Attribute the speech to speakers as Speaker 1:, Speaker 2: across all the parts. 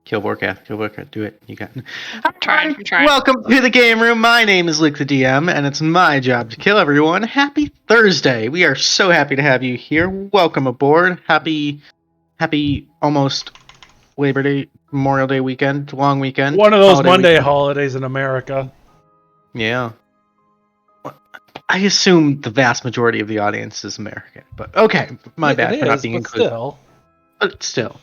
Speaker 1: Killborcat, do it. You got it.
Speaker 2: I'm trying.
Speaker 1: Welcome to the game room. My name is Lukethedm, and it's my job to kill everyone. Happy Thursday. We are so happy to have you here. Welcome aboard. Happy almost Labor Day, Memorial Day weekend, long weekend.
Speaker 3: One of those Monday holidays in America.
Speaker 1: Yeah. I assume the vast majority of the audience is American, but okay, my bad for not being included. But still.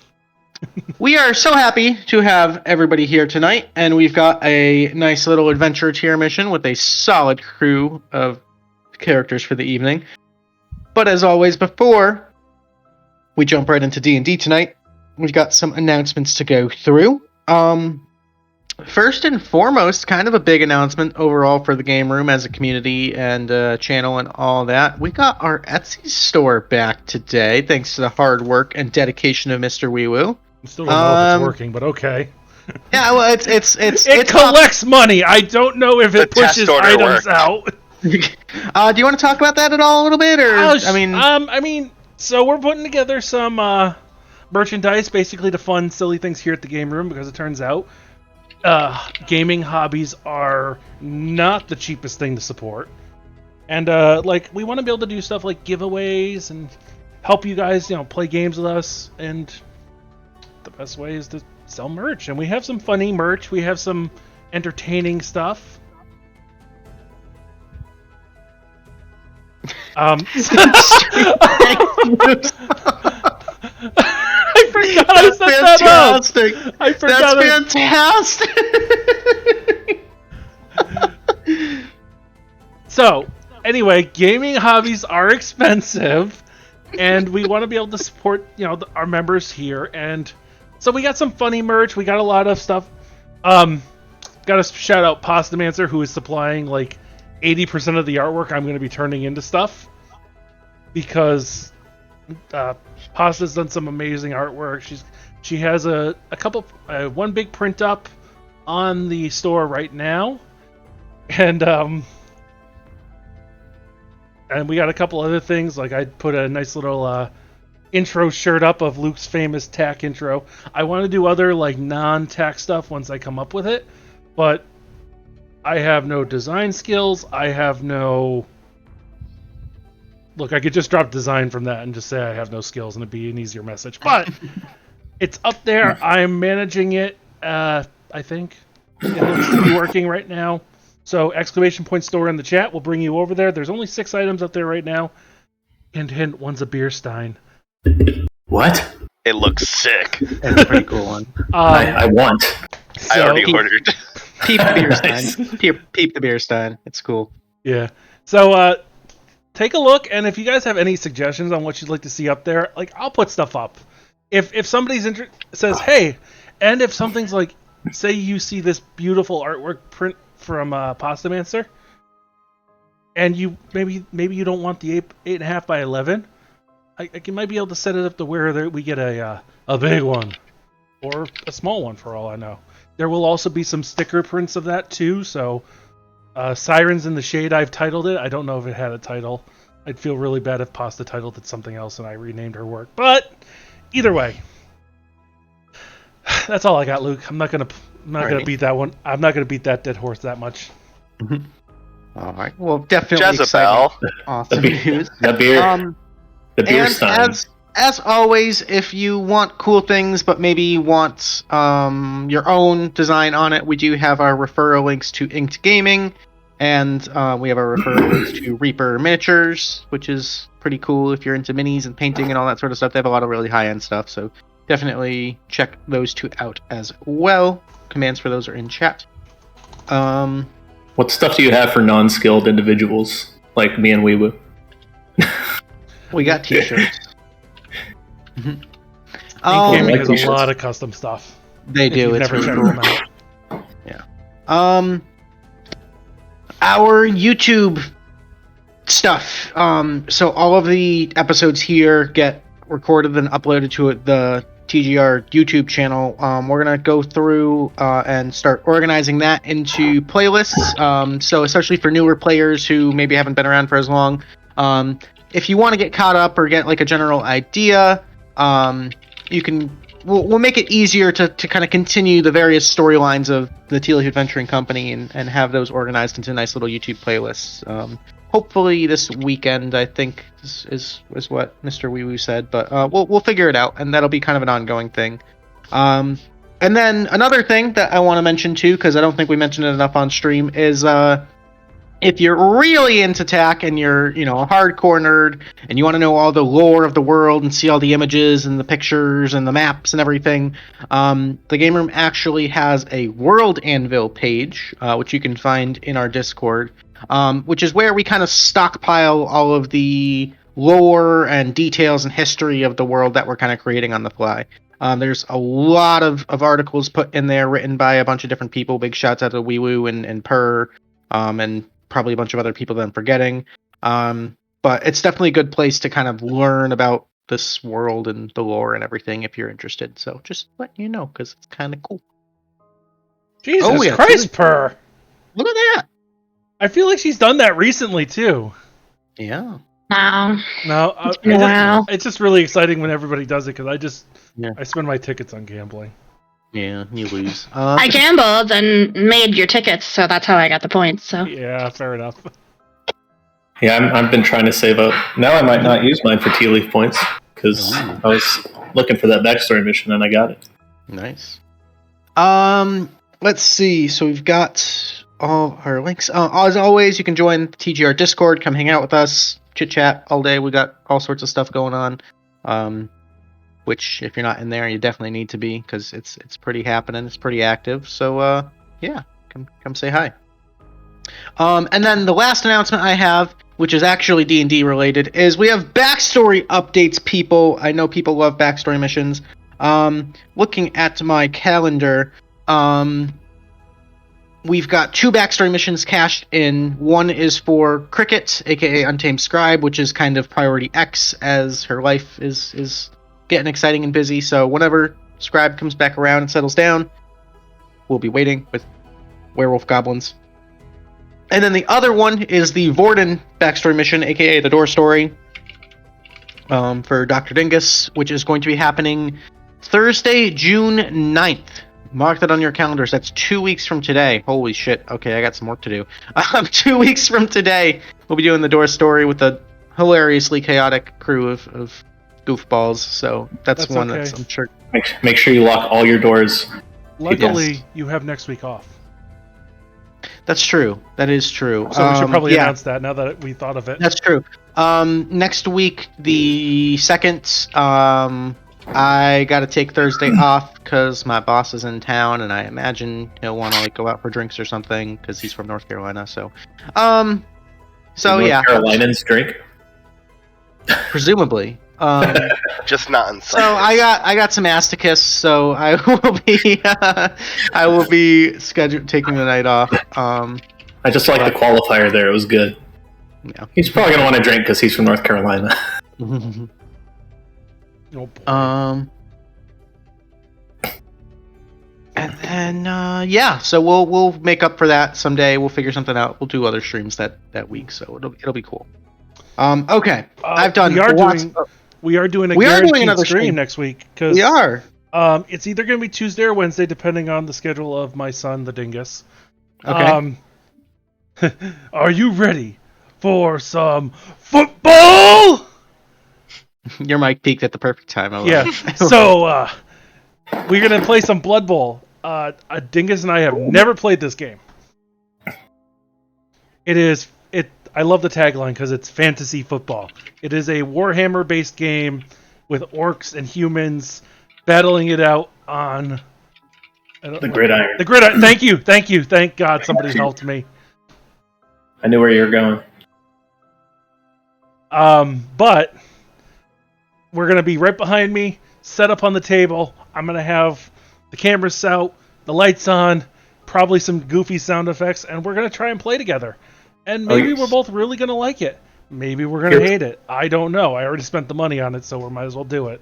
Speaker 1: We are so happy to have everybody here tonight, and we've got a nice little adventure tier mission with a solid crew of characters for the evening. But as always, before we jump right into D&D tonight, we've got some announcements to go through. First and foremost, kind of a big announcement overall for the game room as a community and channel and all that. We got our Etsy store back today, thanks to the hard work and dedication of Mr. WeeWoo.
Speaker 3: I still don't know if it's working, but okay.
Speaker 1: Yeah, well, it
Speaker 3: collects money. I don't know if it pushes items out.
Speaker 1: Do you want to talk about that at all a little bit, or
Speaker 3: so we're putting together some merchandise basically to fund silly things here at the game room, because it turns out gaming hobbies are not the cheapest thing to support, and we want to be able to do stuff like giveaways and help you guys, play games with us, and the best way is to sell merch. And we have some funny merch. We have some entertaining stuff. I forgot I set that up. I forgot.
Speaker 1: That's fantastic.
Speaker 3: So, anyway, gaming hobbies are expensive, and we want to be able to support, our members here. And so we got some funny merch. We got a lot of stuff. Got to shout out Pastamancer, who is supplying 80% of the artwork I'm going to be turning into stuff, because Pasta's done some amazing artwork. She has a couple, one big print up on the store right now, and we got a couple other things. I put a nice little intro shirt up of Luke's famous tack intro. I want to do other non-tack stuff once I come up with it, but I have no design skills. I have no... Look, I could just drop design from that and just say I have no skills, and it'd be an easier message. But it's up there. I'm managing it. I think it looks to be working right now. So !store in the chat will bring you over there. There's only 6 items up there right now. Hint, one's a beer stein.
Speaker 4: What?
Speaker 2: It looks sick.
Speaker 1: That's a pretty cool one.
Speaker 4: I want.
Speaker 2: I already ordered.
Speaker 1: Peep the beer stein. Peep the beer stein. It's cool.
Speaker 3: Yeah. So, take a look, and if you guys have any suggestions on what you'd like to see up there, I'll put stuff up. If somebody's says, hey, and if something's say you see this beautiful artwork print from Pastamancer, and you maybe you don't want the 8.5 by 11, I might be able to set it up to where we get a big one, or a small one for all I know. There will also be some sticker prints of that too, so Sirens in the Shade, I've titled it. I don't know if it had a title. I'd feel really bad if Pasta titled it something else and I renamed her work. But either way, that's all I got, Luke. I'm not gonna beat that one. I'm not gonna beat that dead horse that much.
Speaker 1: Mm-hmm. All right. Well, definitely
Speaker 2: Jezebel.
Speaker 1: Awesome news.
Speaker 4: The beer stein.
Speaker 1: As always, if you want cool things, but maybe want your own design on it, we do have our referral links to Inked Gaming, and we have our referral links to Reaper Miniatures, which is pretty cool if you're into minis and painting and all that sort of stuff. They have a lot of really high-end stuff, so definitely check those two out as well. Commands for those are in chat.
Speaker 4: What stuff do you have for non-skilled individuals, like me and WeeWoo?
Speaker 1: We got t-shirts.
Speaker 3: Ink Gaming has a lot of custom stuff.
Speaker 1: They do. It's
Speaker 3: never
Speaker 1: really
Speaker 3: checked
Speaker 1: cool.
Speaker 3: them out.
Speaker 1: Yeah. Our YouTube stuff. So all of the episodes here get recorded and uploaded to the TGR YouTube channel. We're gonna go through and start organizing that into playlists. So especially for newer players who maybe haven't been around for as long, if you want to get caught up or get a general idea, you can we'll make it easier to kind of continue the various storylines of the Tealeaf Adventuring Company and have those organized into nice little YouTube playlists. Hopefully this weekend, I think is what Mr. WeeWoo said, but we'll figure it out, and that'll be kind of an ongoing thing. And then another thing that I want to mention too, because I don't think we mentioned it enough on stream, is if you're really into TAC and you're, a hardcore nerd and you want to know all the lore of the world and see all the images and the pictures and the maps and everything, the Game Room actually has a World Anvil page, which you can find in our Discord, which is where we kind of stockpile all of the lore and details and history of the world that we're kind of creating on the fly. There's a lot of articles put in there written by a bunch of different people. Big shouts out to WeeWoo and Purr, and probably a bunch of other people that I'm forgetting. But it's definitely a good place to kind of learn about this world and the lore and everything if you're interested. So just letting you know, because it's kind of cool.
Speaker 3: Jesus Christ, Purr!
Speaker 1: Look at that!
Speaker 3: I feel like she's done that recently, too.
Speaker 1: Yeah.
Speaker 3: No, it's just really exciting when everybody does it, because I spend my tickets on gambling.
Speaker 1: Yeah, you lose.
Speaker 5: I gambled and made your tickets, so that's how I got the points. So
Speaker 3: yeah, fair enough.
Speaker 4: Yeah, I've been trying to save up. Now I might not use mine for Tealeaf points because I was looking for that backstory mission and I got it.
Speaker 1: Nice. Let's see. So we've got all our links. As always, you can join the TGR Discord. Come hang out with us, chit chat all day. We got all sorts of stuff going on. Which, if you're not in there, you definitely need to be, because it's pretty happening. It's pretty active. So, yeah, come say hi. And then the last announcement I have, which is actually D&D related, is we have backstory updates, people. I know people love backstory missions. Looking at my calendar, we've got 2 backstory missions cached in. One is for Cricket, aka Untamed Scribe, which is kind of priority X, as her life is getting exciting and busy. So whenever Scribe comes back around and settles down, we'll be waiting with werewolf goblins. And then the other one is the Vorden backstory mission, aka the Door Story, for Dr. Dingus, which is going to be happening Thursday, June 9th. Mark that on your calendars. That's 2 weeks from today. Holy shit. Okay, I got some work to do. 2 weeks from today, we'll be doing the Door Story with a hilariously chaotic crew of goofballs. So that's one okay. That's, I'm sure.
Speaker 4: Make sure you lock all your doors.
Speaker 3: Luckily, you have next week off.
Speaker 1: That's true. That is true.
Speaker 3: So we should probably announce that now that we thought of it.
Speaker 1: That's true. Next week, the 2nd, I got to take Thursday off because my boss is in town, and I imagine he'll want to go out for drinks or something because he's from North Carolina. So yeah.
Speaker 4: North Carolinians drink?
Speaker 1: Presumably.
Speaker 2: Just not in
Speaker 1: So I got some Asticus, so I will be scheduled taking the night off.
Speaker 4: I just like the qualifier there. It was good.
Speaker 1: Yeah.
Speaker 4: He's probably gonna want to drink because he's from North Carolina.
Speaker 3: Oh,
Speaker 1: and then so we'll make up for that someday. We'll figure something out. We'll do other streams that week, so it'll be cool. Okay, I've done.
Speaker 3: We are doing another stream next week.
Speaker 1: We are.
Speaker 3: It's either going to be Tuesday or Wednesday, depending on the schedule of my son, the Dingus.
Speaker 1: Okay.
Speaker 3: Are you ready for some football?
Speaker 1: Your mic peaked at the perfect time.
Speaker 3: So we're going to play some Blood Bowl. Dingus and I have never played this game. I love the tagline because it's fantasy football. It is a Warhammer-based game with orcs and humans battling it out on
Speaker 4: the gridiron.
Speaker 3: The gridiron. Thank you. Thank God somebody helped me.
Speaker 4: I knew where you were going.
Speaker 3: But we're gonna be right behind me, set up on the table. I'm gonna have the cameras out, the lights on, probably some goofy sound effects, and we're gonna try and play together. And maybe we're both really going to like it. Maybe we're going to hate it. I don't know. I already spent the money on it, so we might as well do it.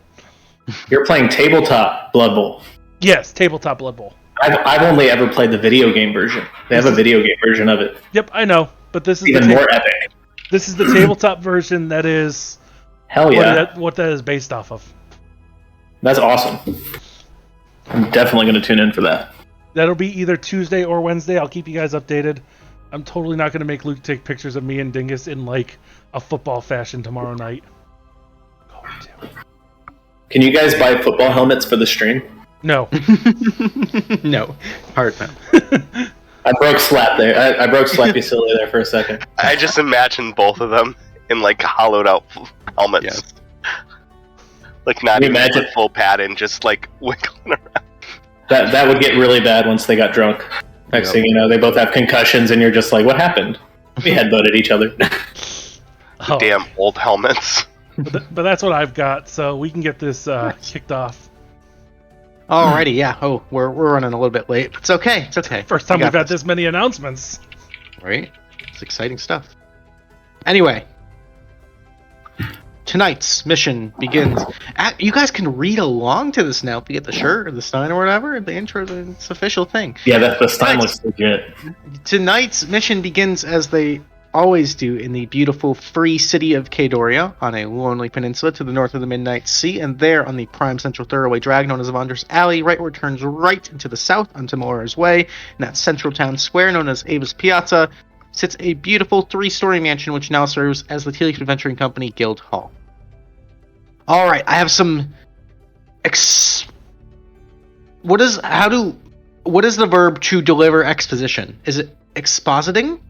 Speaker 4: You're playing tabletop Blood Bowl.
Speaker 3: Yes, tabletop Blood Bowl.
Speaker 4: I've only ever played the video game version. They have a video game version of it.
Speaker 3: Yep, I know. But this is
Speaker 4: even more epic.
Speaker 3: This is the tabletop version that is
Speaker 4: hell yeah.
Speaker 3: What that is based off of.
Speaker 4: That's awesome. I'm definitely going to tune in for that.
Speaker 3: That'll be either Tuesday or Wednesday. I'll keep you guys updated. I'm totally not going to make Luke take pictures of me and Dingus in like a football fashion tomorrow night.
Speaker 4: Can you guys buy football helmets for the stream?
Speaker 3: No.
Speaker 1: No. Hard no.
Speaker 4: I broke Slap there. I broke Slapyasilly there for a second.
Speaker 2: I just imagine both of them in like hollowed out helmets.
Speaker 1: Yes.
Speaker 2: Like not
Speaker 4: Can you
Speaker 2: even
Speaker 4: imagine?
Speaker 2: with full padding, just like wiggling around.
Speaker 4: That would get really bad once they got drunk. Next thing you know, they both have concussions, and you're just like, "What happened?" We headbutted each other.
Speaker 3: Oh.
Speaker 2: Damn old helmets.
Speaker 3: But that's what I've got, so we can get this kicked off.
Speaker 1: Alrighty, yeah. Oh, we're running a little bit late. It's okay. It's okay.
Speaker 3: First time we've had this many announcements.
Speaker 1: Right? It's exciting stuff. Anyway, tonight's mission begins. You guys can read along to this now if you get the shirt or the Stein or whatever. The intro, it's an official thing.
Speaker 4: Yeah, the Stein looks legit.
Speaker 1: Tonight's mission begins as they always do in the beautiful free city of Cadoria on a lonely peninsula to the north of the Midnight Sea, and there on the prime central thoroughway drag known as Avengers Alley, right where it turns right into the south onto Mora's Way, in that central town square known as Ava's Piazza, sits a beautiful 3-story mansion which now serves as the Tealeaf Adventuring Company Guild Hall. Alright, I have some what is the verb to deliver exposition? Is it expositing?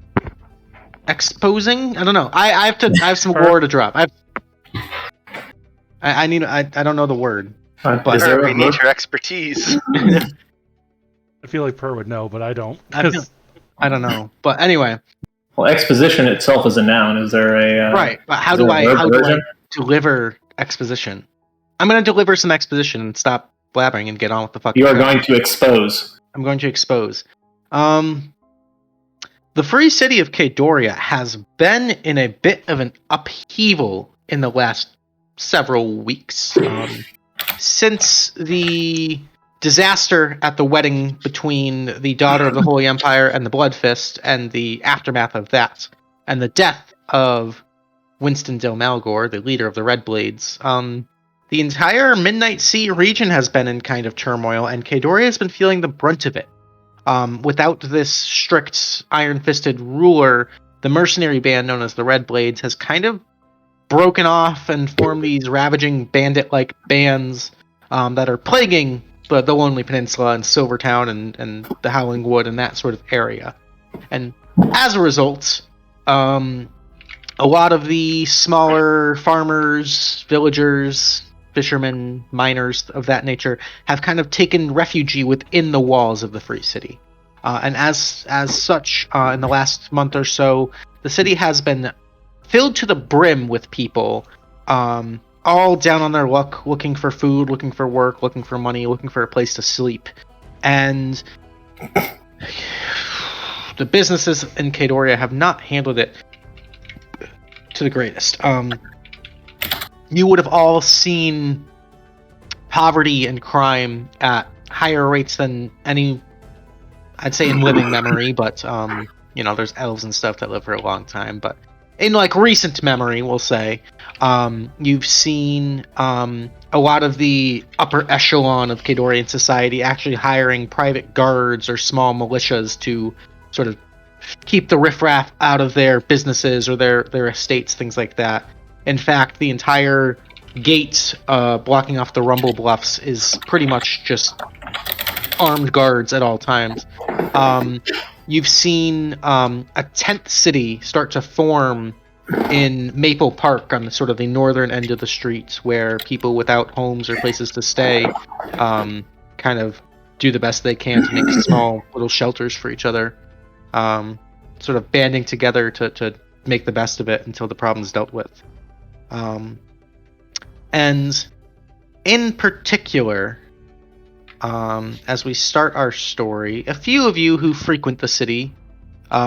Speaker 1: Exposing? I don't know. I have some lore to drop. I don't know the word.
Speaker 4: But is
Speaker 2: Or
Speaker 4: there
Speaker 2: we
Speaker 4: a
Speaker 2: need
Speaker 4: verb?
Speaker 2: your expertise.
Speaker 3: I feel like Per would know, but I don't.
Speaker 1: I don't know. But anyway.
Speaker 4: Well, exposition itself is a noun. Is there a
Speaker 1: Right. But how
Speaker 4: is
Speaker 1: do
Speaker 4: there a
Speaker 1: I
Speaker 4: verb version?
Speaker 1: deliver exposition? I'm gonna deliver some exposition and stop blabbering and get on with the fucking
Speaker 4: You are
Speaker 1: show.
Speaker 4: going to expose.
Speaker 1: I'm going to expose. The free city of Cadoria has been in a bit of an upheaval in the last several weeks. Since the disaster at the wedding between the daughter of the Holy Empire and the Blood Fist, and the aftermath of that, and the death of Winston Del Malgor, the leader of the Red Blades, the entire Midnight Sea region has been in kind of turmoil, and Cadoria has been feeling the brunt of it. Without this strict, iron-fisted ruler, the mercenary band known as the Red Blades has kind of broken off and formed these ravaging bandit-like bands that are plaguing the Lonely Peninsula and Silvertown and the Howling Wood and that sort of area. And as a result, a lot of the smaller farmers, villagers, fishermen, miners of that nature have kind of taken refuge within the walls of the free city. And as such, in the last month or so, the city has been filled to the brim with people, all down on their luck, looking for food, looking for work, looking for money, looking for a place to sleep. And the businesses in Cadoria have not handled it to the greatest. You would have all seen poverty and crime at higher rates than any, I'd say, in living memory, but, there's elves and stuff that live for a long time, but in, recent memory, we'll say, you've seen a lot of the upper echelon of Cadorian society actually hiring private guards or small militias to sort of keep the riffraff out of their businesses or their estates, things like that. In fact, the entire gate blocking off the Rumble Bluffs is pretty much just armed guards at all times. You've seen a tent city start to form in Maple Park on sort of the northern end of the street, where people without homes or places to stay kind of do the best they can to make small little shelters for each other, sort of banding together to make the best of it until the problem's dealt with. And in particular, as we start our story, a few of you who frequent the city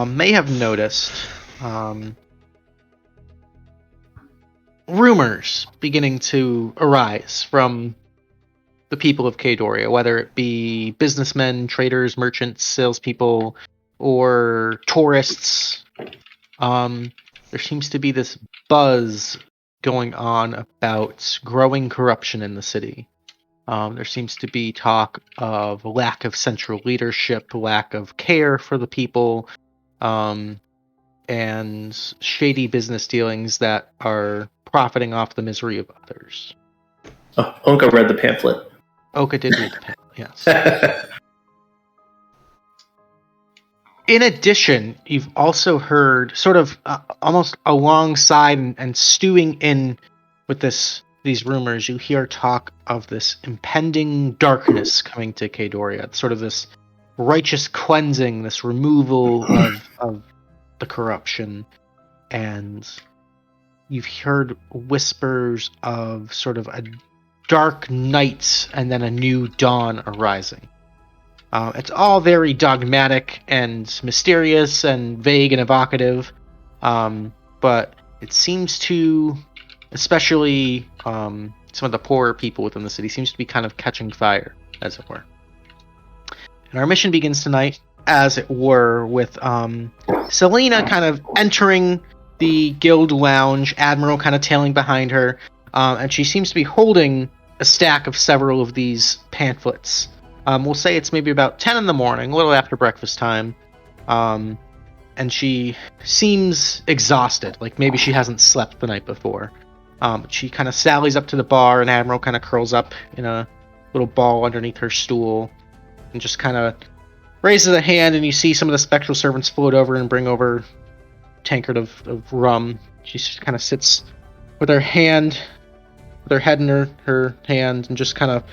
Speaker 1: may have noticed rumors beginning to arise from the people of Cadoria, whether it be businessmen, traders, merchants, salespeople, or tourists. There seems to be this buzz going on about growing corruption in the city. There seems to be talk of a lack of central leadership, lack of care for the people, and shady business dealings that are profiting off the misery of others.
Speaker 4: Oh, Ownka read the pamphlet.
Speaker 1: Oka did read the pamphlet, yes. In addition, you've also heard, sort of almost alongside and stewing in with these rumors, you hear talk of this impending darkness coming to Kadoria. Sort of this righteous cleansing, this removal of the corruption. And you've heard whispers of sort of a dark night and then a new dawn arising. It's all very dogmatic and mysterious and vague and evocative, but it seems to, especially some of the poorer people within the city, seems to be kind of catching fire, as it were. And our mission begins tonight, as it were, with Selena kind of entering the guild lounge, Admiral kind of tailing behind her, and she seems to be holding a stack of several of these pamphlets. We'll say it's maybe about 10 in the morning, a little after breakfast time, and she seems exhausted, like maybe she hasn't slept the night before. She kind of sallies up to the bar, and Admiral kind of curls up in a little ball underneath her stool, and just kind of raises a hand, and you see some of the spectral servants float over and bring over a tankard of rum. She just kind of sits with her head in her hand, and just kind of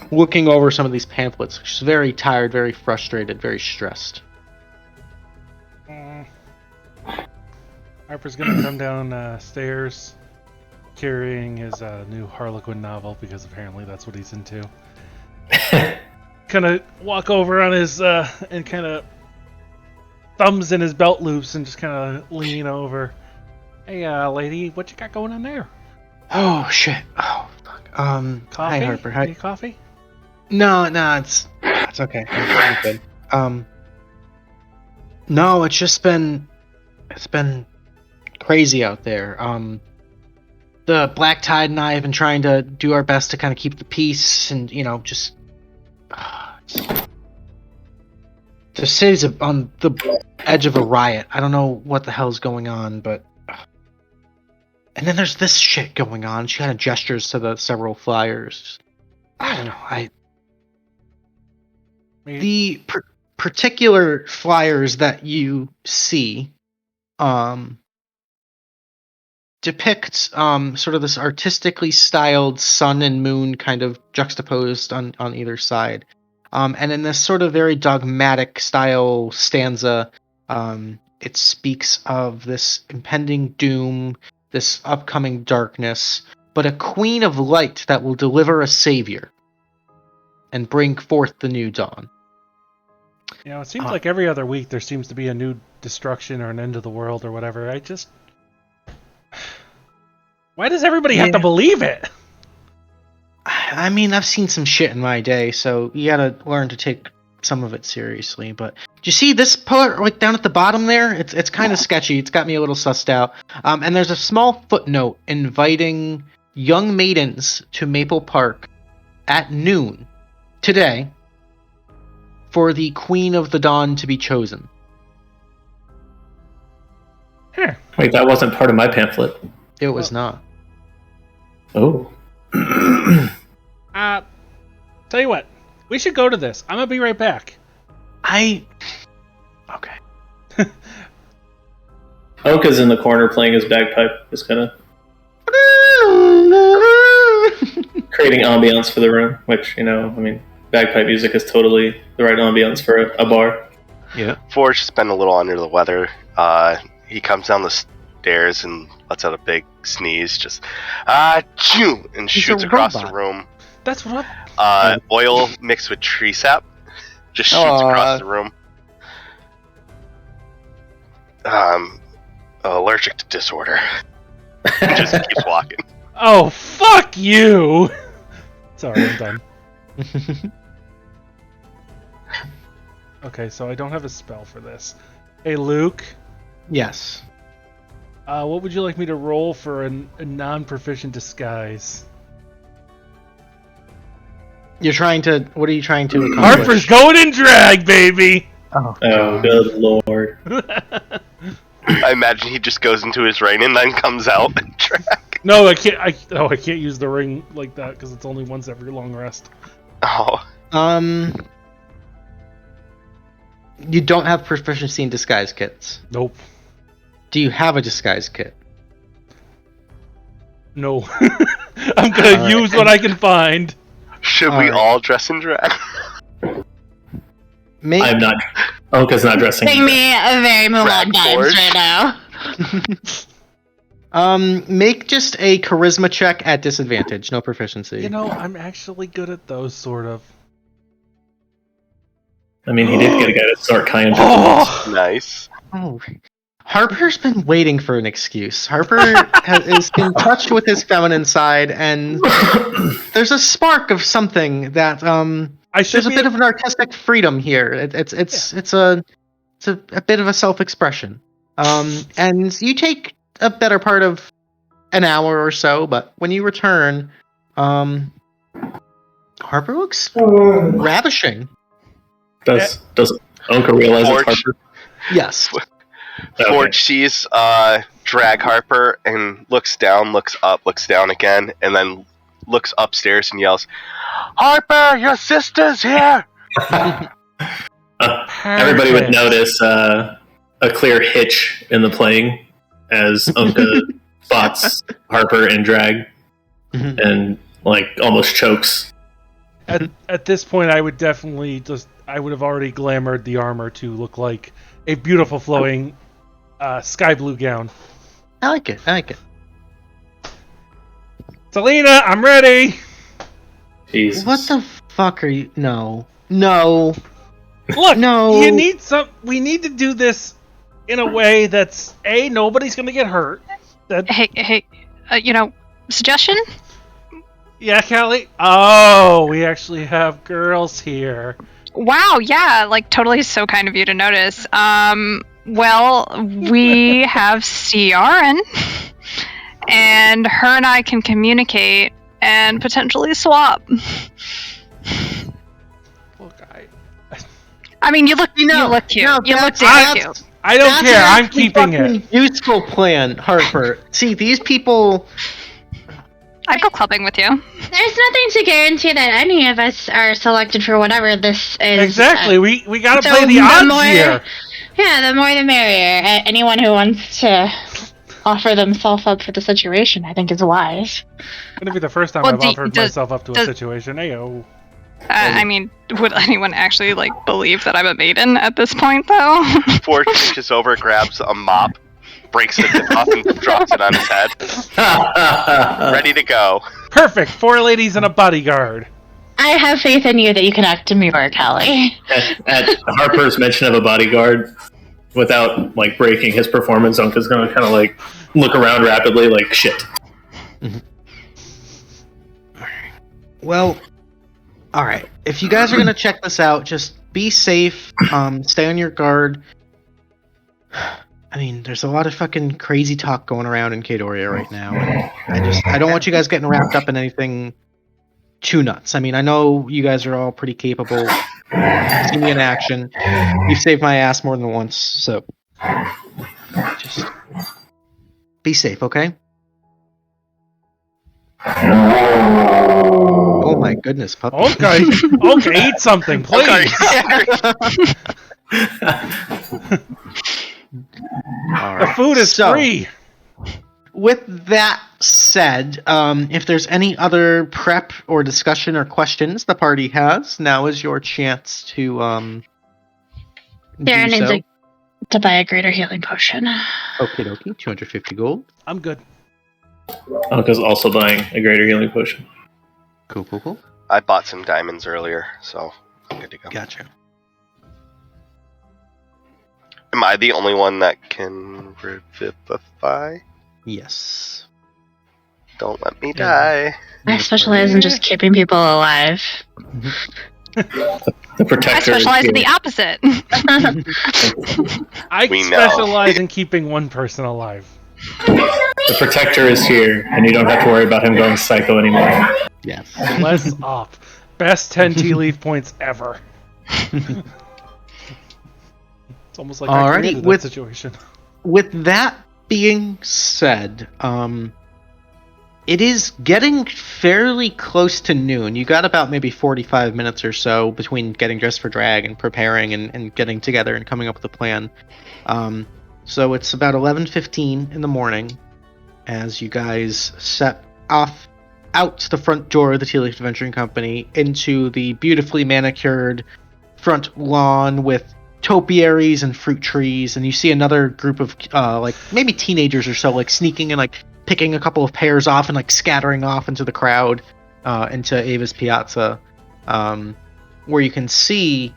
Speaker 1: looking over some of these pamphlets. She's very tired, very frustrated, very stressed.
Speaker 3: Harper's gonna come down stairs carrying his new Harlequin novel, because apparently that's what he's into. Kind of walk over on his and kind of thumbs in his belt loops and just kind of lean over. Hey, lady, what you got going on there?
Speaker 1: Oh shit! Oh fuck.
Speaker 3: Coffee?
Speaker 1: Hi Harper. Hi.
Speaker 3: Any coffee?
Speaker 1: No, it's okay. I'm good. No, it's been crazy out there. The Black Tide and I have been trying to do our best to kind of keep the peace, and just the city's on the edge of a riot. I don't know what the hell's going on, but and then there's this shit going on. She kind of gestures to the several flyers. I don't know. The particular flyers that you see depict sort of this artistically styled sun and moon kind of juxtaposed on either side. And in this sort of very dogmatic style stanza, it speaks of this impending doom, this upcoming darkness, but a queen of light that will deliver a savior and bring forth the new dawn.
Speaker 3: It seems like every other week there seems to be a new destruction or an end of the world or whatever. Why does everybody have to believe it?
Speaker 1: I mean, I've seen some shit in my day, so you gotta learn to take some of it seriously. But do you see this part right down at the bottom there? It's kind of sketchy. It's got me a little sussed out. And there's a small footnote inviting young maidens to Maple Park at noon today for the Queen of the Dawn to be chosen.
Speaker 3: Huh.
Speaker 4: Wait, that wasn't part of my pamphlet.
Speaker 1: It was not.
Speaker 4: Oh.
Speaker 3: Tell you what, we should go to this. I'm gonna be right back.
Speaker 1: Okay.
Speaker 4: Ownka's in the corner playing his bagpipe, just kind of creating ambiance for the room, which, bagpipe music is totally the right ambiance for a bar.
Speaker 1: Yeah.
Speaker 2: Forge has been a little under the weather. He comes down the stairs and lets out a big sneeze, just achoo, and shoots across the room.
Speaker 3: That's what
Speaker 2: Oil mixed with tree sap just shoots across the room. Allergic to disorder. Just keeps walking.
Speaker 3: Oh, fuck you! Sorry, I'm done. Okay, so I don't have a spell for this. Hey, Luke.
Speaker 1: Yes.
Speaker 3: What would you like me to roll for a non-proficient disguise?
Speaker 1: You're trying to. What are you trying to accomplish?
Speaker 3: Harper's going in drag, baby.
Speaker 1: Oh,
Speaker 4: good lord.
Speaker 2: I imagine he just goes into his ring and then comes out and drag.
Speaker 3: No, I can't. I can't use the ring like that because it's only once every long rest.
Speaker 2: Oh.
Speaker 1: You don't have proficiency in disguise kits.
Speaker 3: Nope.
Speaker 1: Do you have a disguise kit?
Speaker 3: No. I'm gonna use what I can find.
Speaker 2: Should we all dress in drag?
Speaker 4: I'm not. Ownka's not dressing.
Speaker 5: Giving me a very Mulan vibes right now.
Speaker 1: Make just a charisma check at disadvantage, no proficiency.
Speaker 3: You know, I'm actually good at those, sort of.
Speaker 4: I mean, he did get a guy to start Cayenne.
Speaker 3: Oh!
Speaker 2: Nice.
Speaker 1: Oh, Harper's been waiting for an excuse. Harper is in touch with his feminine side, and there's a spark of something that there's a bit of an artistic freedom here. It's a bit of a self-expression. And you take a better part of an hour or so, but when you return, Harper looks ravishing.
Speaker 4: Does Ownka realize it's Harper?
Speaker 1: Yes.
Speaker 2: Forge sees drag Harper and looks down, looks up, looks down again, and then looks upstairs and yells, "Harper, your sister's here!"
Speaker 4: Everybody would notice a clear hitch in the playing as Ownka spots Harper in drag and almost chokes.
Speaker 3: At this point, I would definitely I would have already glamoured the armor to look like a beautiful flowing sky blue gown.
Speaker 1: I like it.
Speaker 3: Selena, I'm ready.
Speaker 4: Jesus.
Speaker 1: What the fuck are you? No. Look,
Speaker 3: no. We need to do this in a way that's nobody's gonna get hurt.
Speaker 6: Hey, suggestion?
Speaker 3: Yeah, Callie? Oh, we actually have girls here.
Speaker 6: Wow, yeah, totally so kind of you to notice. Well, we have Ciarenne, and her and I can communicate and potentially swap.
Speaker 3: Look,
Speaker 6: I mean, you look cute. You look damn cute.
Speaker 3: I don't care. I'm keeping it.
Speaker 1: Useful plan, Harper. See, these people.
Speaker 6: I'd go clubbing with you.
Speaker 5: There's nothing to guarantee that any of us are selected for whatever this is.
Speaker 3: Exactly. We gotta play the odds here.
Speaker 5: Yeah, the more the merrier. Anyone who wants to offer themselves up for the situation, I think, is wise.
Speaker 3: It's gonna be the first time I've offered myself up to a situation. Ayo.
Speaker 6: I mean, would anyone actually believe that I'm a maiden at this point, though?
Speaker 2: Forge reaches over, grabs a mop, breaks the tip off, and drops it on his head. Ready to go.
Speaker 3: Perfect. 4 ladies and a bodyguard.
Speaker 5: I have faith in you that you can act demure, Callie.
Speaker 4: At Harper's mention of a bodyguard, without breaking his performance, Ownka's gonna kind of look around rapidly, shit.
Speaker 1: Well, all right. If you guys are gonna check this out, just be safe. Stay on your guard. I mean, there's a lot of fucking crazy talk going around in Kadoria right now. And I don't want you guys getting wrapped up in anything too nuts. I mean, I know you guys are all pretty capable. See me in action. You've saved my ass more than once, so just be safe, okay? Oh my goodness, puppy.
Speaker 3: Okay, eat something, please.
Speaker 1: All right.
Speaker 3: The food is free.
Speaker 1: With that said, if there's any other prep or discussion or questions the party has, now is your chance to
Speaker 5: Ciarenne needs to buy a greater healing potion.
Speaker 1: Okie dokie, 250 gold.
Speaker 3: I'm good.
Speaker 4: Ownka's also buying a greater healing potion.
Speaker 1: Cool.
Speaker 2: I bought some diamonds earlier, so I'm good to go.
Speaker 1: Gotcha.
Speaker 2: Am I the only one that can revivify?
Speaker 1: Yes.
Speaker 2: Don't let me die.
Speaker 5: I specialize in just keeping people alive.
Speaker 4: The protector.
Speaker 6: I specialize in the opposite.
Speaker 3: I specialize in keeping one person alive.
Speaker 4: The protector is here, and you don't have to worry about him going psycho anymore.
Speaker 1: Yes.
Speaker 3: Less up. Best 10 Tealeaf points ever. It's almost like I created that situation.
Speaker 1: With that being said, it is getting fairly close to noon. You got about maybe 45 minutes or so between getting dressed for drag and preparing and getting together and coming up with a plan. So it's about 11:15 in the morning as you guys set off out the front door of the Tealeaf Adventuring Company into the beautifully manicured front lawn with topiaries and fruit trees, and you see another group of like maybe teenagers or so like sneaking and like picking a couple of pears off and like scattering off into the crowd into Ava's Piazza, where you can see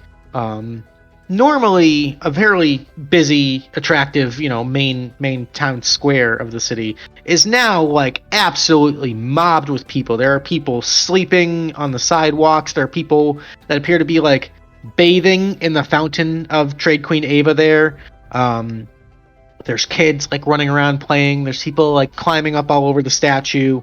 Speaker 1: normally a very busy, attractive, main town square of the city is now like absolutely mobbed with people. There are people sleeping on the sidewalks. There are people that appear to be like bathing in the fountain of Trade Queen Ava there. There's kids like running around playing. There's people like climbing up all over the statue.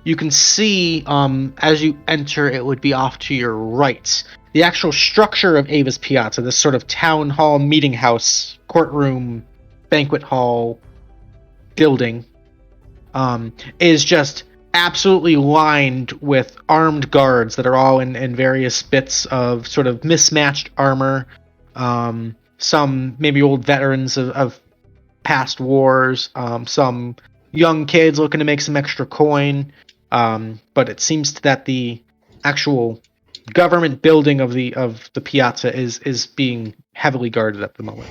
Speaker 1: You can see as you enter, it would be off to your right. The actual structure of Ava's Piazza, this sort of town hall, meeting house, courtroom, banquet hall building, is just absolutely lined with armed guards that are all in various bits of sort of mismatched armor. Some maybe old veterans of past wars, some young kids looking to make some extra coin. But it seems that the actual government building of the piazza is being heavily guarded at the moment.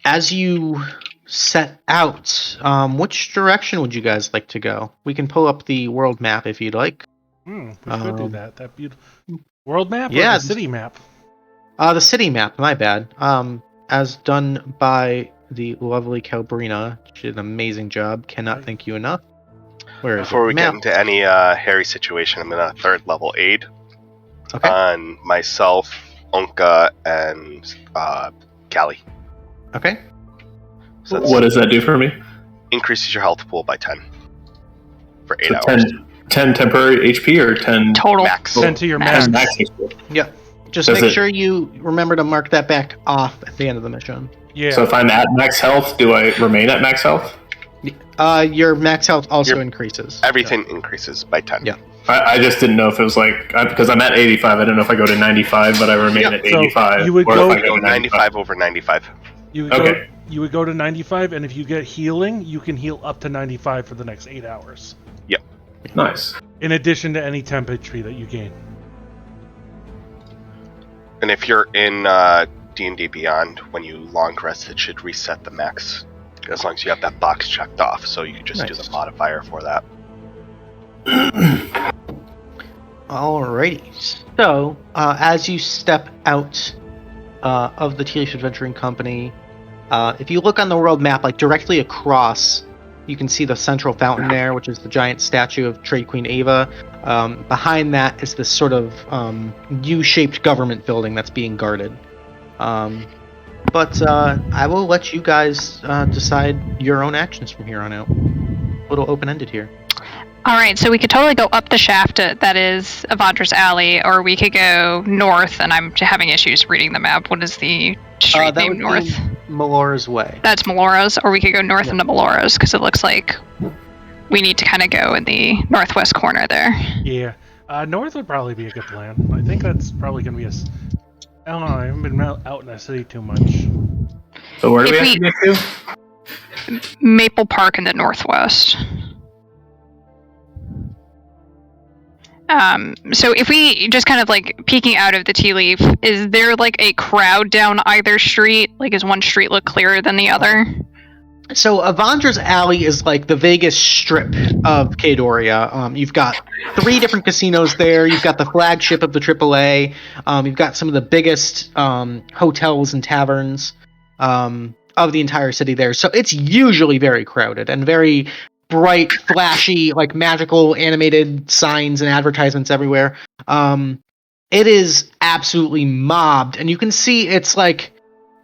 Speaker 1: As you set out, which direction would you guys like to go? We can pull up the world map if you'd like.
Speaker 3: We could do that. That beautiful world map, or
Speaker 1: yeah,
Speaker 3: the city map?
Speaker 1: The city map. My bad. As done by the lovely Calbrina. She did an amazing job. Cannot thank you enough.
Speaker 2: Before we get into any hairy situation, I'm in a 3rd level aid on myself, Ownka, and Callie.
Speaker 1: Okay.
Speaker 4: So what does that do for me?
Speaker 2: Increases your health pool by 10 for 8 hours.
Speaker 4: 10 temporary HP or 10
Speaker 6: total?
Speaker 2: Max.
Speaker 3: 10 to your max.
Speaker 1: Yeah. Just make sure you remember to mark that back off at the end of the mission.
Speaker 3: Yeah.
Speaker 4: So if I'm at max health, do I remain at max health?
Speaker 1: Your max health also increases.
Speaker 2: Everything increases by 10.
Speaker 1: Yeah.
Speaker 4: I just didn't know if it was like, because I'm at 85, I don't know if I go to 95, but I remain at 85.
Speaker 3: You would
Speaker 4: or
Speaker 3: go
Speaker 4: if I go to
Speaker 2: 95 over 95.
Speaker 3: You would go to 95, and if you get healing, you can heal up to 95 for the next 8 hours.
Speaker 2: Yep.
Speaker 4: Nice.
Speaker 3: In addition to any temp HP that you gain.
Speaker 2: And if you're in D&D Beyond, when you long rest, it should reset the max. As long as you have that box checked off, so you can just do the modifier for that.
Speaker 1: Alrighty. So, as you step out of the Tealeaf Adventuring Company, if you look on the world map, like directly across, you can see the central fountain there, which is the giant statue of Trade Queen Ava. Behind that is this sort of U-shaped government building that's being guarded. But I will let you guys decide your own actions from here on out. A little open-ended here.
Speaker 6: All right, so we could totally go up the shaft that is Avengers Alley, or we could go north, and I'm having issues reading the map. What is the street name north?
Speaker 1: Melora's Way.
Speaker 6: That's Melora's, or we could go north into Melora's, because it looks like we need to kind of go in the northwest corner there.
Speaker 3: Yeah, north would probably be a good plan. I think that's probably going to be I don't know, I haven't been out in the city too much.
Speaker 4: So where do we have to get to?
Speaker 6: Maple Park in the northwest. So if we just kind of like peeking out of the Tealeaf, is there like a crowd down either street? Like, does one street look clearer than the other?
Speaker 1: So Avengers Alley is like the Vegas Strip of Kadoria. You've got 3 different casinos there. You've got the flagship of the AAA. You've got some of the biggest hotels and taverns of the entire city there. So it's usually very crowded and very bright, flashy, like magical animated signs and advertisements everywhere. It is absolutely mobbed, and you can see it's like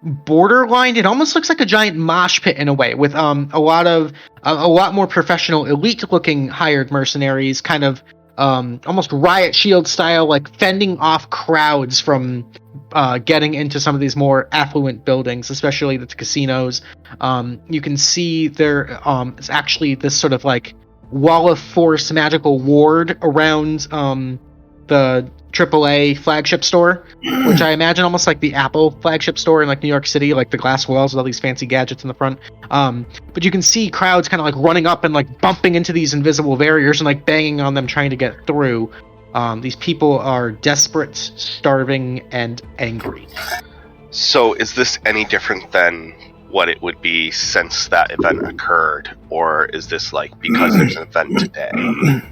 Speaker 1: borderline. It almost looks like a giant mosh pit in a way, with a lot more professional, elite-looking hired mercenaries, kind of almost riot shield style, like fending off crowds from getting into some of these more affluent buildings, especially the casinos. You can see there is actually this sort of like wall of force magical ward around the AAA flagship store, which I imagine almost like the Apple flagship store in like New York City, like the glass walls with all these fancy gadgets in the front. But you can see crowds kind of like running up and like bumping into these invisible barriers and like banging on them trying to get through. These people are desperate, starving, and angry.
Speaker 2: So is this any different than what it would be since that event occurred, or is this like because there's an event today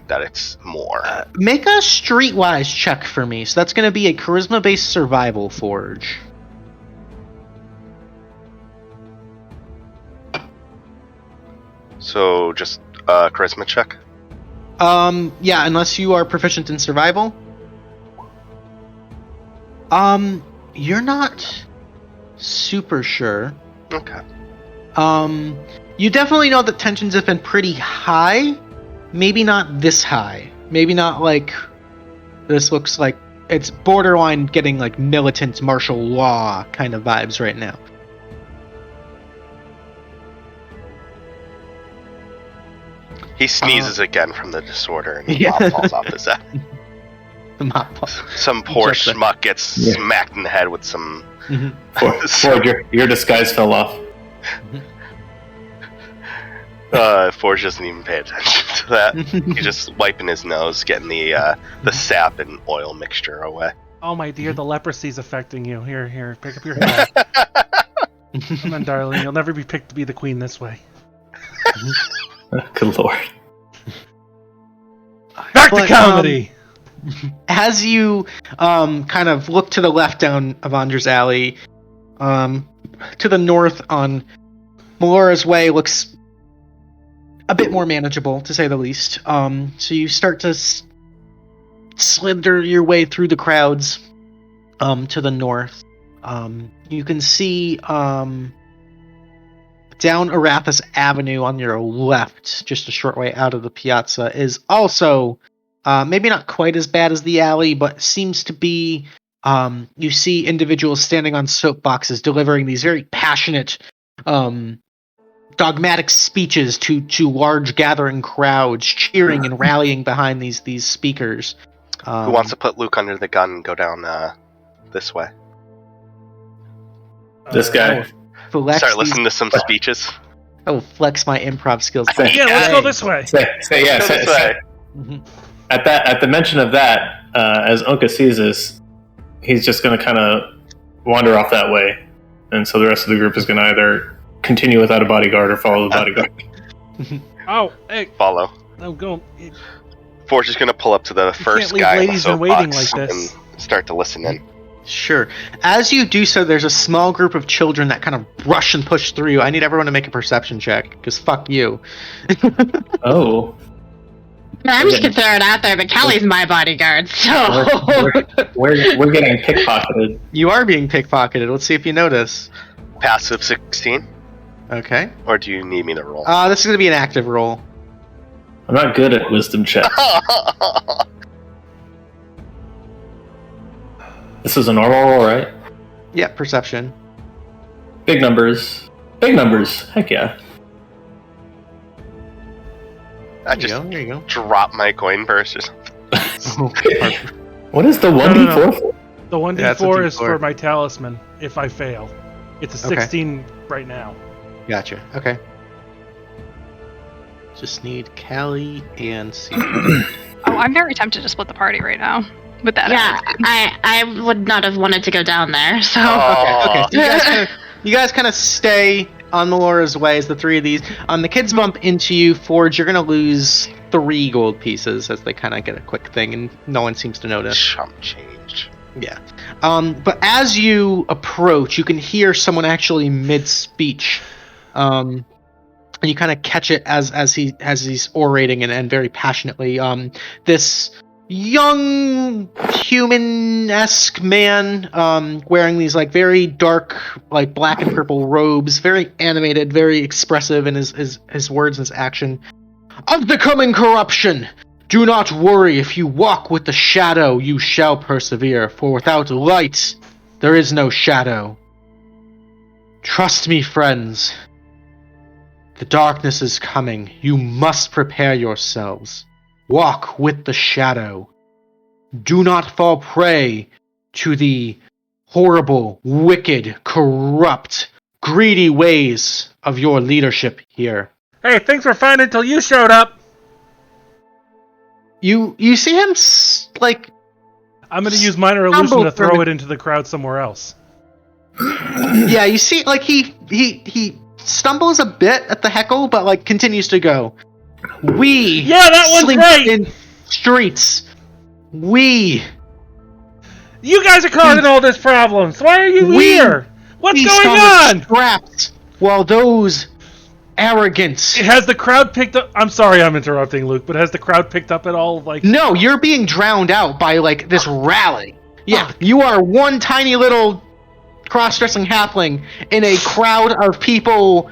Speaker 2: that it's more?
Speaker 1: Make a streetwise check for me. So that's going to be a charisma-based survival forge.
Speaker 2: So just charisma check?
Speaker 1: Yeah, unless you are proficient in survival. You're not super sure.
Speaker 2: Okay.
Speaker 1: You definitely know that tensions have been pretty high. Maybe not this high. Maybe not like this looks like it's borderline getting like militant martial law kind of vibes right now.
Speaker 2: He sneezes again from the disorder and the mop falls off his head.
Speaker 1: The mop falls.
Speaker 2: Some poor schmuck gets smacked in the head with some...
Speaker 4: Forge, your disguise fell off.
Speaker 2: Forge doesn't even pay attention to that. He's just wiping his nose, getting the sap and oil mixture away.
Speaker 3: Oh my dear, the leprosy's affecting you. Here, pick up your head. Come on, darling, you'll never be picked to be the queen this way.
Speaker 4: Good lord.
Speaker 3: Back to comedy!
Speaker 1: As you kind of look to the left down Avengers Alley, to the north on Melora's Way looks a bit more manageable, to say the least. So you start to slither your way through the crowds to the north. You can see down Arathis Avenue on your left, just a short way out of the piazza, is also maybe not quite as bad as the alley, but seems to be, you see individuals standing on soapboxes delivering these very passionate, dogmatic speeches to large gathering crowds, cheering and rallying behind these speakers.
Speaker 2: Who wants to put Luke under the gun and go down this way?
Speaker 4: This guy.
Speaker 2: Start listening to some speeches.
Speaker 1: I will flex my improv skills.
Speaker 3: Yeah, let's go this way.
Speaker 4: At the mention of that, as Ownka sees this, he's just going to kind of wander off that way, and so the rest of the group is going to either continue without a bodyguard or follow the bodyguard.
Speaker 3: Oh, hey!
Speaker 2: Follow.
Speaker 3: I'm going.
Speaker 2: Forge is going to pull up to the first guy in the soapbox and start to listen in.
Speaker 1: Sure. As you do so, there's a small group of children that kind of rush and push through. I need everyone to make a perception check, because fuck you.
Speaker 4: Oh.
Speaker 5: I'm just gonna throw it out there, but Callie's my bodyguard, so...
Speaker 4: We're getting pickpocketed.
Speaker 1: You are being pickpocketed. Let's see if you notice.
Speaker 2: Passive 16?
Speaker 1: Okay.
Speaker 2: Or do you need me to roll?
Speaker 1: This is going to be an active roll.
Speaker 4: I'm not good at wisdom checks. This is a normal roll, right?
Speaker 1: Yeah, perception.
Speaker 4: Big numbers. Big numbers. Heck yeah.
Speaker 2: I just drop my coin purse or something.
Speaker 4: What is the 1d4 for?
Speaker 3: The 1d4 is for my talisman, if I fail. It's a 16 right now.
Speaker 1: Gotcha. Okay. Just need Callie and Ciarenne.
Speaker 6: Oh, I'm very tempted to split the party right now. With that,
Speaker 5: yeah, I would not have wanted to go down there. So
Speaker 1: okay. So you guys kind of stay on Melora's Way as the three of these. The kids bump into you, Forge. You're gonna lose 3 gold pieces as they kind of get a quick thing, and no one seems to notice.
Speaker 2: Chump change.
Speaker 1: Yeah. But as you approach, you can hear someone actually mid-speech, and you kind of catch it as he's orating and very passionately. This young human-esque man, wearing these like very dark, like black and purple robes, very animated, very expressive in his words and his action. Of the coming corruption, do not worry. If you walk with the shadow, you shall persevere. For without light, there is no shadow. Trust me, friends. The darkness is coming. You must prepare yourselves. Walk with the shadow. Do not fall prey to the horrible, wicked, corrupt, greedy ways of your leadership here.
Speaker 3: Hey, things were fine until you showed up.
Speaker 1: You see him, like...
Speaker 3: I'm going to use minor illusion to throw it into the crowd somewhere else.
Speaker 1: Yeah, you see, like, he stumbles a bit at the heckle, but, like, continues to go.
Speaker 3: Yeah, that one's right!
Speaker 1: In streets. You
Speaker 3: guys are causing all this problems. Why are you here? What's going on?
Speaker 1: Trapped while those arrogant...
Speaker 3: Has the crowd picked up... I'm sorry I'm interrupting, Luke, but has the crowd picked up at all? Like,
Speaker 1: no, you're being drowned out by, like, this rally. Yeah, you are one tiny little cross-dressing halfling in a crowd of people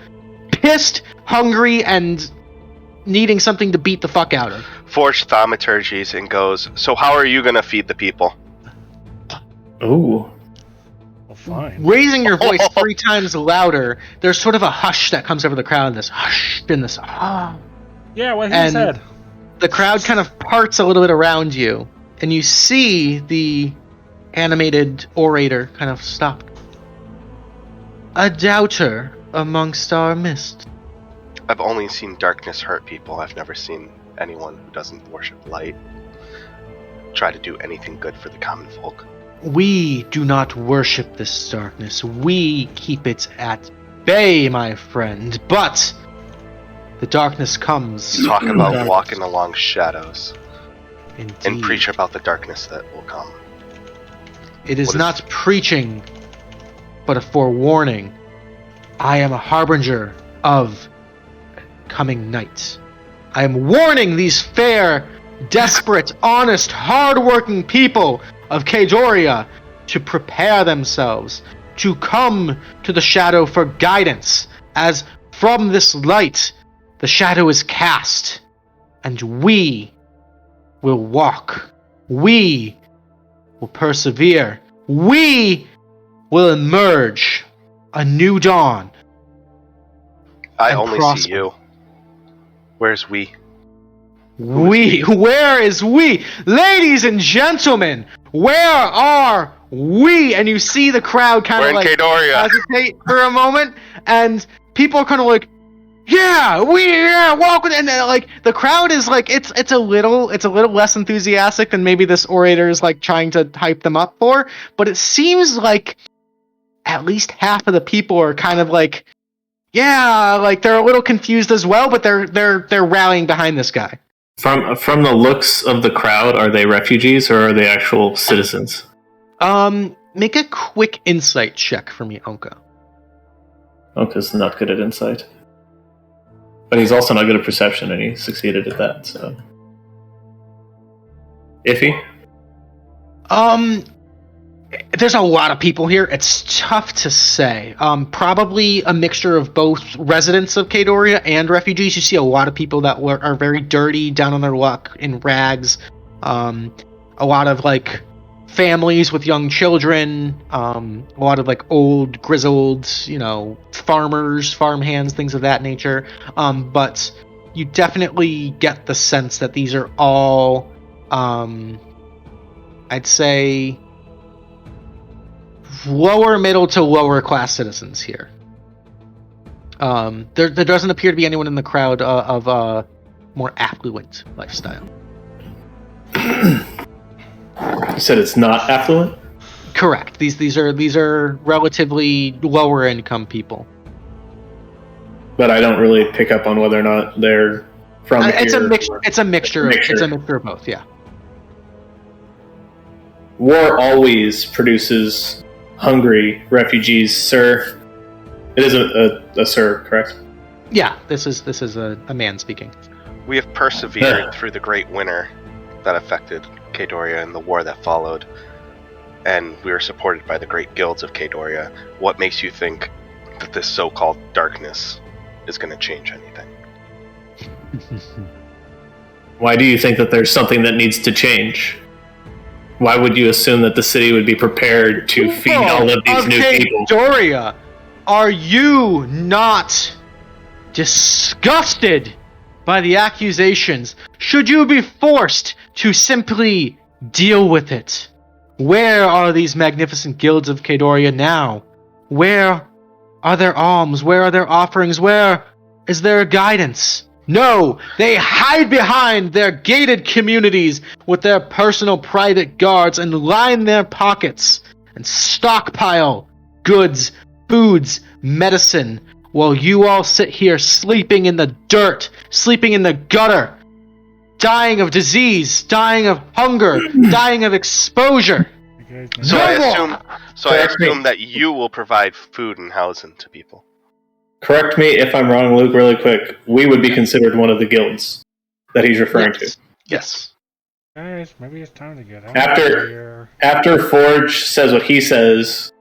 Speaker 1: pissed, hungry, and needing something to beat the fuck out of.
Speaker 2: Forge thaumaturgies and goes, so how are you going to feed the people?
Speaker 4: Ooh.
Speaker 3: Well, fine.
Speaker 1: Raising your voice 3 times louder, there's sort of a hush that comes over the crowd, this hush, and this
Speaker 3: Yeah, what he
Speaker 1: and
Speaker 3: said.
Speaker 1: The crowd kind of parts a little bit around you, and you see the animated orator kind of stop. A doubter amongst our midst.
Speaker 2: I've only seen darkness hurt people. I've never seen anyone who doesn't worship light try to do anything good for the common folk.
Speaker 1: We do not worship this darkness. We keep it at bay, my friend. But the darkness comes.
Speaker 2: Talk about walking along shadows.
Speaker 1: Indeed.
Speaker 2: And preach about the darkness that will come.
Speaker 1: It is not preaching, but a forewarning. I am a harbinger of coming night. I am warning these fair, desperate, honest, hard-working people of Kadoria to prepare themselves, to come to the shadow for guidance, as from this light the shadow is cast, and we will walk. We will persevere. We will emerge a new dawn.
Speaker 2: I only see you. Where's we?
Speaker 1: Where is we? Ladies and gentlemen, where are we? And you see the crowd kind of like hesitate for a moment, and people are kind of like, walk with it. And like the crowd is like, it's a little less enthusiastic than maybe this orator is like trying to hype them up for, but it seems like at least half of the people are kind of like, yeah, like they're a little confused as well, but they're rallying behind this guy.
Speaker 4: From the looks of the crowd, are they refugees or are they actual citizens?
Speaker 1: Make a quick insight check for me, Ownka.
Speaker 4: Onka's not good at insight. But he's also not good at perception, and he succeeded at that, so... Iffy?
Speaker 1: There's a lot of people here. It's tough to say. Probably a mixture of both residents of Kadoria and refugees. You see a lot of people that are very dirty, down on their luck, in rags. A lot of, like, families with young children. A lot of, like, old, grizzled, farmers, farmhands, things of that nature. But you definitely get the sense that these are all, I'd say, lower middle to lower class citizens here. There doesn't appear to be anyone in the crowd of a more affluent lifestyle.
Speaker 4: You said it's not affluent?
Speaker 1: Correct. These are relatively lower income people. But
Speaker 4: I don't really pick up on whether or not they're from here.
Speaker 1: It's a mixture. It's a mixture of both. Yeah.
Speaker 4: War always produces hungry refugees, sir. It is a sir, correct?
Speaker 1: Yeah, this is a man speaking.
Speaker 2: We have persevered through the great winter that affected Kadoria and the war that followed, and we were supported by the great guilds of Kadoria, what makes you think that this so-called darkness is going to change anything?
Speaker 4: Why do you think that there's something that needs to change? Why would you assume that the city would be prepared to feed all of these new people?
Speaker 1: Kadoria, are you not disgusted by the accusations? Should you be forced to simply deal with it? Where are these magnificent guilds of Kadoria now? Where are their alms? Where are their offerings? Where is their guidance? No, they hide behind their gated communities with their personal private guards and line their pockets and stockpile goods, foods, medicine, while you all sit here sleeping in the dirt, sleeping in the gutter, dying of disease, dying of hunger, dying of exposure.
Speaker 2: So I assume that you will provide food and housing to people.
Speaker 4: Correct me if I'm wrong, Luke, really quick. We would be considered one of the guilds that he's referring to.
Speaker 1: Yes.
Speaker 3: Guys, maybe it's time to get out
Speaker 4: After
Speaker 3: here.
Speaker 4: After Forge says what he says,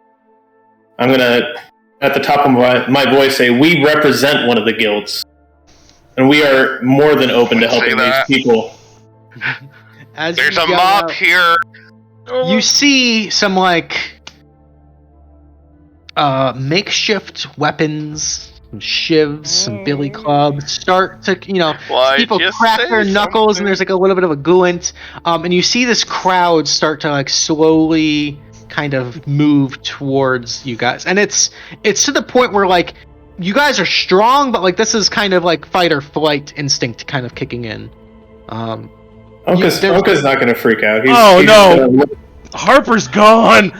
Speaker 4: I'm going to, at the top of my voice, say, we represent one of the guilds. And we are more than open to helping these people.
Speaker 2: There's a mob here.
Speaker 1: You see some, makeshift weapons, some shivs, some billy clubs start to, people crack their knuckles, and there's a little bit of a glint. And you see this crowd start to slowly kind of move towards you guys. And it's to the point where you guys are strong, but this is kind of fight or flight instinct kind of kicking in.
Speaker 4: Onka's not going to freak out.
Speaker 3: No! Harper's gone!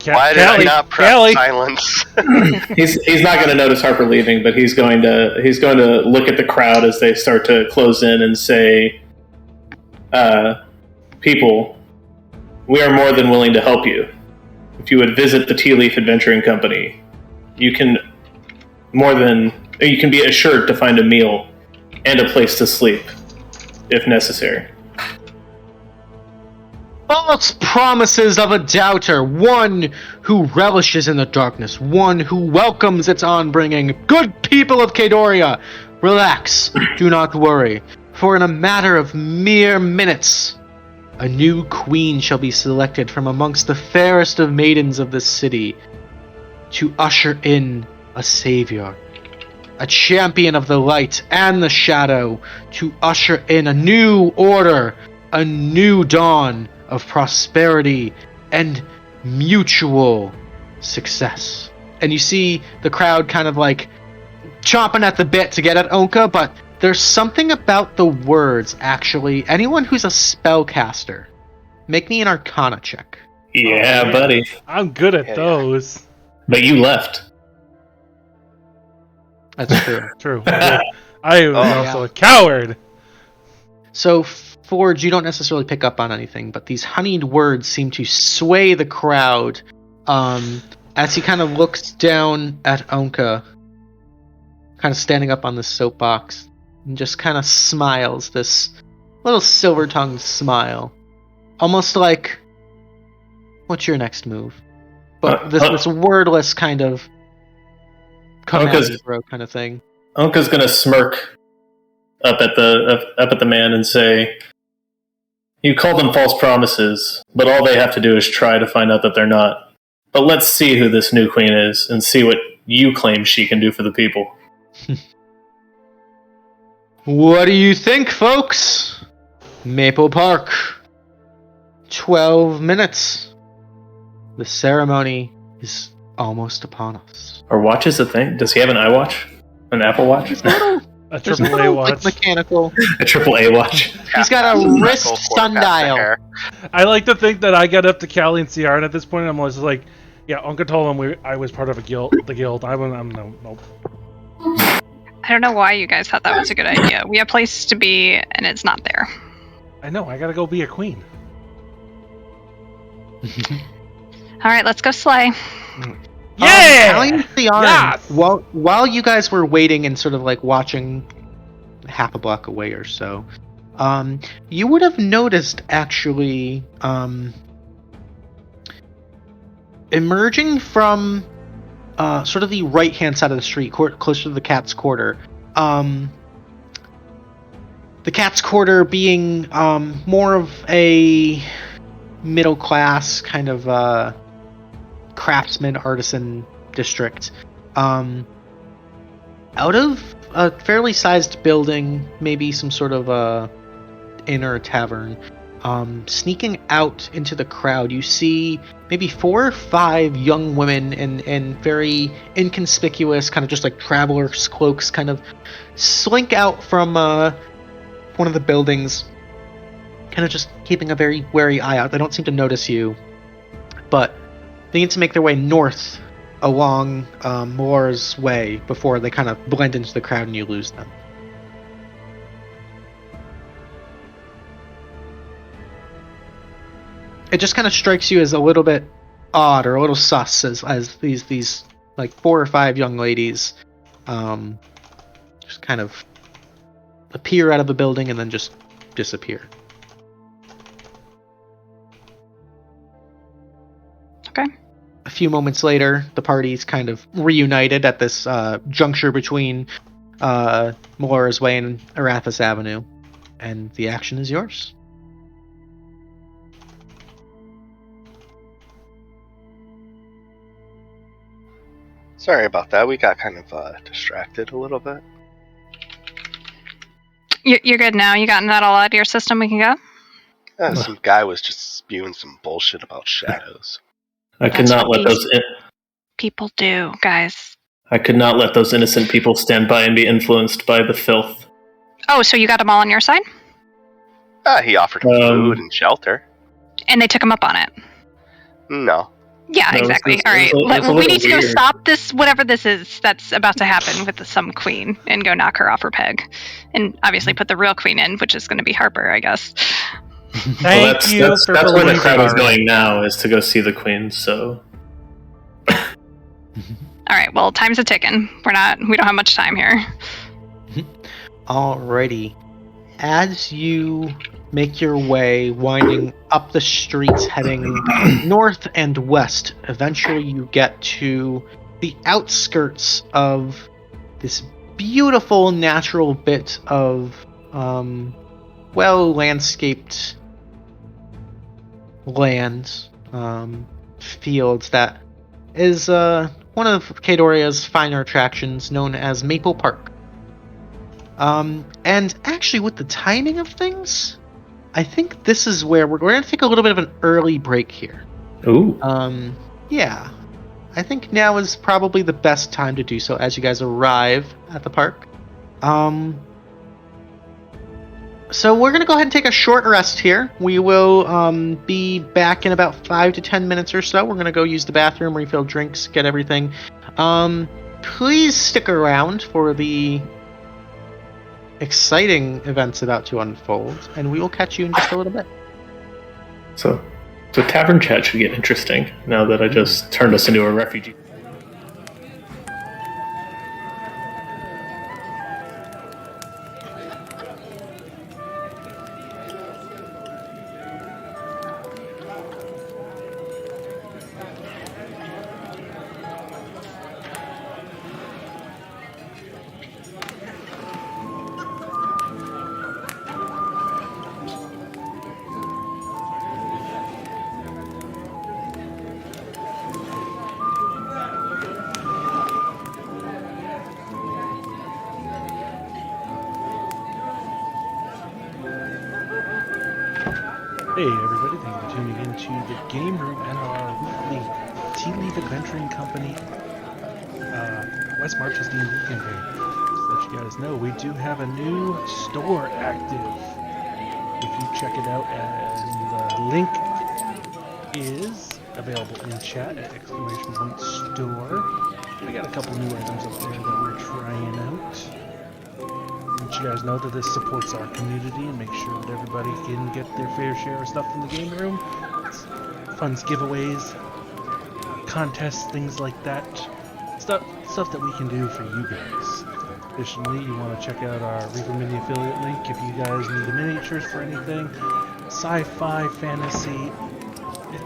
Speaker 2: Why did I not press silence?
Speaker 4: he's not going to notice Harper leaving, but he's going to look at the crowd as they start to close in and say, people, we are more than willing to help you. If you would visit the Tealeaf Adventuring Company, you can be assured to find a meal and a place to sleep, if necessary.
Speaker 1: False promises of a doubter, one who relishes in the darkness, one who welcomes its onbringing. Good people of Kadoria, relax, do not worry, for in a matter of mere minutes, a new queen shall be selected from amongst the fairest of maidens of this city to usher in a savior, a champion of the light and the shadow, to usher in a new order, a new dawn of prosperity and mutual success. And you see the crowd kind of chomping at the bit to get at Ownka, but there's something about the words, actually. Anyone who's a spellcaster, make me an Arcana check.
Speaker 4: Yeah, buddy.
Speaker 3: I'm good at those.
Speaker 4: But you left.
Speaker 1: That's true.
Speaker 3: True. I am also a coward.
Speaker 1: So, Forge, you don't necessarily pick up on anything, but these honeyed words seem to sway the crowd as he kind of looks down at Ownka, kind of standing up on the soapbox, and just kind of smiles, this little silver-tongued smile. Almost like, what's your next move? But this wordless kind of come out of the throat kind of thing.
Speaker 4: Onka's gonna smirk up at the man and say, you call them false promises, but all they have to do is try to find out that they're not. But let's see who this new queen is and see what you claim she can do for the people.
Speaker 1: What do you think, folks? Maple Park. 12 minutes. The ceremony is almost upon us.
Speaker 4: Are watches a thing? Does he have an iWatch? An Apple Watch?
Speaker 3: A AAA watch.
Speaker 1: Mechanical.
Speaker 4: A AAA watch.
Speaker 1: He's got a wrist sundial.
Speaker 3: I like to think that I got up to Callie and Ciarenne at this point, and I'm always like, yeah, Ownka told him I was part of the guild. Nope.
Speaker 6: I don't know why you guys thought that was a good idea. We have places to be, and it's not there.
Speaker 3: I know, I gotta go be a queen.
Speaker 6: Alright, let's go slay.
Speaker 3: Yeah!
Speaker 1: Callie and Ciarenne, while you guys were waiting and sort of watching half a block away or so, You would have noticed, actually, emerging from sort of the right-hand side of the street, closer to the Cat's Quarter. The Cat's Quarter being more of a middle-class kind of craftsman, artisan district. Out of a fairly sized building, maybe some sort of inn or a tavern, sneaking out into the crowd, you see maybe 4 or 5 young women in very inconspicuous, kind of just like travelers' cloaks, kind of slink out from one of the buildings, kind of just keeping a very wary eye out. They don't seem to notice you, but they need to make their way north along Moore's Way before they kind of blend into the crowd and you lose them. It just kind of strikes you as a little bit odd or a little sus as these like 4 or 5 young ladies just kind of appear out of the building and then just disappear.
Speaker 6: Okay.
Speaker 1: A few moments later, the party's kind of reunited at this juncture between Melora's Way and Arathis Avenue, and the action is yours.
Speaker 2: Sorry about that. We got kind of distracted a little bit.
Speaker 6: You're good now? You gotten that all out of your system? We can go?
Speaker 2: Some guy was just spewing some bullshit about shadows.
Speaker 4: I could not let those
Speaker 6: people do, guys.
Speaker 4: I could not let those innocent people stand by and be influenced by the filth.
Speaker 6: Oh, so you got them all on your side?
Speaker 2: He offered food and shelter.
Speaker 6: And they took him up on it?
Speaker 2: No.
Speaker 6: Yeah, no, exactly. All right, we need to go stop this, whatever this is that's about to happen with some queen, and go knock her off her peg. And obviously put the real queen in, which is going to be Harper, I guess.
Speaker 3: That's where
Speaker 4: the crowd is going now, is to go see the queen, so...
Speaker 6: Alright, well, time's a ticking. We don't have much time here.
Speaker 1: Alrighty. As you make your way, winding up the streets, heading north and west, eventually you get to the outskirts of this beautiful natural bit of, well-landscaped land, fields that is one of Kadoria's finer attractions, known as Maple Park. And actually, with the timing of things, I think this is where we're going to take a little bit of an early break here.
Speaker 4: Ooh.
Speaker 1: Yeah. I think now is probably the best time to do so as you guys arrive at the park. So we're going to go ahead and take a short rest here. We will be back in about 5 to 10 minutes or so. We're going to go use the bathroom, refill drinks, get everything. Please stick around for the exciting events about to unfold, and we will catch you in just a little bit.
Speaker 4: So tavern chat should get interesting now that I just turned us into a refugee.
Speaker 3: Hey everybody, thank you for tuning into the game room and our weekly Tealeaf Adventuring Company West Marches D&D campaign. Just to let you guys know, we do have a new store active. If you check it out, and the link is available in chat at !store. We got a couple new items up there that we're trying out. Let you guys know that this supports our community and makes sure that everybody can get their fair share of stuff from the game room. It's funds, giveaways, contests, things like that. Stuff that we can do for you guys. Additionally, you want to check out our Reaper Mini affiliate link if you guys need the miniatures for anything. Sci-fi, fantasy,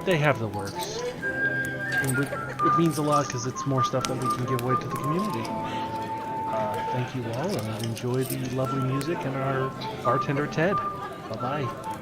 Speaker 3: they have the works. And it means a lot because it's more stuff that we can give away to the community. Thank you all, and enjoy the lovely music and our bartender Ted. Bye-bye.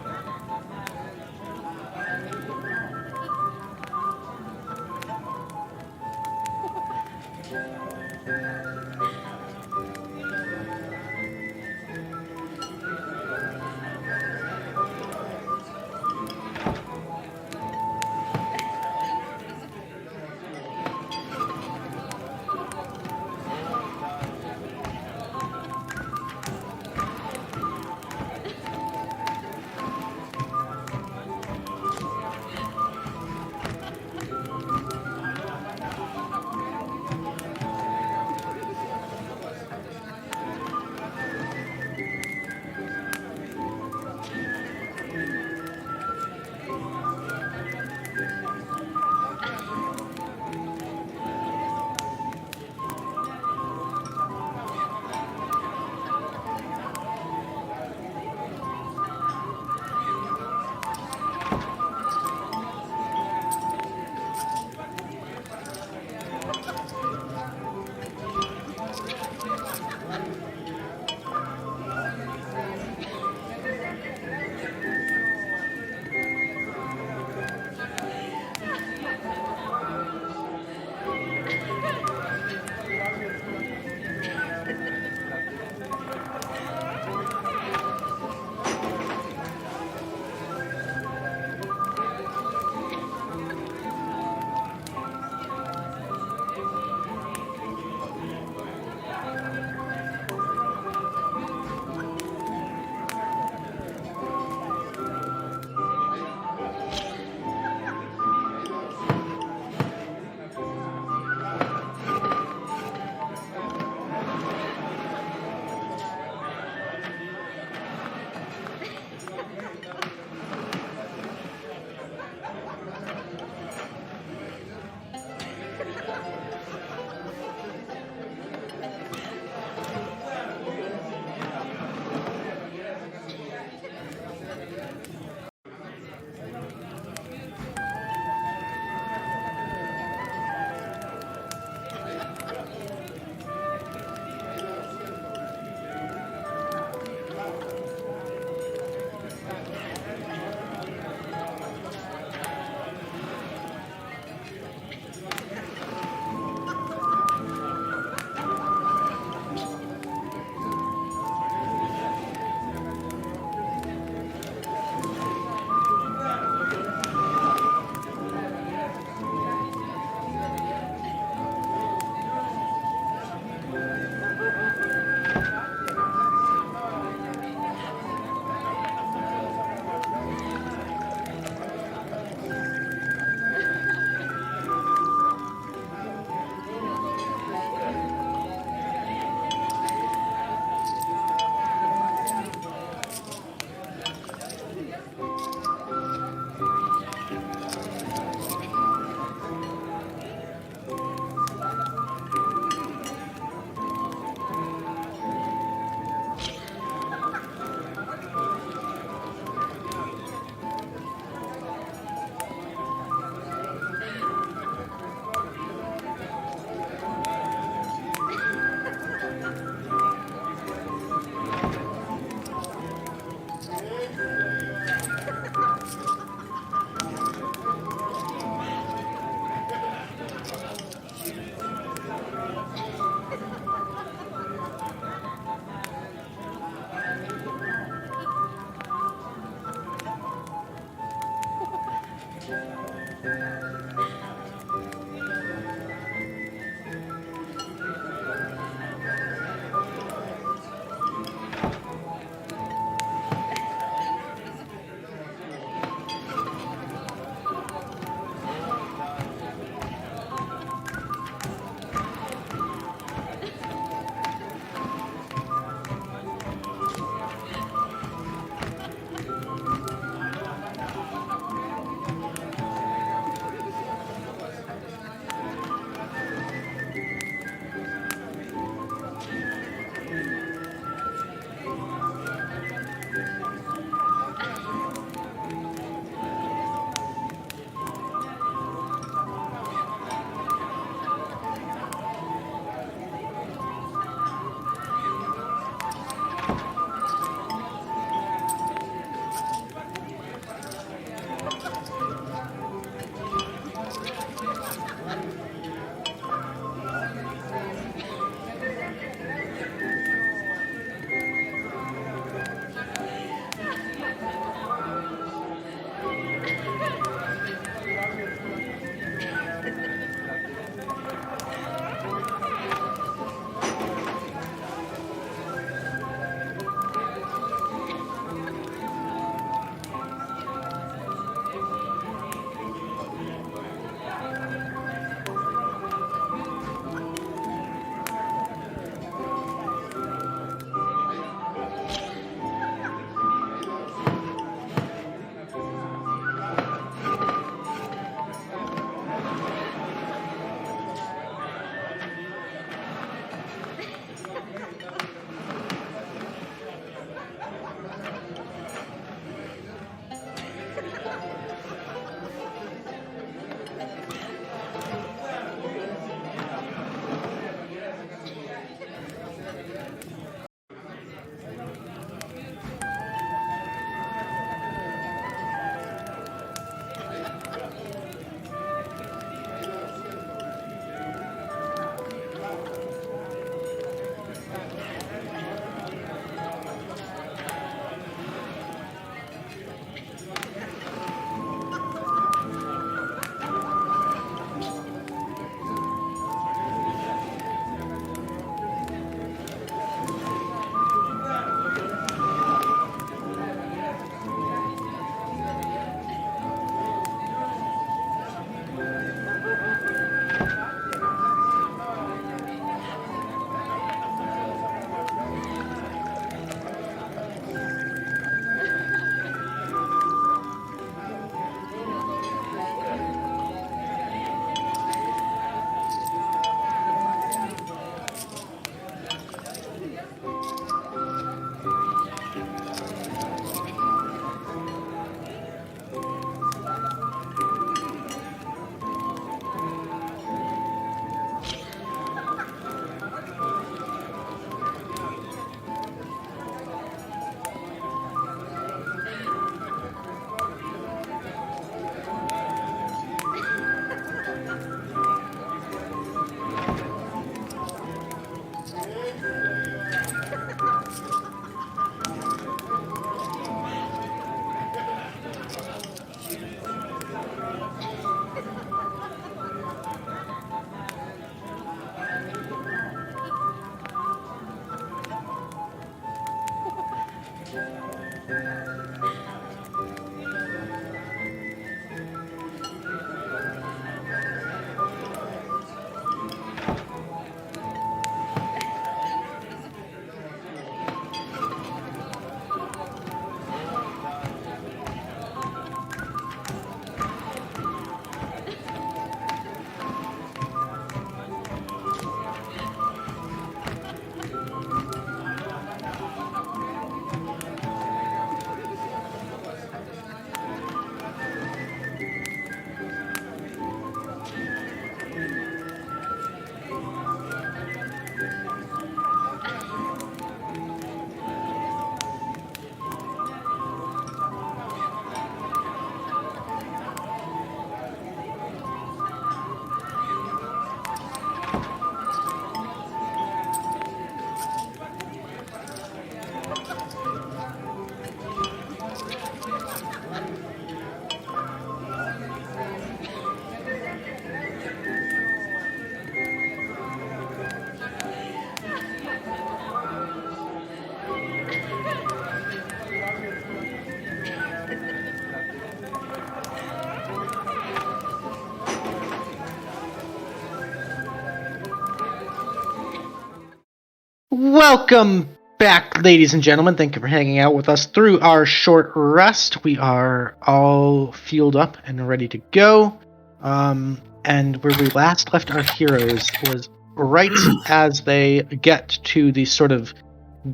Speaker 1: Welcome back, ladies and gentlemen. Thank you for hanging out with us through our short rest. We are all fueled up and ready to go. And where we last left our heroes was right as they get to the sort of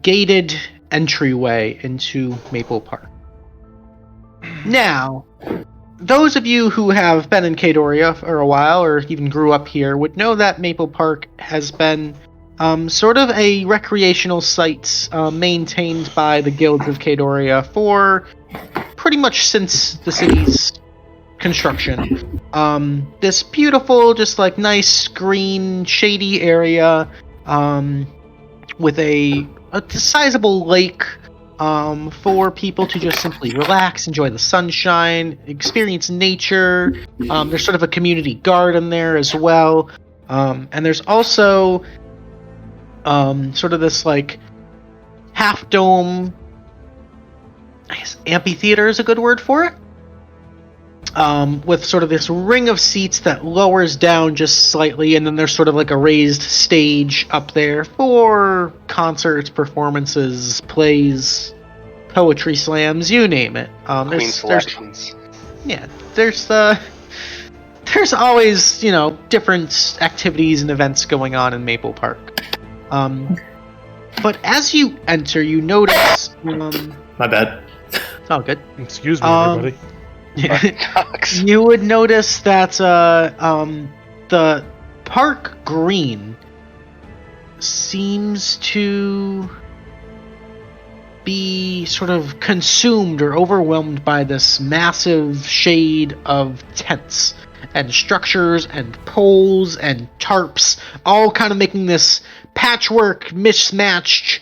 Speaker 1: gated entryway into Maple Park. Now, those of you who have been in Cadoria for a while, or even grew up here, would know that Maple Park has been sort of a recreational site maintained by the guilds of Cadoria for pretty much since the city's construction. This beautiful, just like nice, green, shady area with a sizable lake for people to just simply relax, enjoy the sunshine, experience nature. There's sort of a community garden there as well. And there's also sort of this like half dome, I guess amphitheater is a good word for it, with sort of this ring of seats that lowers down just slightly, and then there's sort of like a raised stage up there for concerts, performances, plays, poetry slams, you name it.
Speaker 2: Queen selections.
Speaker 1: There's always, different activities and events going on in Maple Park. But as you enter, you notice...
Speaker 4: My bad.
Speaker 1: It's all good.
Speaker 3: Excuse me, everybody.
Speaker 1: You would notice that the park green seems to be sort of consumed or overwhelmed by this massive shade of tents and structures and poles and tarps, all kind of making this patchwork, mismatched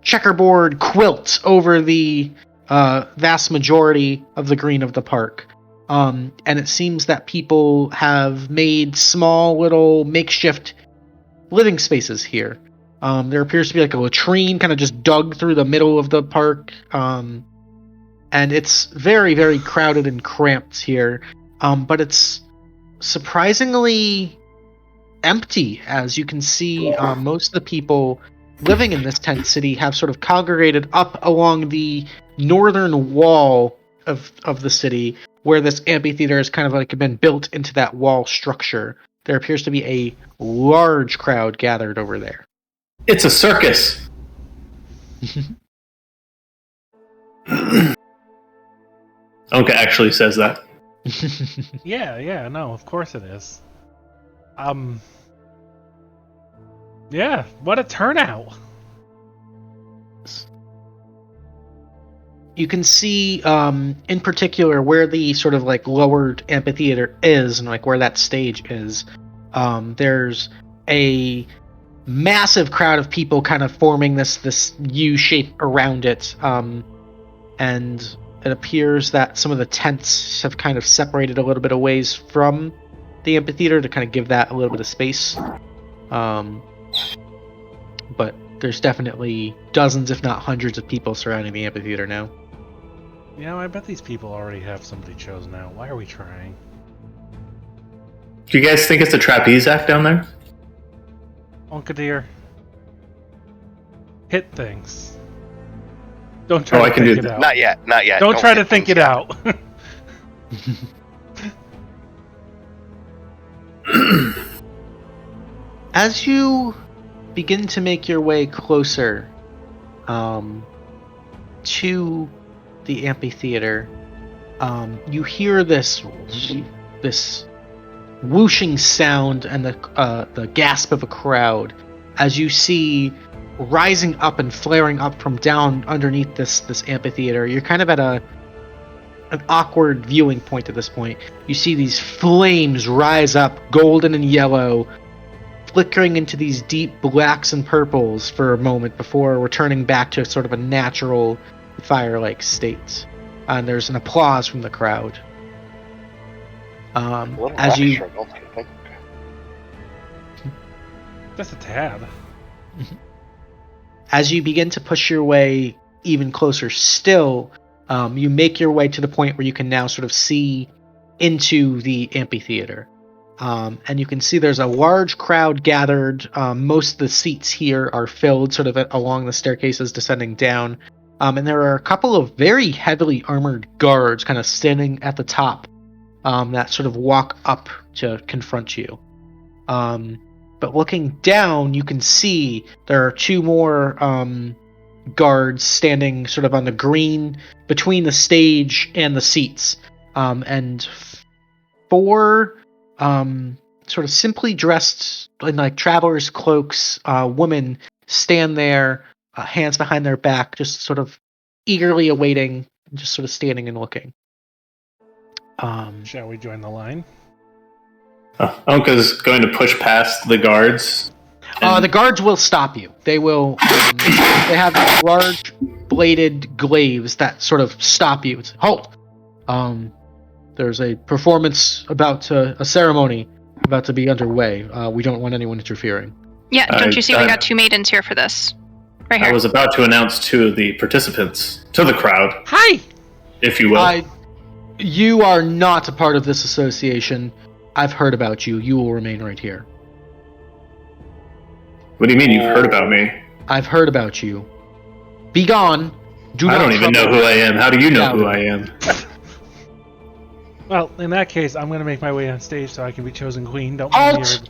Speaker 1: checkerboard quilt over the vast majority of the green of the park. And it seems that people have made small little makeshift living spaces here. There appears to be like a latrine kind of just dug through the middle of the park. And it's very, very crowded and cramped here. But it's surprisingly empty, as you can see. Most of the people living in this tent city have sort of congregated up along the northern wall of the city, where this amphitheater has kind of like been built into that wall structure. There appears to be a large crowd gathered over there.
Speaker 4: It's a circus. Ownka actually says that.
Speaker 3: Yeah, no, of course it is. Yeah, what a turnout.
Speaker 1: You can see, in particular, where the sort of like lowered amphitheater is, and like where that stage is. There's a massive crowd of people kind of forming this U shape around it, and it appears that some of the tents have kind of separated a little bit of ways from the amphitheater to kind of give that a little bit of space. But there's definitely dozens, if not hundreds, of people surrounding the amphitheater now.
Speaker 3: I bet these people already have somebody chosen now. Why are we trying?
Speaker 4: Do you guys think it's a trapeze act down there?
Speaker 3: Ownka dear. Hit things. Don't try to think it out.
Speaker 2: Not yet.
Speaker 3: Don't try to think it out.
Speaker 1: As you begin to make your way closer to the amphitheater, you hear this whooshing sound and the gasp of a crowd as you see rising up and flaring up from down underneath this amphitheater. You're kind of at an awkward viewing point at this point. You see these flames rise up, golden and yellow, flickering into these deep blacks and purples for a moment before returning back to sort of a natural fire-like state. And there's an applause from the crowd. As you...
Speaker 3: Just a tad.
Speaker 1: As you begin to push your way even closer still, you make your way to the point where you can now sort of see into the amphitheater. And you can see there's a large crowd gathered. Most of the seats here are filled sort of along the staircases descending down. And there are a couple of very heavily armored guards kind of standing at the top that sort of walk up to confront you. But looking down, you can see there are two more guards standing sort of on the green between the stage and the seats. And four sort of simply dressed in like traveler's cloaks women stand there, hands behind their back, just sort of eagerly awaiting, just sort of standing and looking.
Speaker 3: Shall we join the line?
Speaker 4: Ownka's going to push past the guards.
Speaker 1: The guards will stop you. They will. They have large bladed glaives that sort of stop you. It's, halt! There's a performance a ceremony about to be underway. We don't want anyone interfering.
Speaker 6: Yeah, don't you see we got two maidens here for this? Right here.
Speaker 4: I was about to announce to the participants, to the crowd.
Speaker 1: Hi!
Speaker 4: If you will.
Speaker 1: You are not a part of this association. I've heard about you. You will remain right here.
Speaker 4: What do you mean you've heard about me?
Speaker 1: I've heard about you. Be gone.
Speaker 4: I don't even know who I am. How do you know who I am?
Speaker 3: Well, in that case, I'm going to make my way on stage so I can be chosen queen. Don't
Speaker 1: Halt!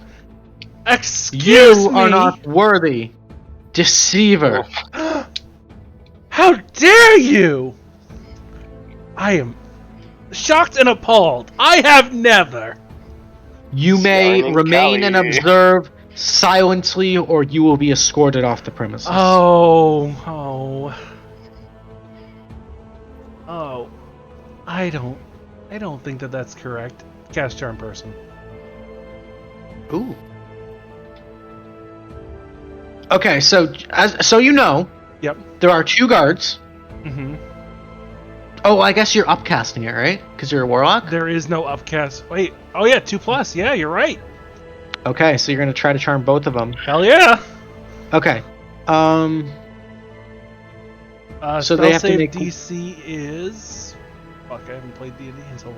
Speaker 3: Excuse
Speaker 1: you
Speaker 3: me!
Speaker 1: Are not worthy. Deceiver.
Speaker 3: How dare you! I am shocked and appalled. I have never.
Speaker 1: You may remain and observe silently, or you will be escorted off the premises.
Speaker 3: Oh. I don't think that's correct. Cast charm person.
Speaker 1: Ooh. Okay, so you know,
Speaker 3: yep,
Speaker 1: there are two guards.
Speaker 3: Mm-hmm.
Speaker 1: Oh, I guess you're upcasting it, right? Because you're a warlock?
Speaker 3: There is no upcast. Wait. Oh, yeah, 2+. Yeah, you're right.
Speaker 1: Okay, so you're going to try to charm both of them.
Speaker 3: Hell yeah.
Speaker 1: Okay.
Speaker 3: So they have to make... DC is... Fuck, I haven't played D&D in so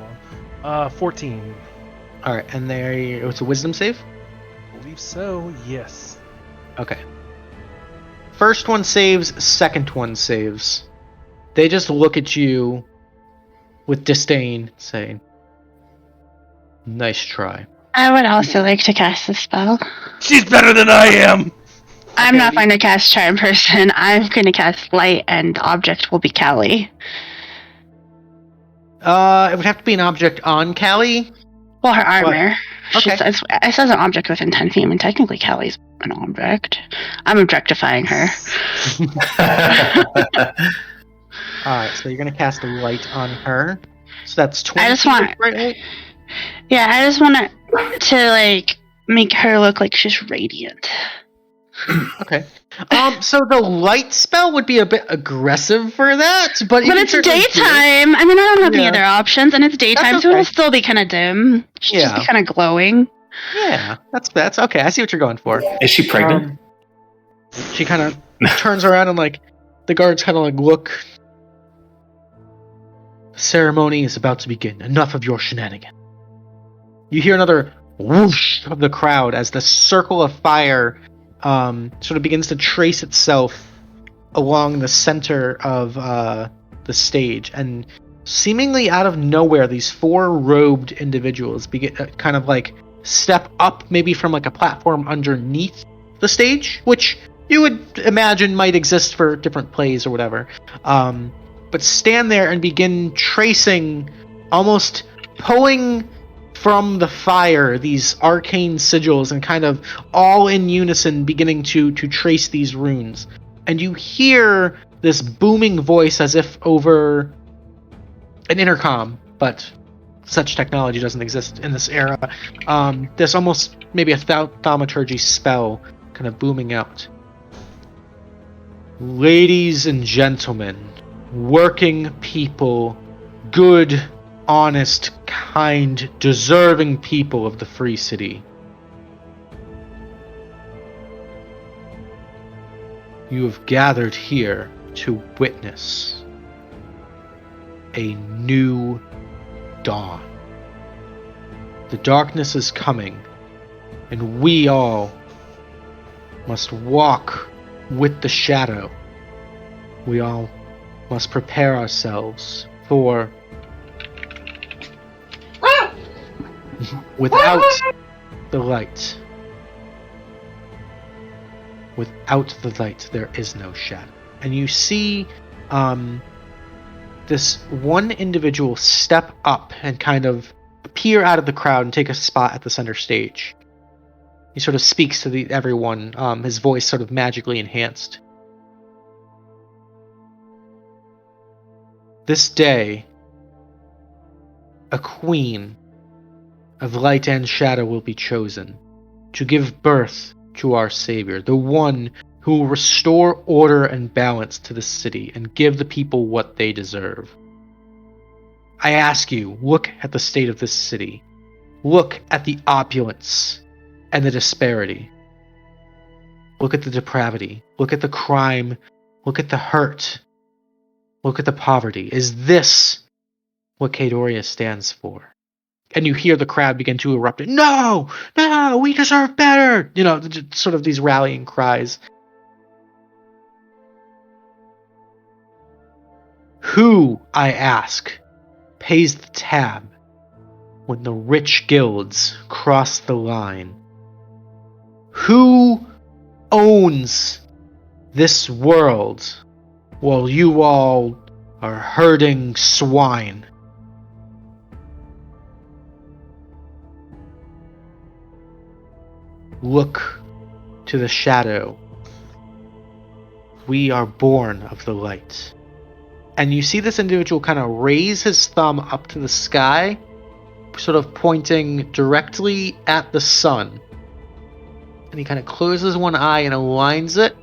Speaker 3: long. 14.
Speaker 1: Alright, and it's a wisdom save?
Speaker 3: I believe so, yes.
Speaker 1: Okay. First one saves, second one saves. They just look at you with disdain, saying, "Nice try."
Speaker 5: I would also like to cast a spell.
Speaker 3: She's better than I am!
Speaker 5: I'm not going to cast Charm Person. I'm going to cast Light, and the object will be Callie.
Speaker 1: It would have to be an object on Callie.
Speaker 5: Well, her armor.
Speaker 1: Okay.
Speaker 5: It says an object within 10 feet. I mean, technically, Callie's an object. I'm objectifying her.
Speaker 1: Alright, so you're going to cast a light on her. So that's 20.
Speaker 5: I just want...
Speaker 1: Right?
Speaker 5: Yeah, I just want to make her look like she's radiant.
Speaker 1: Okay. So the light spell would be a bit aggressive for that, but
Speaker 5: it's daytime. I mean, I don't have any other options, and it's daytime, so it'll still be kind of dim. She'll just be kind of glowing.
Speaker 1: Yeah, that's okay. I see what you're going for.
Speaker 4: Is she pregnant?
Speaker 1: She kind of turns around and like the guards kind of like look. The ceremony is about to begin. Enough of your shenanigans. You hear another whoosh of the crowd as the circle of fire sort of begins to trace itself along the center of the stage, and seemingly out of nowhere, these 4 robed individuals begin kind of like step up, maybe from like a platform underneath the stage, which you would imagine might exist for different plays or whatever, but stand there and begin tracing, almost pulling from the fire, these arcane sigils, and kind of all in unison beginning to trace these runes. And you hear this booming voice as if over an intercom, but such technology doesn't exist in this era. There's almost maybe a thaumaturgy spell kind of booming out. Ladies and gentlemen, working people, good, honest, kind, deserving people of the Free City. You have gathered here to witness a new dawn. The darkness is coming, and we all must walk with the shadow. We all must prepare ourselves for without the light. Without the light, there is no shadow. And you see this one individual step up and kind of appear out of the crowd and take a spot at the center stage. He sort of speaks to everyone, his voice sort of magically enhanced. This day, a queen of light and shadow will be chosen to give birth to our Savior, the one who will restore order and balance to the city and give the people what they deserve. I ask you, look at the state of this city. Look at the opulence and the disparity. Look at the depravity. Look at the crime. Look at the hurt. Look at the poverty. Is this what Kadoria stands for? And you hear the crowd begin to erupt. No! No! We deserve better! You know, sort of these rallying cries. Who, I ask, pays the tab when the rich guilds cross the line? Who owns this world while you all are herding swine? Look to the shadow. We are born of the light. And you see this individual kind of raise his thumb up to the sky, sort of pointing directly at the sun. And he kind of closes one eye and aligns it.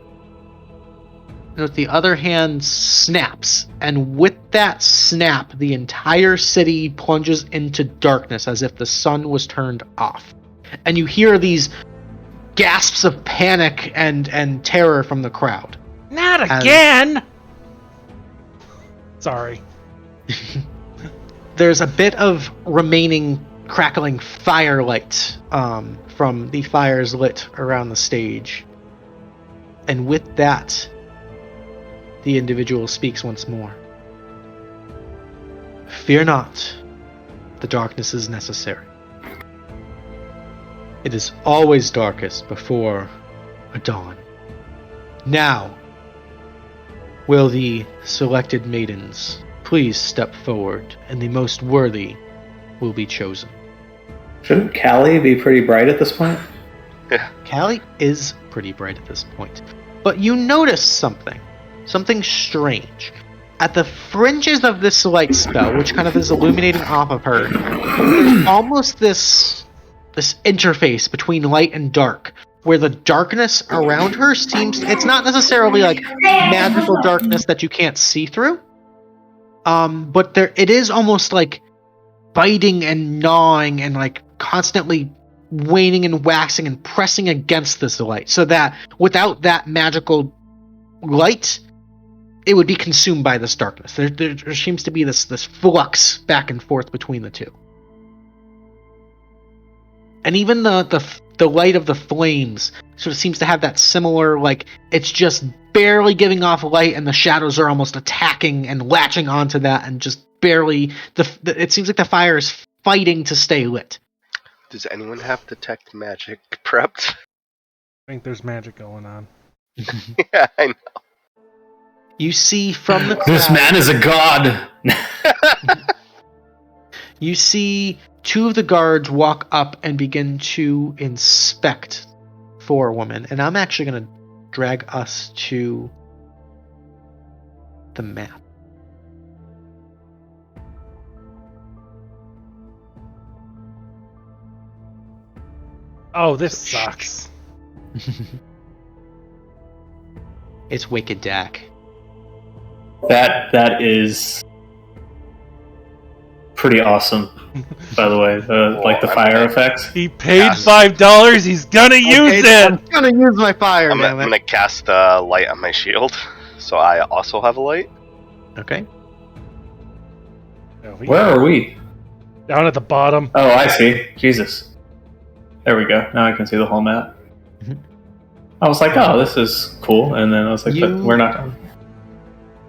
Speaker 1: And with the other hand, snaps. And with that snap, the entire city plunges into darkness as if the sun was turned off. And you hear these gasps of panic and terror from the crowd.
Speaker 3: Not again! Sorry.
Speaker 1: There's a bit of remaining crackling firelight from the fires lit around the stage. And with that, the individual speaks once more. Fear not, the darkness is necessary. It is always darkest before a dawn. Now, will the selected maidens please step forward, and the most worthy will be chosen.
Speaker 7: Shouldn't Callie be pretty bright at this point?
Speaker 2: Yeah.
Speaker 1: Callie is pretty bright at this point. But you notice something strange. At the fringes of this light spell, which kind of is illuminating off of her, there's almost this interface between light and dark, where the darkness around her seems... It's not necessarily like magical darkness that you can't see through, but it is almost like biting and gnawing and like constantly waning and waxing and pressing against this light, so that without that magical light, it would be consumed by this darkness. There seems to be this flux back and forth between the two. And even the light of the flames sort of seems to have that similar, like, it's just barely giving off light and the shadows are almost attacking and latching onto that and just barely... it seems like the fire is fighting to stay lit.
Speaker 2: Does anyone have detect magic prepped?
Speaker 3: I think there's magic going on.
Speaker 2: Yeah, I know.
Speaker 1: You see from the crowd...
Speaker 4: This man is a god!
Speaker 1: You see 2 of the guards walk up and begin to inspect 4 women. And I'm actually going to drag us to the map.
Speaker 3: Oh, this sucks.
Speaker 1: It's Wicked Dak.
Speaker 4: That is pretty awesome, by the way. Like the fire effects.
Speaker 3: He paid $5. He's gonna use it.
Speaker 1: I'm gonna use my fire.
Speaker 2: I'm gonna cast a light on my shield, so I also have a light.
Speaker 1: Okay.
Speaker 4: Where are we?
Speaker 3: Down at the bottom.
Speaker 4: Oh, I see. Jesus. There we go. Now I can see the whole map.
Speaker 1: Mm-hmm.
Speaker 4: I was like, oh, this is cool. And then I was like, but we're not...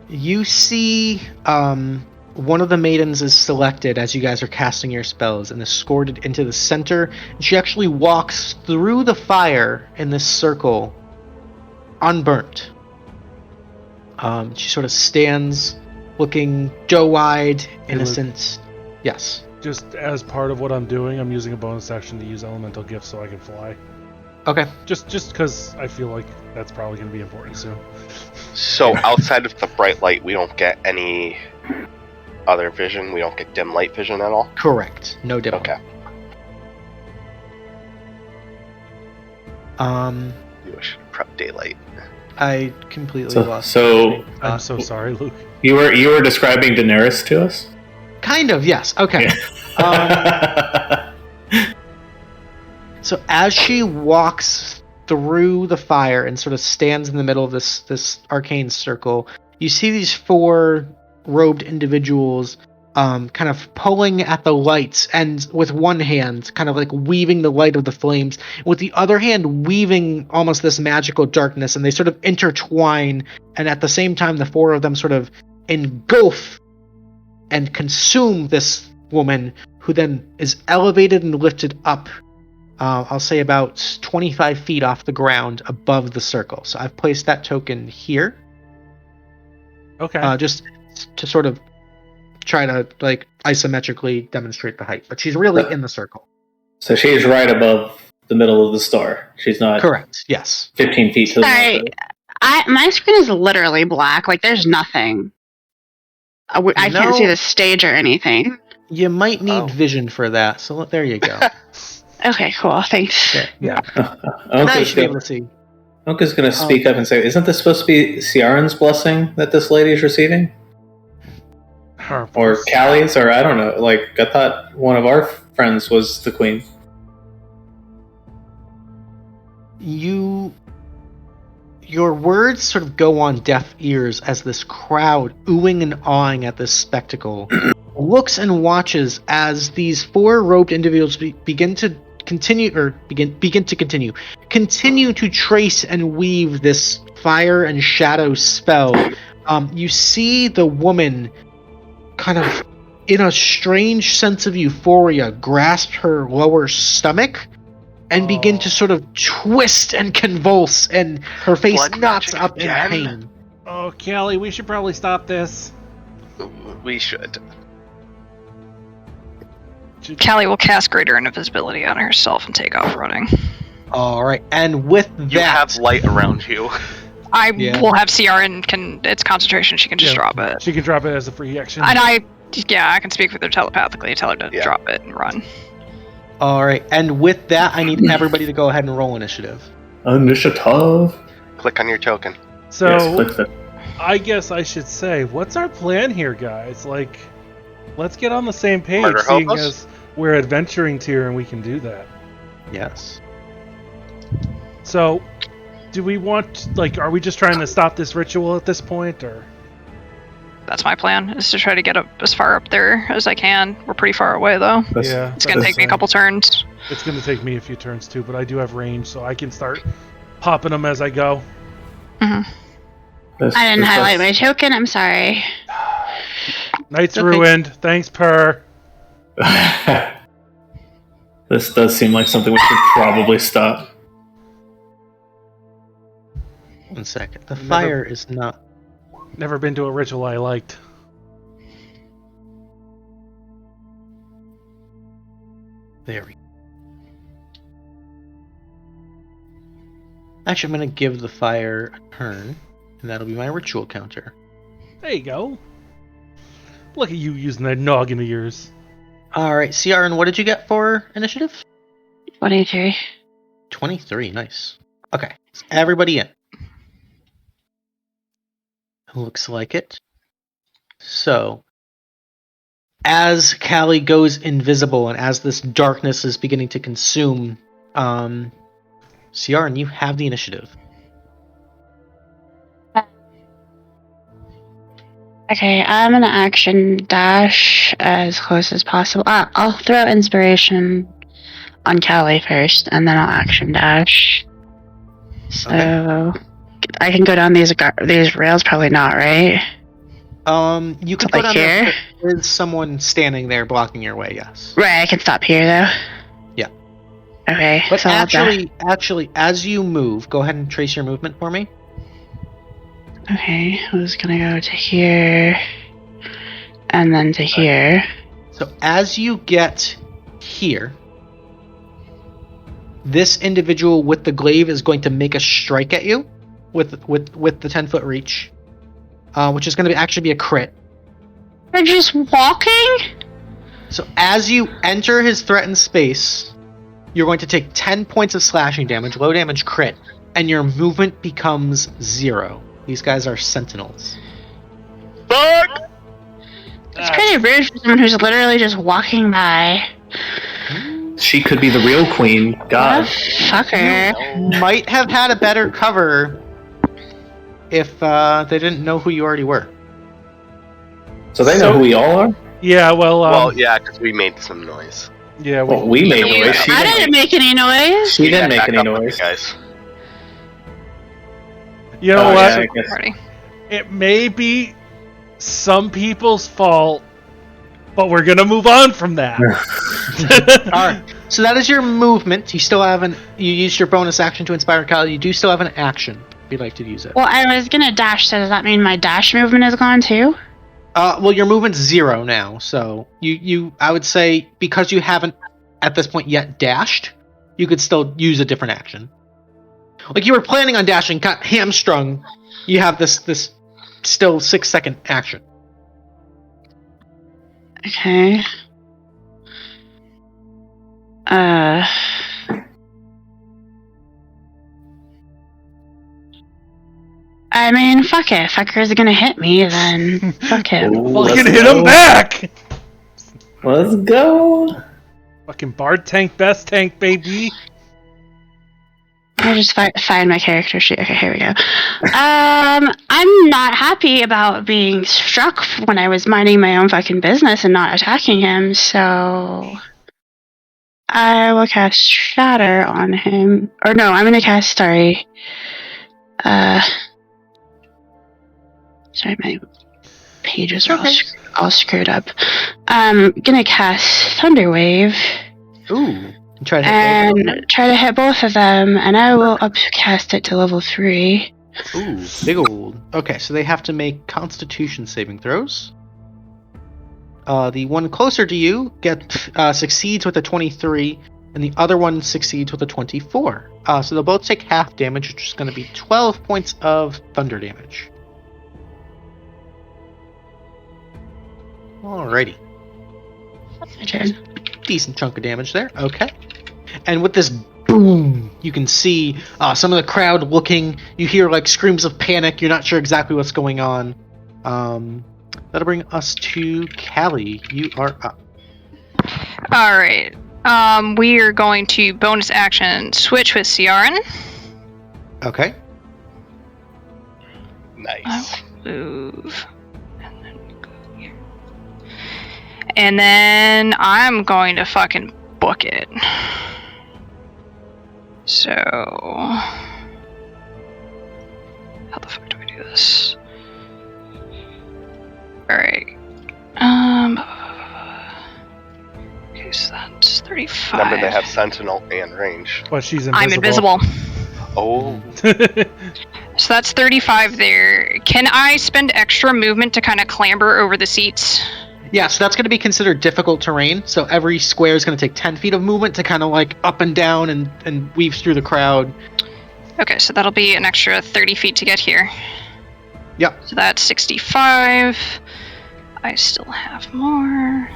Speaker 1: You see one of the maidens is selected as you guys are casting your spells and escorted into the center. She actually walks through the fire in this circle unburnt. She sort of stands looking doe-eyed, innocent. Yes.
Speaker 3: Just as part of what I'm doing, I'm using a bonus action to use elemental gifts so I can fly.
Speaker 1: Okay.
Speaker 3: Just because I feel like that's probably going to be important soon.
Speaker 2: So outside of the bright light, we don't get any other vision? We don't get dim light vision at all?
Speaker 1: Correct. No dim.
Speaker 2: Okay. You should prep daylight.
Speaker 1: I completely lost.
Speaker 4: So
Speaker 3: I'm so sorry, Luke.
Speaker 4: You were describing Daenerys to us?
Speaker 1: Kind of, yes. Okay. So as she walks through the fire and sort of stands in the middle of this arcane circle, you see these 4 robed individuals kind of pulling at the lights, and with one hand kind of like weaving the light of the flames, with the other hand weaving almost this magical darkness, and they sort of intertwine, and at the same time the 4 of them sort of engulf and consume this woman, who then is elevated and lifted up, I'll say about 25 feet off the ground above the circle. So I've placed that token here.
Speaker 3: Okay.
Speaker 1: Just to sort of try to like isometrically demonstrate the height. But she's really in the circle.
Speaker 7: So she's right above the middle of the star. She's not
Speaker 1: correct. Yes.
Speaker 7: 15 feet to the
Speaker 5: Sorry, my screen is literally black. Like there's nothing. I can't see the stage or anything.
Speaker 1: You might need vision for that. So there you go.
Speaker 5: Okay, cool. Thanks.
Speaker 1: Yeah. Now you should be able to see.
Speaker 7: Unka's going to speak up and say, isn't this supposed to be Ciarenne's blessing that this lady is receiving?
Speaker 3: Harper.
Speaker 7: Or Callie's? Or I don't know. Like, I thought one of our friends was the queen.
Speaker 1: Your words sort of go on deaf ears as this crowd, oohing and awing at this spectacle, looks and watches as these 4 robed individuals begin to continue to trace and weave this fire and shadow spell. You see the woman kind of in a strange sense of euphoria grasp her lower stomach and begin to sort of twist and convulse, and her face
Speaker 2: Blood
Speaker 1: knots
Speaker 2: magic
Speaker 1: up
Speaker 2: again?
Speaker 1: in pain.
Speaker 3: Oh, Callie, we should probably stop this.
Speaker 2: We should.
Speaker 6: Callie will cast Greater Invisibility on herself and take off running.
Speaker 1: All right, and with that,
Speaker 2: You have light around you.
Speaker 6: I will have Ciarenne, its concentration, she can just drop it.
Speaker 3: She can drop it as a free action.
Speaker 6: And I can speak with her telepathically, tell her to drop it and run.
Speaker 1: All right, and with that, I need everybody to go ahead and roll initiative.
Speaker 4: Initiative.
Speaker 2: Click on your token.
Speaker 3: So,
Speaker 4: Yes, click that.
Speaker 3: I guess I should say, what's our plan here, guys? Like, let's get on the same page,
Speaker 2: Murder
Speaker 3: seeing
Speaker 2: hobos?
Speaker 3: as we're adventuring tier and we can do that.
Speaker 1: Yes.
Speaker 3: So, do we want, are we just trying to stop this ritual at this point, or?
Speaker 6: That's my plan, is to try to get up as far up there as I can. We're pretty far away, though. It's going to take me a couple turns.
Speaker 3: It's going to take me a few turns, too, but I do have range, so I can start popping them as I go.
Speaker 6: Mm-hmm.
Speaker 5: I didn't highlight my token, I'm sorry.
Speaker 3: Night's ruined. Thanks, Per.
Speaker 4: This does seem like something we should probably stop.
Speaker 1: 1 second. The fire is not...
Speaker 3: Never been to a ritual I liked.
Speaker 1: There we go. Actually, I'm going to give the fire a turn, and that'll be my ritual counter.
Speaker 3: There you go. Look at you using that noggin of yours.
Speaker 1: Alright, Ciarenne, what did you get for initiative?
Speaker 5: 23.
Speaker 1: 23, nice. Okay, everybody in. Looks like it. So, as Callie goes invisible and as this darkness is beginning to consume, Ciarenne, you have the initiative.
Speaker 5: Okay, I'm gonna action dash as close as possible. I'll throw inspiration on Callie first, and then I'll action dash. So I can go down these rails, probably not, right?
Speaker 1: You could go down here. There is someone standing there blocking your way. Yes.
Speaker 5: Right, I can stop here though.
Speaker 1: Yeah.
Speaker 5: Okay.
Speaker 1: But so actually, as you move, go ahead and trace your movement for me.
Speaker 5: Okay, I was gonna go to here, and then to here.
Speaker 1: So as you get here, this individual with the glaive is going to make a strike at you with the 10-foot reach, which is going to actually be a crit.
Speaker 5: They're just walking?
Speaker 1: So as you enter his threatened space, you're going to take 10 points of slashing damage, low damage crit, and your movement becomes 0. These guys are sentinels.
Speaker 2: Fuck!
Speaker 5: It's pretty rude for someone who's literally just walking by.
Speaker 4: She could be the real queen. God.
Speaker 5: Fucker.
Speaker 1: You might have had a better cover if they didn't know who you already were.
Speaker 4: So they know who we all are?
Speaker 3: Yeah, well,
Speaker 2: yeah, because we made some noise.
Speaker 3: Yeah,
Speaker 4: we made noise.
Speaker 5: I didn't make any noise.
Speaker 4: She didn't make any noise.
Speaker 2: Guys.
Speaker 3: You know what?
Speaker 6: Yeah,
Speaker 3: it may be some people's fault, but we're gonna move on from that.
Speaker 1: Alright, so that is your movement. You still have you used your bonus action to inspire Callie. You do still have an action if you'd like to use it.
Speaker 5: Well, I was gonna dash, so does that mean my dash movement is gone too?
Speaker 1: Well, your movement's 0 now, so I would say because you haven't at this point yet dashed, you could still use a different action. Like you were planning on dashing, got hamstrung. You have this still 6-second action.
Speaker 5: Okay. I mean, fuck it. If fucker's gonna hit me, then fuck him.
Speaker 3: Fucking hit him back!
Speaker 4: Let's go!
Speaker 3: Fucking Bard tank, best tank, baby!
Speaker 5: I'll just find my character sheet. Okay, here we go. I'm not happy about being struck when I was minding my own fucking business and not attacking him, so I will cast Shatter on him. Or no, I'm gonna cast, sorry, my pages are all screwed up. I'm gonna cast Thunder Wave.
Speaker 1: Ooh.
Speaker 5: Try to hit both of them, and I will upcast it to level 3.
Speaker 1: Ooh, big old. Okay, so they have to make Constitution saving throws. The one closer to you succeeds with a 23, and the other one succeeds with a 24. So they'll both take half damage, which is going to be 12 points of thunder damage. Alrighty.
Speaker 5: My turn.
Speaker 1: Decent chunk of damage there. Okay. And with this boom, you can see some of the crowd looking. You hear like screams of panic. You're not sure exactly what's going on. That'll bring us to Callie. You are up.
Speaker 6: Alright. We are going to bonus action switch with Ciarenne.
Speaker 1: Okay.
Speaker 2: Nice.
Speaker 6: Move. And then go here. And then I'm going to fucking book it. So... How the fuck do I do this? Alright. Okay, so that's 35.
Speaker 2: Remember, they have sentinel and range.
Speaker 3: But she's invisible.
Speaker 6: I'm invisible.
Speaker 2: Oh,
Speaker 6: So that's 35 there. Can I spend extra movement to kind of clamber over the seats?
Speaker 1: Yeah, so that's going to be considered difficult terrain. So every square is going to take 10 feet of movement to kind of like up and down and weave through the crowd.
Speaker 6: Okay, so that'll be an extra 30 feet to get here.
Speaker 1: Yep.
Speaker 6: So that's 65. I still have more.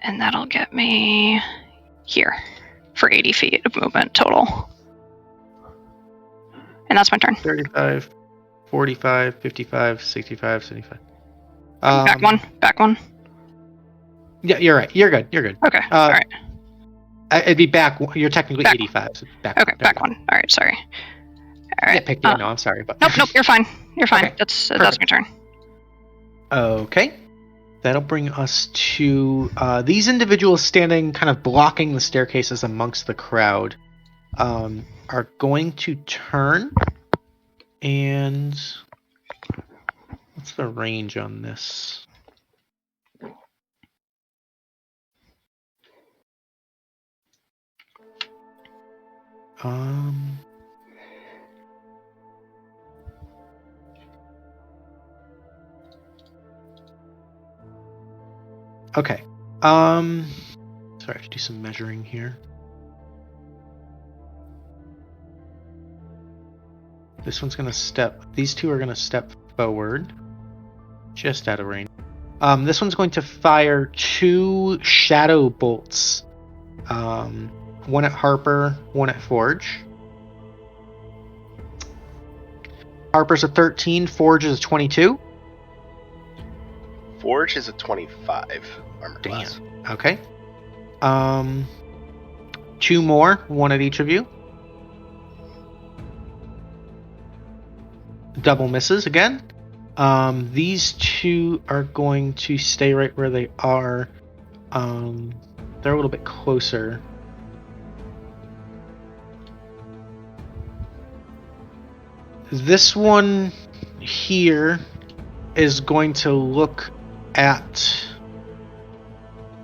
Speaker 6: And that'll get me here for 80 feet of movement total. And that's my turn.
Speaker 1: 35, 45, 55, 65, 75.
Speaker 6: Back one.
Speaker 1: Yeah, you're right. You're good.
Speaker 6: Okay, alright.
Speaker 1: It'd be back. You're technically
Speaker 6: Back.
Speaker 1: 85. So back.
Speaker 6: Okay, back one. Alright, sorry. Alright.
Speaker 1: Yeah, no, I'm sorry. But...
Speaker 6: Nope, you're fine. You're fine.
Speaker 1: Okay,
Speaker 6: That's
Speaker 1: perfect.
Speaker 6: my turn.
Speaker 1: Okay. That'll bring us to these individuals standing kind of blocking the staircases amongst the crowd are going to turn. And what's the range on this? Okay. Sorry, I have to do some measuring here. This one's gonna step. These two are gonna step forward, just out of range. This one's going to fire 2 shadow bolts. One at Harper, one at Forge. Harper's a 13, Forge is a 22.
Speaker 2: Forge is a 25 armor class.
Speaker 1: Okay. 2 more, one at each of you. Double misses again. These 2 are going to stay right where they are. They're a little bit closer. This one here is going to look at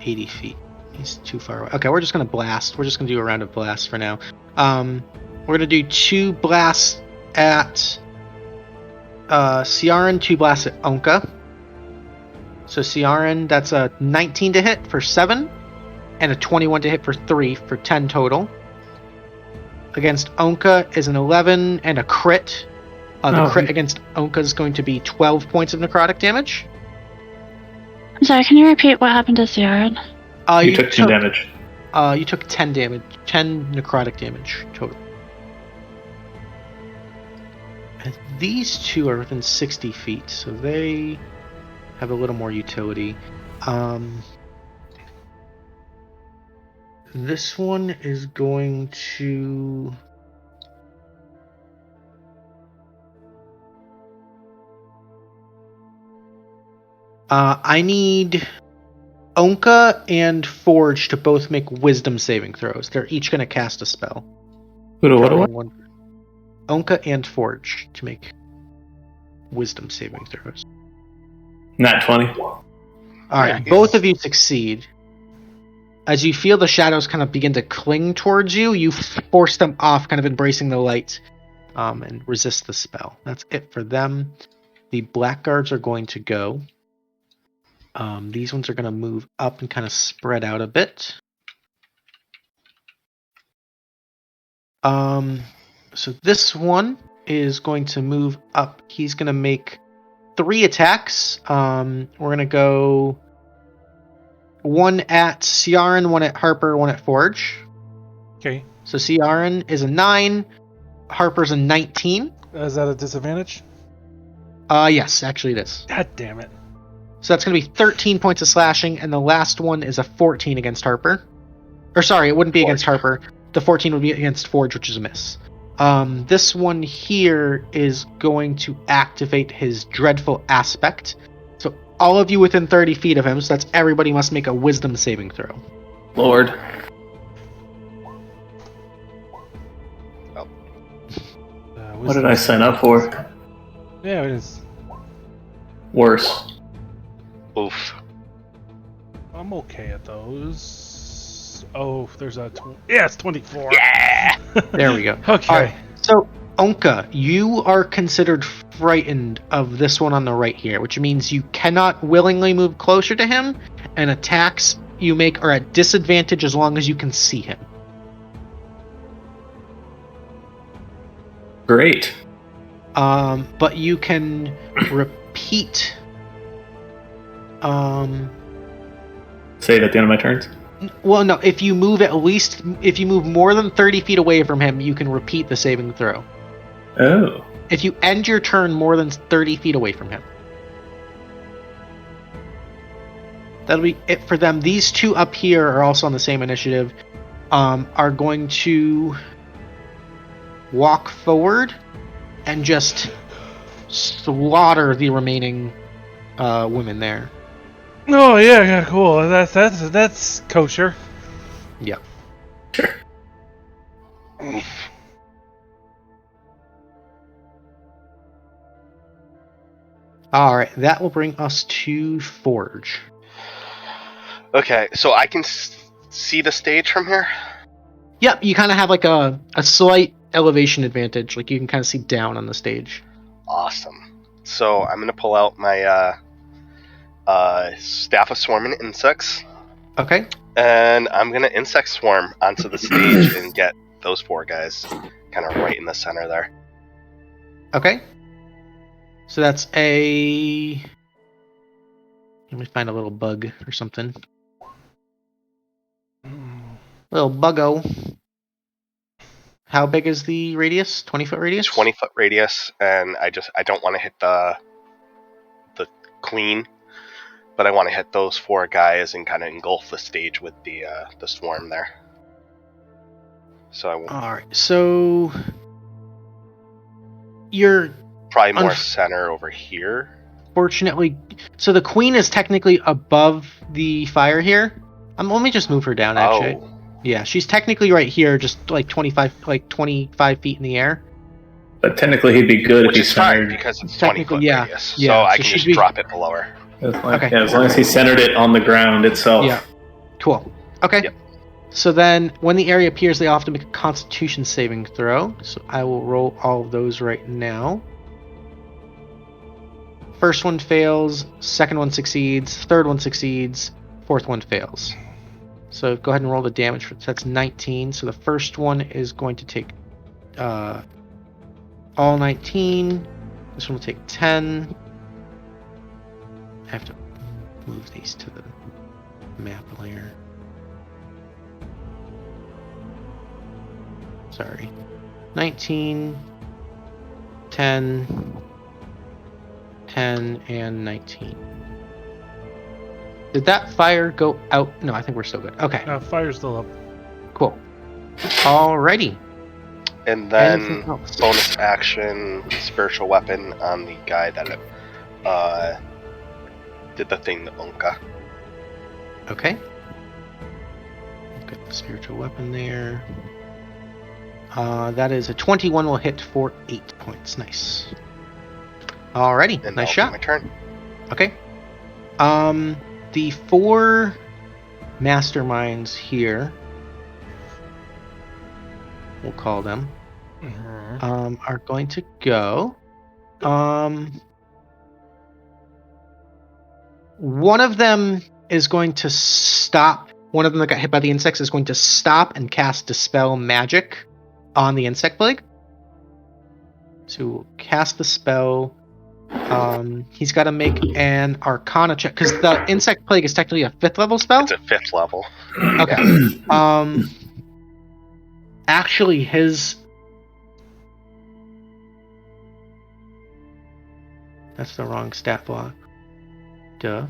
Speaker 1: 80 feet. He's too far away. Okay, we're just going to blast. We're just going to do a round of blasts for now. We're going to do 2 blasts at Ciarenne, 2 blasts at Ownka. So Ciarenne, that's a 19 to hit for 7, and a 21 to hit for 3 for 10 total. Against Ownka is an 11 and a crit. The crit against Ownka is going to be 12 points of necrotic damage.
Speaker 5: I'm sorry, can you repeat what happened to Ciarenne?
Speaker 4: You took 10 damage.
Speaker 1: You took 10 damage, 10 necrotic damage total. And these 2 are within 60 feet, so they have a little more utility. This one is going to... I need Ownka and Forge to both make wisdom saving throws. They're each going to cast a spell.
Speaker 4: What?
Speaker 1: Ownka and Forge to make wisdom saving throws.
Speaker 4: Nat 20.
Speaker 1: Alright, both of you succeed. As you feel the shadows kind of begin to cling towards you, you force them off, kind of embracing the light, and resist the spell. That's it for them. The blackguards are going to go. These ones are going to move up and kind of spread out a bit. So this one is going to move up. He's going to make 3 attacks. We're going to go 1 at Ciarenne, 1 at Harper, 1 at Forge.
Speaker 3: Okay.
Speaker 1: So Ciarenne is a 9. Harper's a 19.
Speaker 3: Is that a disadvantage?
Speaker 1: Yes, actually it is.
Speaker 3: God damn it.
Speaker 1: So that's going to be 13 points of slashing, and the last one is a 14 against Harper. Or sorry, it wouldn't be against Harper. The 14 would be against Forge, which is a miss. This one here is going to activate his dreadful aspect. So all of you within 30 feet of him, so that's everybody must make a wisdom saving throw.
Speaker 4: Lord. What did I sign up for?
Speaker 3: Yeah, it is.
Speaker 4: Worse.
Speaker 2: Oof.
Speaker 3: I'm okay at those. Oh, there's a... it's 24.
Speaker 2: Yeah!
Speaker 1: There we go.
Speaker 3: Okay.
Speaker 1: All right. So, Ownka, you are considered frightened of this one on the right here, which means you cannot willingly move closer to him, and attacks you make are at disadvantage as long as you can see him.
Speaker 4: Great.
Speaker 1: But you can repeat.
Speaker 4: Say it at the end of my turns.
Speaker 1: Well, no. If you move more than 30 feet away from him, you can repeat the saving throw.
Speaker 4: Oh.
Speaker 1: If you end your turn more than 30 feet away from him. That'll be it for them. These two up here are also on the same initiative. Are going to walk forward and just slaughter the remaining women there.
Speaker 3: Oh yeah, cool. That's kosher.
Speaker 1: Yeah.
Speaker 4: Sure.
Speaker 1: All right, that will bring us to Forge.
Speaker 2: Okay, so I can see the stage from here?
Speaker 1: Yep, you kind of have like a slight elevation advantage. Like you can kind of see down on the stage.
Speaker 2: Awesome. So I'm going to pull out my Staff of Swarming Insects.
Speaker 1: Okay.
Speaker 2: And I'm going to Insect Swarm onto the stage and get those 4 guys kind of right in the center there.
Speaker 1: Okay. So that's a... Let me find a little bug or something. Little buggo. How big is the radius? 20-foot radius?
Speaker 2: 20-foot radius, and I don't want to hit the queen, but I want to hit those 4 guys and kind of engulf the stage with the swarm there. So I won't.
Speaker 1: All right. So you're
Speaker 2: probably more center over here.
Speaker 1: Fortunately, so the queen is technically above the fire here. Let me just move her down. Actually, yeah, she's technically right here, just like 25 feet in the air.
Speaker 4: But technically, he'd be good
Speaker 2: Which
Speaker 4: if he's
Speaker 2: is fine
Speaker 4: centered.
Speaker 2: because it's 20-foot radius,
Speaker 1: yeah,
Speaker 2: so I can just drop it below her.
Speaker 1: Okay.
Speaker 4: Yeah, as long as he centered it on the ground itself.
Speaker 1: Yeah. Cool. Okay.
Speaker 2: Yep.
Speaker 1: So then, when the area appears, they all have to make a Constitution saving throw. So I will roll all of those right now. First one fails, second one succeeds, third one succeeds, fourth one fails. So go ahead and roll the damage. That's 19. So the first one is going to take all 19. This one will take 10. I have to move these to the map layer. Sorry. 19, 10, 10, and 19. Did that fire go out? No, I think we're still good. Okay.
Speaker 3: Fire's still up.
Speaker 1: Cool. Alrighty.
Speaker 2: And then bonus action, spiritual weapon on the guy that did the thing to Ownka.
Speaker 1: Okay. Got the spiritual weapon there. That is a 21 will hit for 8 points. Nice. Alrighty.
Speaker 2: And
Speaker 1: nice
Speaker 2: that'll
Speaker 1: shot.
Speaker 2: be my turn.
Speaker 1: Okay. The 4 masterminds here, we'll call them, are going to go. One of them is going to stop. One of them that got hit by the insects is going to stop and cast Dispel Magic on the insect plague. So cast the spell. He's got to make an Arcana check because the insect plague is technically a 5th level spell.
Speaker 2: It's a 5th level.
Speaker 1: Okay. Actually, his. That's the wrong stat block. Duh.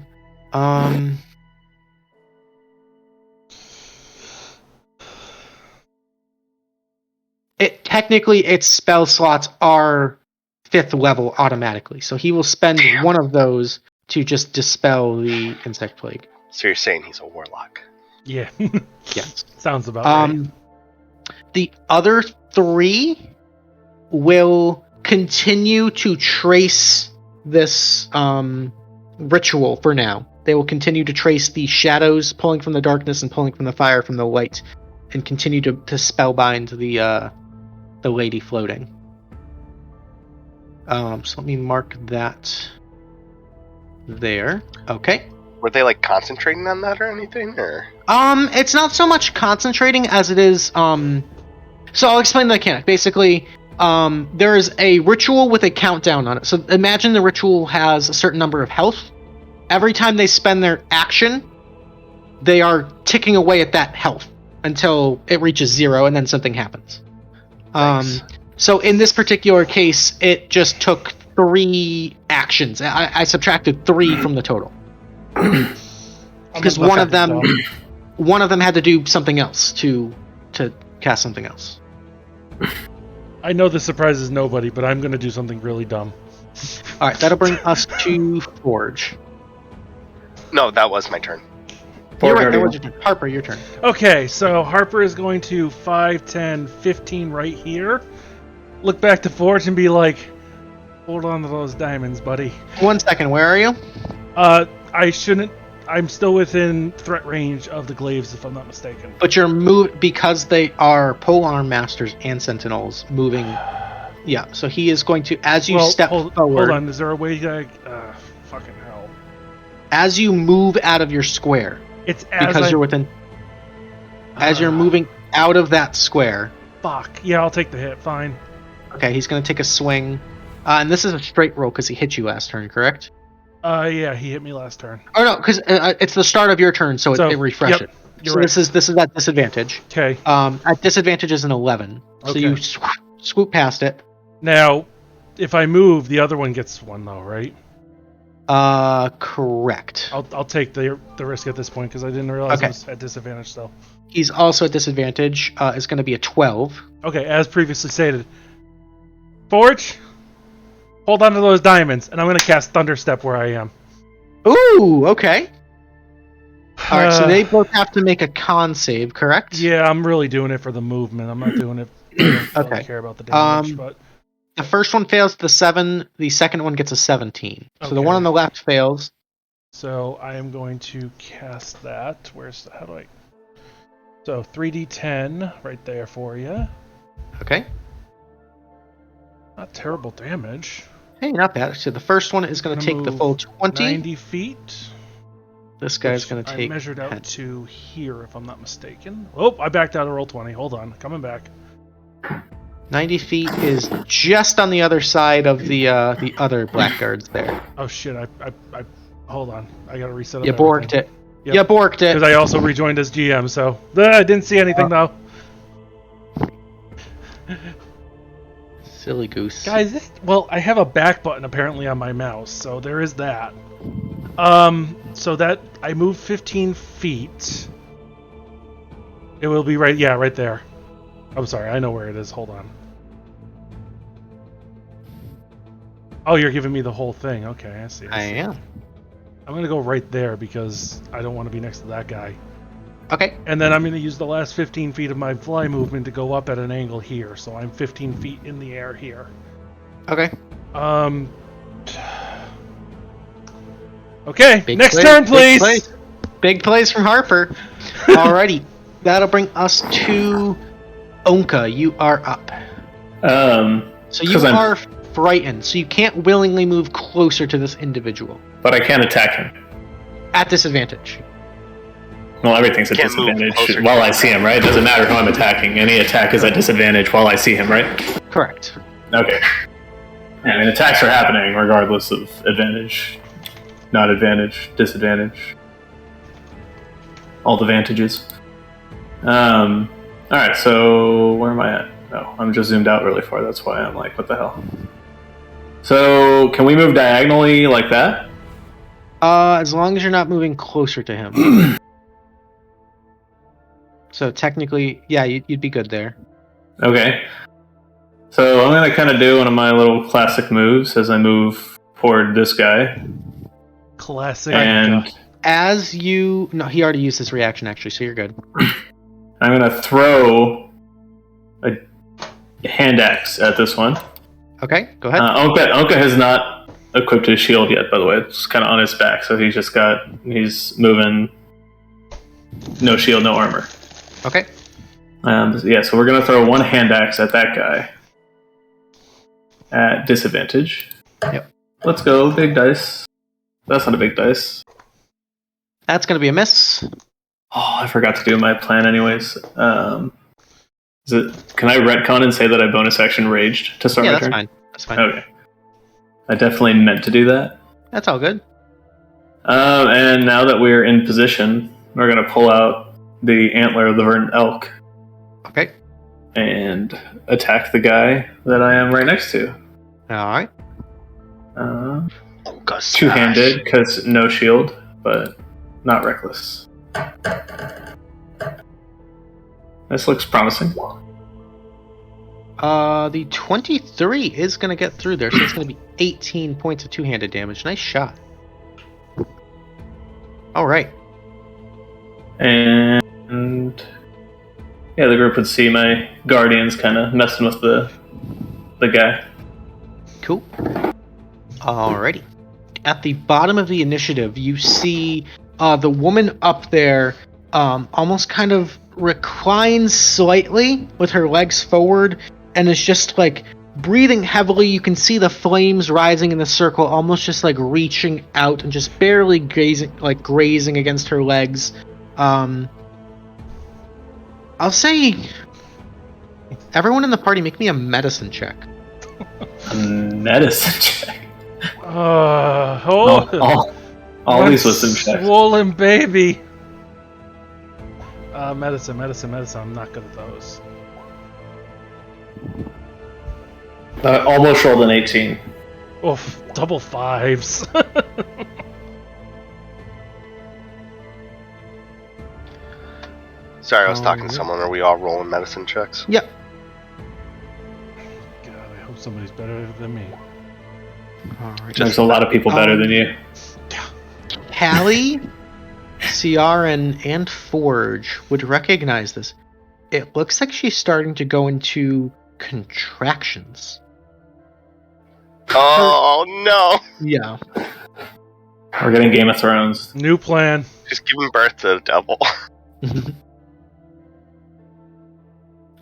Speaker 1: Technically, its spell slots are 5th level automatically, so he will spend one of those to just dispel the insect plague.
Speaker 2: So you're saying he's a warlock?
Speaker 3: Yeah.
Speaker 1: Yes.
Speaker 3: Sounds about right.
Speaker 1: The other 3 will continue to trace this ritual for now. They will continue to trace the shadows pulling from the darkness and pulling from the fire from the light, and continue to spellbind the lady floating. So let me mark that there. Okay.
Speaker 2: Were they like concentrating on that or anything, or?
Speaker 1: It's not so much concentrating as it is. So I'll explain the mechanic. Basically, there is a ritual with a countdown on it. So imagine the ritual has a certain number of health. Every time they spend their action, they are ticking away at that health until it reaches 0, and then something happens.
Speaker 2: Nice.
Speaker 1: So in this particular case, it just took 3 actions. I subtracted 3 from the total because one of them had to do something else to cast something else.
Speaker 3: I know this surprises nobody, but I'm going to do something really dumb.
Speaker 1: All right, that'll bring us to Forge.
Speaker 2: No, that was my turn.
Speaker 1: You're right, that was your turn. Harper, your turn.
Speaker 3: Okay, so Harper is going to 5, 10, 15 right here. Look back to Forge and be like, hold on to those diamonds, buddy.
Speaker 1: 1 second, where are you?
Speaker 3: I shouldn't. I'm still within threat range of the glaives, if I'm not mistaken.
Speaker 1: But you're because they are polearm masters and sentinels moving. Yeah, so he is going to, as you step forward.
Speaker 3: Hold on, is there a way to... fucking hell.
Speaker 1: As you move out of your square.
Speaker 3: It's
Speaker 1: you're within. As you're moving out of that square.
Speaker 3: Fuck. Yeah, I'll take the hit. Fine.
Speaker 1: Okay, he's going to take a swing. And this is a straight roll because he hit you last turn, correct?
Speaker 3: Yeah, he hit me last turn.
Speaker 1: Oh no, because it's the start of your turn, so it refreshes.
Speaker 3: Yep,
Speaker 1: so
Speaker 3: right.
Speaker 1: this is at disadvantage.
Speaker 3: Okay.
Speaker 1: At disadvantage is an 11. So you swoop past it.
Speaker 3: Now, if I move, the other one gets 1 though, right?
Speaker 1: Correct.
Speaker 3: I'll take the risk at this point because I didn't realize I was at disadvantage still.
Speaker 1: He's also at disadvantage. It's going to be a 12.
Speaker 3: Okay, as previously stated. Forge, hold on to those diamonds, and I'm going to cast Thunderstep where I am.
Speaker 1: Ooh, okay. Alright, so they both have to make a con save, correct?
Speaker 3: Yeah, I'm really doing it for the movement. I'm not doing it. I don't really care about the damage, but...
Speaker 1: The first one fails the 7, the second one gets a 17. So the one on the left fails.
Speaker 3: So I am going to cast that. How do I... So 3d10 right there for you.
Speaker 1: Okay.
Speaker 3: Not terrible damage.
Speaker 1: Hey, not bad. So the first one is going to take the full 20.
Speaker 3: 90 feet.
Speaker 1: This guy's going to take...
Speaker 3: I measured out to here, if I'm not mistaken. Oh, I backed out of roll 20. Hold on. Coming back.
Speaker 1: 90 feet is just on the other side of the other blackguards there.
Speaker 3: Oh, shit. I hold on. I got to reset.
Speaker 1: You borked it. Yep. You borked it.
Speaker 3: Because I also rejoined as GM, so... I didn't see anything, though.
Speaker 1: Silly goose.
Speaker 3: Guys, I have a back button apparently on my mouse, so there is that. So that I move 15 feet. It will be right there. I'm sorry, I know where it is. Hold on. Oh, you're giving me the whole thing. Okay, I see.
Speaker 1: I am.
Speaker 3: I'm going to go right there because I don't want to be next to that guy.
Speaker 1: Okay.
Speaker 3: And then I'm going to use the last 15 feet of my fly movement to go up at an angle here. So I'm 15 feet in the air here.
Speaker 1: Okay.
Speaker 3: Okay, next turn, please!
Speaker 1: Big plays from Harper. Alrighty. That'll bring us to Ownka. You are up. So you are frightened, so you can't willingly move closer to this individual.
Speaker 4: But I can attack him.
Speaker 1: At disadvantage.
Speaker 4: Well, everything's at disadvantage while I see him, right? It doesn't matter who I'm attacking. Any attack is at disadvantage while I see him, right?
Speaker 1: Correct.
Speaker 4: Okay. I mean, attacks are happening regardless of advantage, not advantage, disadvantage. All the advantages. Alright, so where am I at? No, I'm just zoomed out really far. That's why I'm like, what the hell? So, can we move diagonally like that?
Speaker 1: As long as you're not moving closer to him. So technically, yeah, you'd be good there.
Speaker 4: Okay. So I'm gonna kind of do one of my little classic moves as I move toward this guy.
Speaker 3: Classic.
Speaker 4: And
Speaker 1: as you... No, he already used his reaction, actually, so you're good.
Speaker 4: I'm gonna throw a hand axe at this one.
Speaker 1: Okay, go ahead.
Speaker 4: Ownka has not equipped his shield yet, by the way. It's kind of on his back, so he's moving no shield, no armor.
Speaker 1: Okay.
Speaker 4: So we're gonna throw one hand axe at that guy at disadvantage.
Speaker 1: Yep.
Speaker 4: Let's go, big dice. That's not a big dice.
Speaker 1: That's going to be a miss.
Speaker 4: Oh, I forgot to do my plan anyways. Can I retcon and say that I bonus action raged to start my turn?
Speaker 1: Fine. That's fine.
Speaker 4: Okay. I definitely meant to do that.
Speaker 1: That's all good.
Speaker 4: And now that we're in position, we're going to pull out the antler of the verdant elk.
Speaker 1: Okay.
Speaker 4: And attack the guy that I am right next to.
Speaker 1: Alright.
Speaker 4: Two-handed, because no shield, but not reckless. This looks promising.
Speaker 1: The 23 is going to get through there, so it's going to be 18 points of two-handed damage. Nice shot. Alright.
Speaker 4: And yeah, the group would see my guardians kind of messing with the guy.
Speaker 1: Cool. Alrighty. At the bottom of the initiative, you see the woman up there almost kind of reclines slightly with her legs forward and is just like breathing heavily. You can see the flames rising in the circle, almost just like reaching out and just barely grazing against her legs. I'll say everyone in the party make me a medicine check.
Speaker 4: A medicine check.
Speaker 3: All
Speaker 4: these wisdom checks.
Speaker 3: Swollen baby. Medicine. I'm not good at those.
Speaker 4: Almost rolled an 18.
Speaker 3: Oof, double fives.
Speaker 2: Sorry, I was talking to someone. Are we all rolling medicine checks?
Speaker 1: Yep.
Speaker 3: God, I hope somebody's better than me.
Speaker 1: Alright.
Speaker 4: There's a lot of people better than you.
Speaker 1: Callie, Ciarenne, and Forge would recognize this. It looks like she's starting to go into contractions.
Speaker 2: Oh, no.
Speaker 1: Yeah.
Speaker 4: We're getting Game of Thrones.
Speaker 3: New plan.
Speaker 2: She's giving birth to the devil.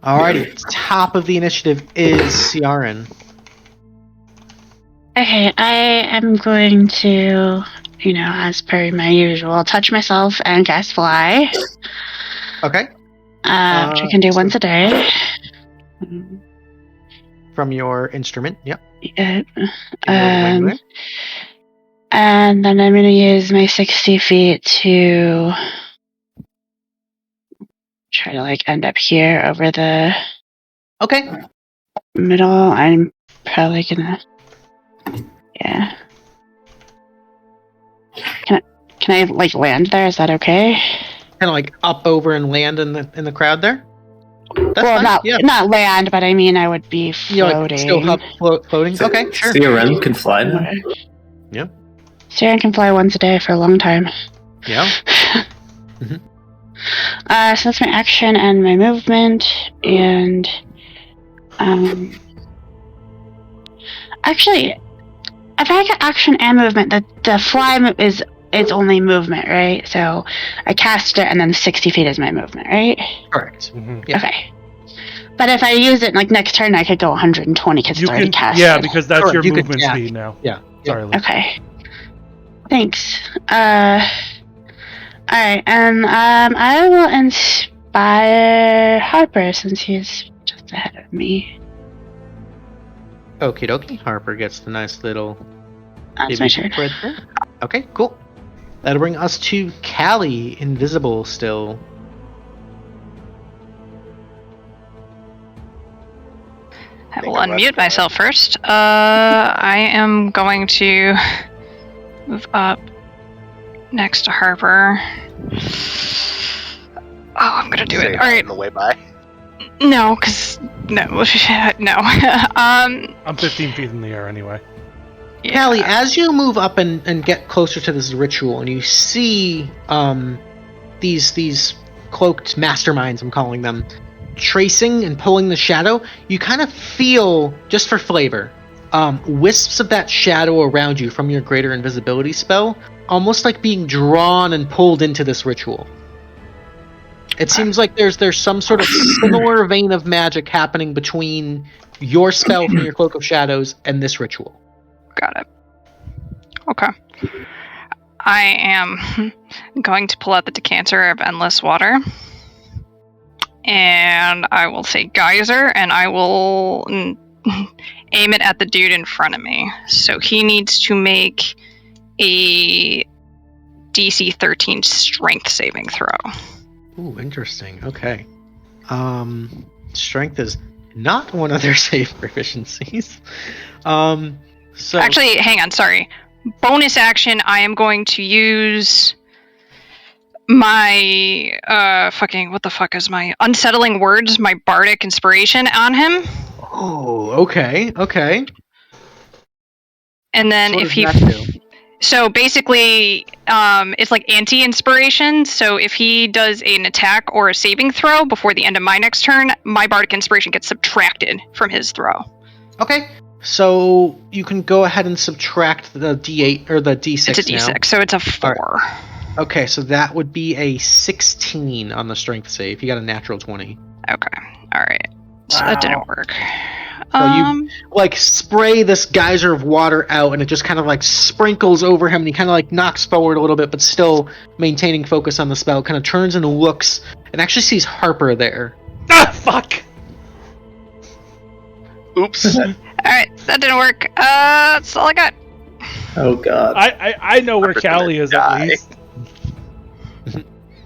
Speaker 1: Alrighty, top of the initiative is Ciarenne.
Speaker 5: Okay, I am going to, as per my usual, touch myself and cast fly.
Speaker 1: Okay.
Speaker 5: Which I can do once a day.
Speaker 1: From your instrument, yep.
Speaker 5: Yeah. And then I'm going to use my 60 feet to try to end up here over the middle. I'm probably gonna Can I land there? Is that okay?
Speaker 1: Kind of up over and land in the crowd there? That's
Speaker 5: well,
Speaker 1: fine.
Speaker 5: not land, but I mean I would be floating.
Speaker 1: Still floating? Okay, sure.
Speaker 4: Ciarenne can fly now.
Speaker 1: Yeah.
Speaker 5: Ciarenne can fly once a day for a long time.
Speaker 1: Yeah.
Speaker 5: So that's my action and my movement, and actually, if I get action and movement, the fly is only movement, right? So I cast it, and then 60 feet is my movement, right?
Speaker 1: Correct.
Speaker 3: Mm-hmm.
Speaker 1: Yeah.
Speaker 5: Okay. But if I use it next turn, I could go 120 because it's already cast.
Speaker 3: Yeah, because that's
Speaker 1: Correct.
Speaker 3: your movement speed now.
Speaker 1: Yeah.
Speaker 3: Sorry.
Speaker 5: Okay. Thanks. Alright, and I will inspire Harper since he's just ahead of me.
Speaker 1: Okie dokie. Harper gets the nice little...
Speaker 5: That's my turn.
Speaker 1: Right there. Okay, cool. That'll bring us to Callie, invisible still.
Speaker 6: I will unmute myself first. I am going to move up next to Harper. Oh, I'm gonna do it. All right.
Speaker 2: On the way by.
Speaker 6: No, cause no.
Speaker 3: I'm 15 feet in the air anyway.
Speaker 6: Yeah.
Speaker 1: Callie, as you move up and get closer to this ritual, and you see these cloaked masterminds, I'm calling them, tracing and pulling the shadow, you kind of feel, just for flavor, wisps of that shadow around you from your greater invisibility spell, almost like being drawn and pulled into this ritual. It seems like there's some sort of similar vein of magic happening between your spell from your Cloak of Shadows and this ritual.
Speaker 6: Got it. Okay. I am going to pull out the decanter of endless water. And I will say geyser, and I will aim it at the dude in front of me. So he needs to make a DC 13 strength saving throw.
Speaker 1: Ooh, interesting. Okay. Strength is not one of their save proficiencies. So
Speaker 6: Actually, hang on, sorry. Bonus action, I am going to use my what the fuck is my unsettling words, my bardic inspiration on him.
Speaker 1: Oh, okay.
Speaker 6: And then
Speaker 1: So
Speaker 6: if he
Speaker 1: what does that do?
Speaker 6: So basically, it's like anti-inspiration. So if he does an attack or a saving throw before the end of my next turn, my bardic inspiration gets subtracted from his throw.
Speaker 1: Okay. So you can go ahead and subtract the D8 or the D6.
Speaker 6: It's a D6,
Speaker 1: now.
Speaker 6: so it's a 4.
Speaker 1: Right. Okay, so that would be a 16 on the strength save. You got a natural 20.
Speaker 6: Okay, all right. So that didn't work.
Speaker 1: So you spray this geyser of water out, and it just kind of sprinkles over him, and he kind of knocks forward a little bit, but still maintaining focus on the spell. Kind of turns and looks, and actually sees Harper there.
Speaker 3: Ah, fuck!
Speaker 2: Oops.
Speaker 6: Alright, that didn't work. That's all I got.
Speaker 7: Oh god.
Speaker 3: I know where
Speaker 2: Harper's
Speaker 3: Callie
Speaker 2: gonna
Speaker 3: is
Speaker 2: die.
Speaker 3: at least.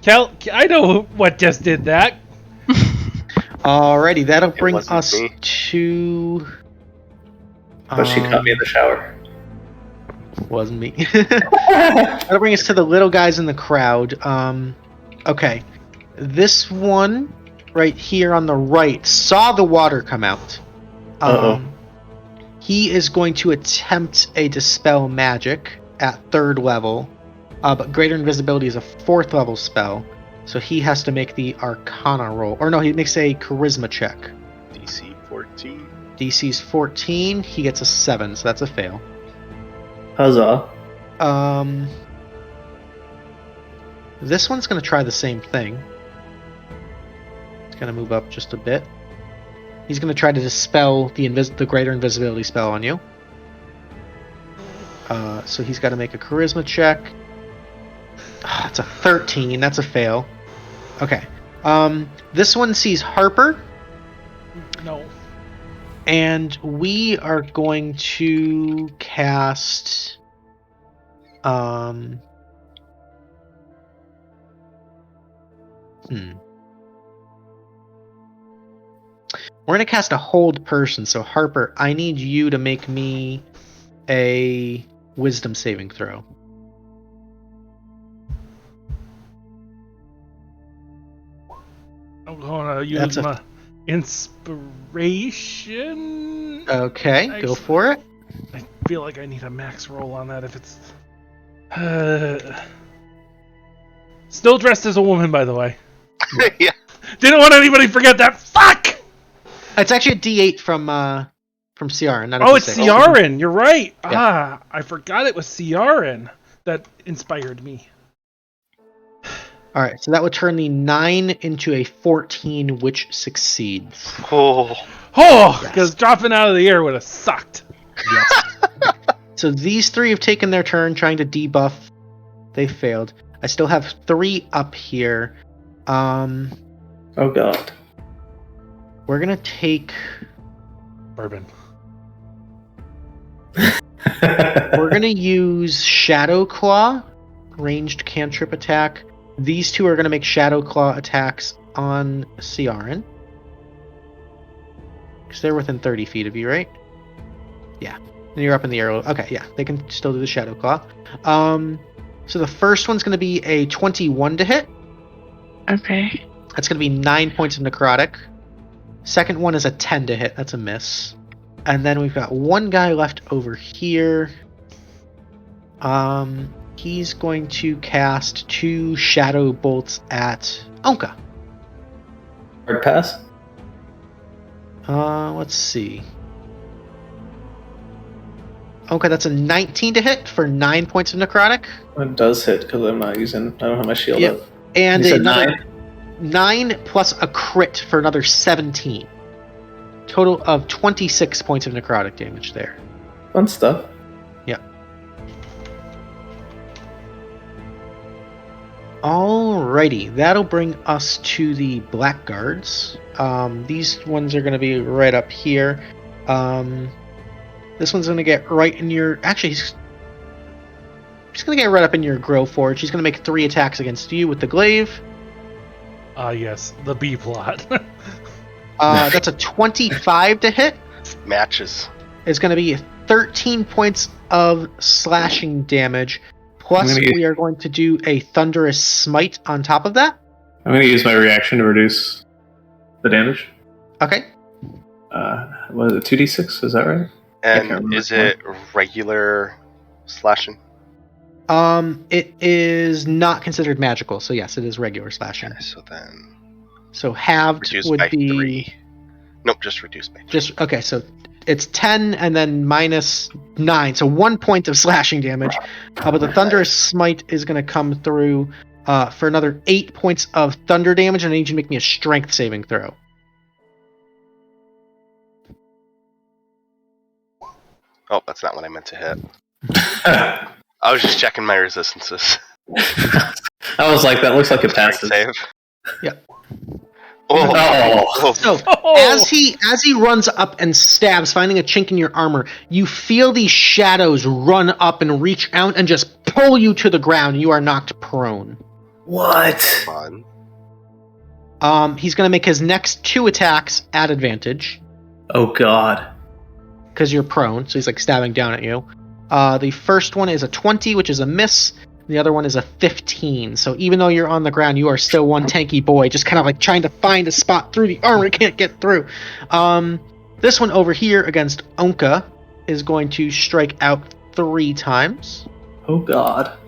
Speaker 3: I know what just did that.
Speaker 1: Alrighty, that'll bring
Speaker 2: wasn't
Speaker 1: us
Speaker 2: me.
Speaker 1: to.
Speaker 7: But she caught me in the shower.
Speaker 1: Wasn't me. That'll bring us to the little guys in the crowd. Okay, this one right here on the right saw the water come out. He is going to attempt a Dispel Magic at 3rd level, but Greater Invisibility is a 4th level spell, so he has to make the Arcana roll. Or no, he makes a Charisma check.
Speaker 2: DC 14.
Speaker 1: DC's 14, he gets a 7, so that's a fail.
Speaker 7: Huzzah.
Speaker 1: This one's going to try the same thing. It's going to move up just a bit. He's going to try to dispel the Greater Invisibility spell on you. So he's got to make a Charisma check. It's a 13. That's a fail. Okay. This one sees Harper.
Speaker 3: No.
Speaker 1: And we are going to cast... We're going to cast a hold person, so Harper, I need you to make me a wisdom saving throw.
Speaker 3: I'm going to use my inspiration.
Speaker 1: Okay, go for it.
Speaker 3: I feel like I need a max roll on that if it's... Still dressed as a woman, by the way.
Speaker 2: Yeah.
Speaker 3: Didn't want anybody to forget that. Fuck!
Speaker 1: It's actually a D8 from Ciarenne, not a
Speaker 3: Oh,
Speaker 1: D6.
Speaker 3: it's Ciarenne. You're right.
Speaker 1: Yeah.
Speaker 3: I forgot it was Ciarenne that inspired me.
Speaker 1: All right, so that would turn the 9 into a 14, which succeeds.
Speaker 2: Oh.
Speaker 3: Oh, because dropping out of the air would have sucked.
Speaker 1: Yes. So these 3 have taken their turn trying to debuff. They failed. I still have 3 up here.
Speaker 7: Oh god.
Speaker 1: We're gonna take.
Speaker 3: Bourbon.
Speaker 1: We're gonna use Shadow Claw, ranged cantrip attack. These 2 are gonna make Shadow Claw attacks on Ciarenne. Because they're within 30 feet of you, right? Yeah. And you're up in the air. Okay, yeah. They can still do the Shadow Claw. So the first one's going to be a 21 to hit.
Speaker 5: Okay.
Speaker 1: That's going to be 9 points of necrotic. Second one is a 10 to hit. That's a miss. And then we've got one guy left over here. He's going to cast 2 shadow bolts at Ownka.
Speaker 7: Hard pass?
Speaker 1: Let's see. Okay, that's a 19 to hit for 9 points of necrotic.
Speaker 7: It does hit because I'm not using. I don't have my shield up.
Speaker 1: And
Speaker 7: You said
Speaker 1: another 9 plus a crit for another 17. Total of 26 points of necrotic damage there.
Speaker 7: Fun stuff.
Speaker 1: Yep. Alrighty, that'll bring us to the black guards. These ones are going to be right up here. This one's going to get right in your... Actually, he's going to get right up in your grow forge. He's going to make 3 attacks against you with the glaive.
Speaker 3: Yes, the B plot.
Speaker 1: That's a 25 to hit.
Speaker 2: Matches.
Speaker 1: It's going to be 13 points of slashing damage. Plus, we are going to do a thunderous smite on top of that.
Speaker 4: I'm going to use my reaction to reduce the damage.
Speaker 1: Okay.
Speaker 4: Was it 2d6? Is that right?
Speaker 2: And is it regular slashing?
Speaker 1: It is not considered magical, so yes, it is regular slashing.
Speaker 2: Okay, so then...
Speaker 1: So halved
Speaker 2: reduced
Speaker 1: would
Speaker 2: by
Speaker 1: be...
Speaker 2: 3. Nope, just reduced by 3.
Speaker 1: Just okay, so it's 10 and then minus 9, so 1 point of slashing damage. But the thunderous smite is going to come through for another 8 points of thunder damage, and I need you to make me a strength saving throw.
Speaker 2: Oh, that's not what I meant to hit. I was just checking my resistances.
Speaker 4: I was like, that looks like a
Speaker 2: Strength
Speaker 4: passes.
Speaker 2: save.
Speaker 1: Yeah.
Speaker 2: Oh.
Speaker 1: So as he runs up and stabs, finding a chink in your armor, you feel these shadows run up and reach out and just pull you to the ground. You are knocked prone.
Speaker 7: What?
Speaker 2: Fun.
Speaker 1: He's going to make his next 2 attacks at advantage
Speaker 7: Oh god.
Speaker 1: because you're prone. So he's like stabbing down at you. The first one is a 20, which is a miss. The other one is a 15. So even though you're on the ground, you are still one tanky boy, just kind of like trying to find a spot through the armor. Can't get through. This one over here against Ownka is going to strike out 3 times.
Speaker 7: Oh god.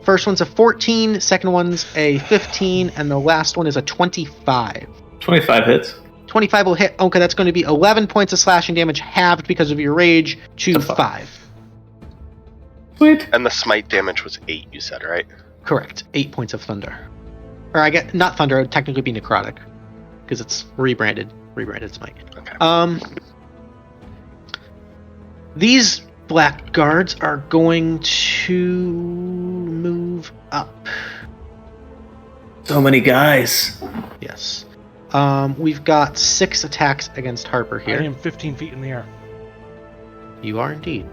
Speaker 1: First one's a 14, second one's a 15, and the last one is a 25.
Speaker 4: 25 hits.
Speaker 1: 25 will hit Ownka. That's going to be 11 points of slashing damage, halved because of your rage, to 5.
Speaker 4: Sweet.
Speaker 2: And the smite damage was 8, you said, right?
Speaker 1: Correct. 8 points of thunder. Or I get not thunder, it would technically be necrotic. Because it's rebranded smite.
Speaker 2: Okay.
Speaker 1: These black guards are going to move up.
Speaker 7: So many guys.
Speaker 1: Yes. We've got 6 attacks against Harper
Speaker 3: I
Speaker 1: here.
Speaker 3: am 15 feet in the air.
Speaker 1: You are indeed.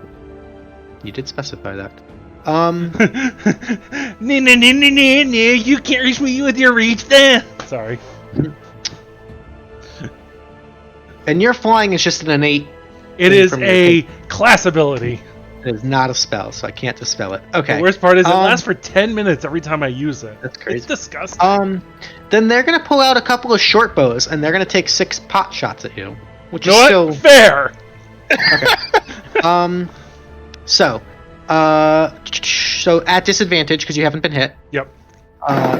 Speaker 1: You did specify that.
Speaker 3: No, you can't reach me with your reach there. Sorry.
Speaker 1: And your flying is just an innate.
Speaker 3: It is a class ability.
Speaker 1: It is not a spell, so I can't dispel it. Okay.
Speaker 3: The worst part is it lasts for 10 minutes every time I use it.
Speaker 1: That's crazy.
Speaker 3: It's disgusting.
Speaker 1: Then they're gonna pull out a couple of short bows, and they're gonna take 6 pot shots at you, which
Speaker 3: You
Speaker 1: is
Speaker 3: know
Speaker 1: still
Speaker 3: what? Fair.
Speaker 1: okay. So at disadvantage because you haven't been hit.
Speaker 3: Yep.